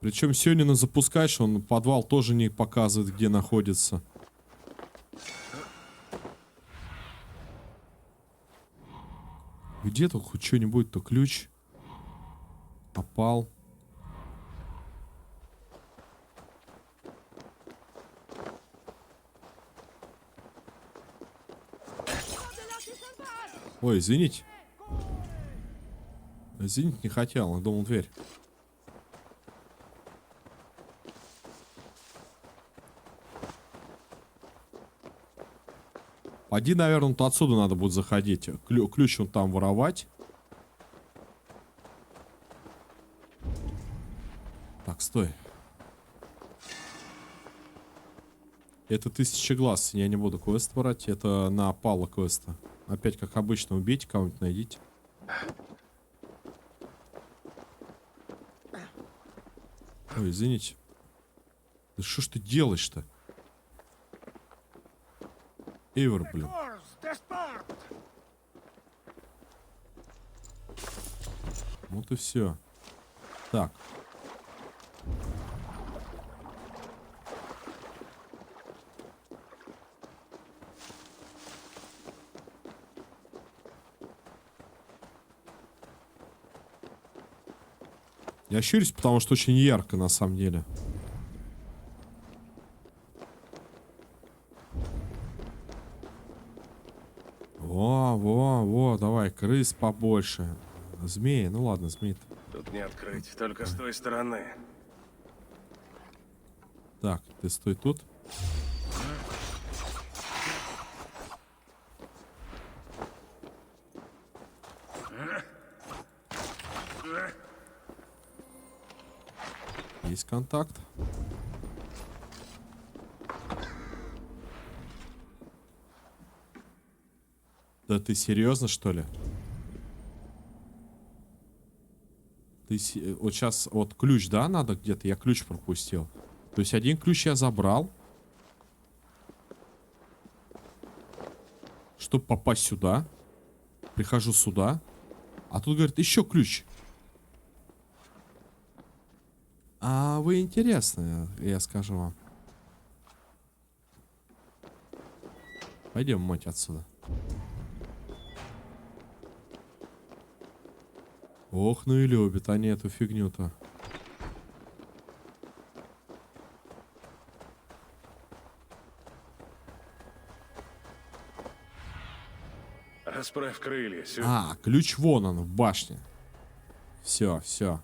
Причем Сёнина запускаешь, он подвал тоже не показывает, где находится. Где-то хоть что-нибудь-то ключ. Опал. Ой, извините. Извините, не хотел, я думал дверь. Поди, наверное, вот отсюда надо будет заходить. Ключ он там воровать. Так, стой. Это 1000 глаз. Я не буду квест брать. Это на Пала квеста. Опять, как обычно, убейте кого-нибудь, найдите. Ой, извините. Да что ж ты делаешь-то? Эйвор, блин. Вот и все. Так. Я щурюсь, потому что очень ярко, на самом деле. Во, давай, крыс побольше. Змеи, ну ладно, змеи. Тут не открыть, только с той стороны. Так, ты стой тут. Есть контакт. Да ты серьезно, что ли? Ты вот сейчас вот ключ, да, надо где-то? Я ключ пропустил. То есть один ключ я забрал. Чтобы попасть сюда. Прихожу сюда. А тут говорит, еще ключ. А вы интересны, я скажу вам. Пойдем, мать, отсюда. Ох, ну и любят они эту фигню-то. Расправь крылья, А, ключ вон он, в башне. Все, все.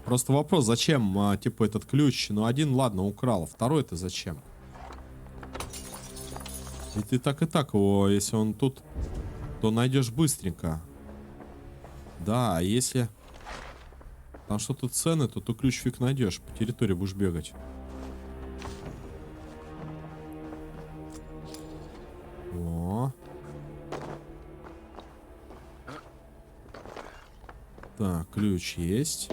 Просто вопрос, зачем, типа, этот ключ? Ну, один, ладно, украл, а второй-то зачем? Ведь ты так и так его, если он тут, то найдешь быстренько. Да, а если там что-то ценное, то ты ключ фиг найдешь. По территории будешь бегать. О. Так, ключ есть.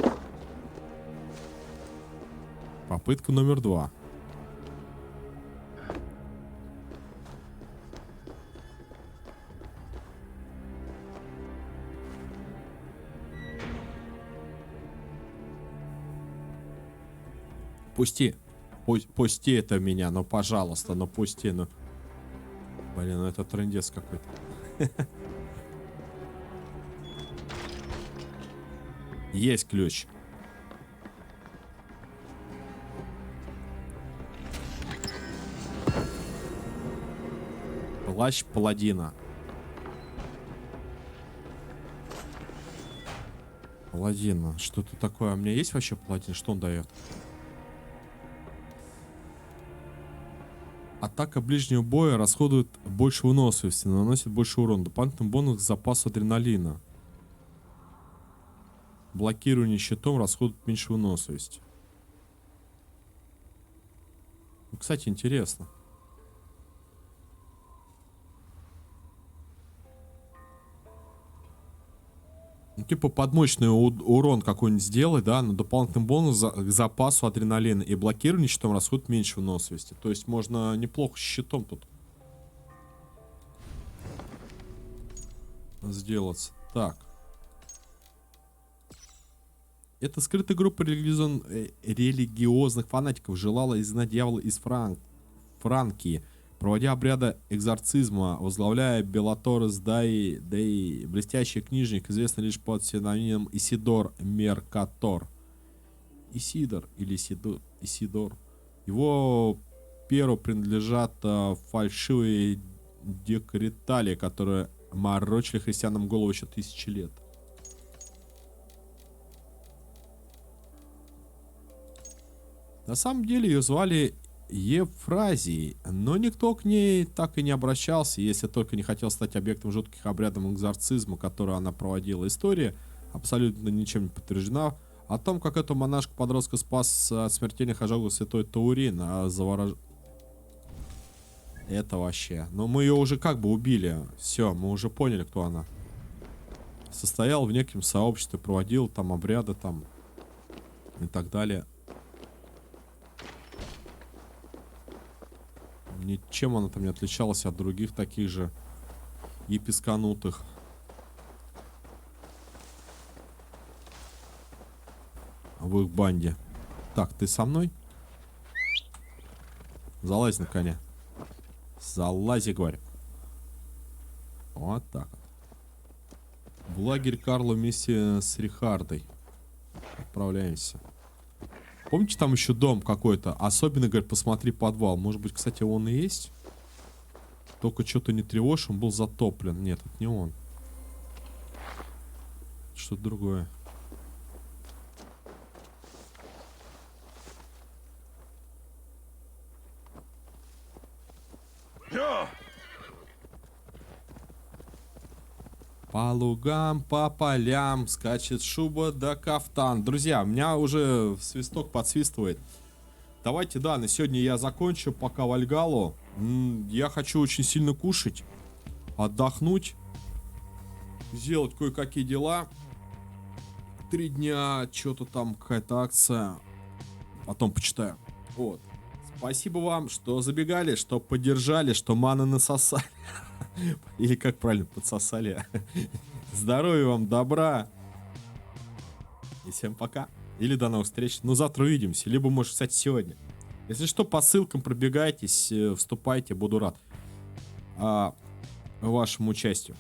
Попытка номер 2. Пусти. Пусти это меня, ну пожалуйста, ну пусти, ну. Блин, ну это трындец какой-то. Есть ключ. Плащ паладина. Паладина. Что-то такое. У меня есть вообще паладин? Что он дает? Атака ближнего боя расходует больше выносливости, но наносит больше урона. Дополнительный бонус к запасу адреналина. Блокирование щитом расходует меньше выносливости. Ну, кстати, интересно. Ну, типа подмощный урон какой-нибудь сделай, да, но дополнительный бонус к запасу адреналина и блокирование щитом расходует меньше выносливости. То есть можно неплохо с щитом тут сделать. Так. Эта скрытая группа религиозных фанатиков желала изгнать дьявола из Франкии, проводя обряды экзорцизма, возглавляя Белаторес Дей, блестящий книжник, известный лишь под псевдонимом Исидор Меркатор. Исидор или Исидор. Его перу принадлежат фальшивые декретали, которые морочили христианам голову еще 1000 лет. На самом деле ее звали Ефразией, но никто к ней так и не обращался, если только не хотел стать объектом жутких обрядов экзорцизма, которые она проводила. История абсолютно ничем не подтверждена. О том, как эту монашку-подростка спас от смертельных ожогов святой Таурин, это вообще. Но мы ее уже как бы убили. Все, мы уже поняли, кто она. Состоял в неком сообществе, проводил там обряды там и так далее. Ничем она там не отличалась от других таких же еписканутых. В их банде. Так, ты со мной? Залазь на коня. Залази, говорю. Вот так вот. В лагерь Карла вместе с Рихардой. Отправляемся. Помните, там еще дом какой-то? Особенно, говорит, посмотри подвал. Может быть, кстати, он и есть? Только что-то не тревожь, он был затоплен. Нет, это не он. Что-то другое. По лугам, по полям скачет шуба да кафтан. Друзья, у меня уже свисток подсвистывает. Давайте, да, на сегодня я закончу пока Вальгаллу. Я хочу очень сильно кушать, отдохнуть, сделать кое-какие дела. 3 дня, что-то там, какая-то акция. Потом почитаю. Вот. Спасибо вам, что забегали, что поддержали, что маны насосали. Или как правильно, подсосали. Здоровья вам, добра. И всем пока. Или до новых встреч. Ну, завтра увидимся. Либо, может, кстати, сегодня. Если что, по ссылкам пробегайтесь, вступайте. Буду рад вашему участию.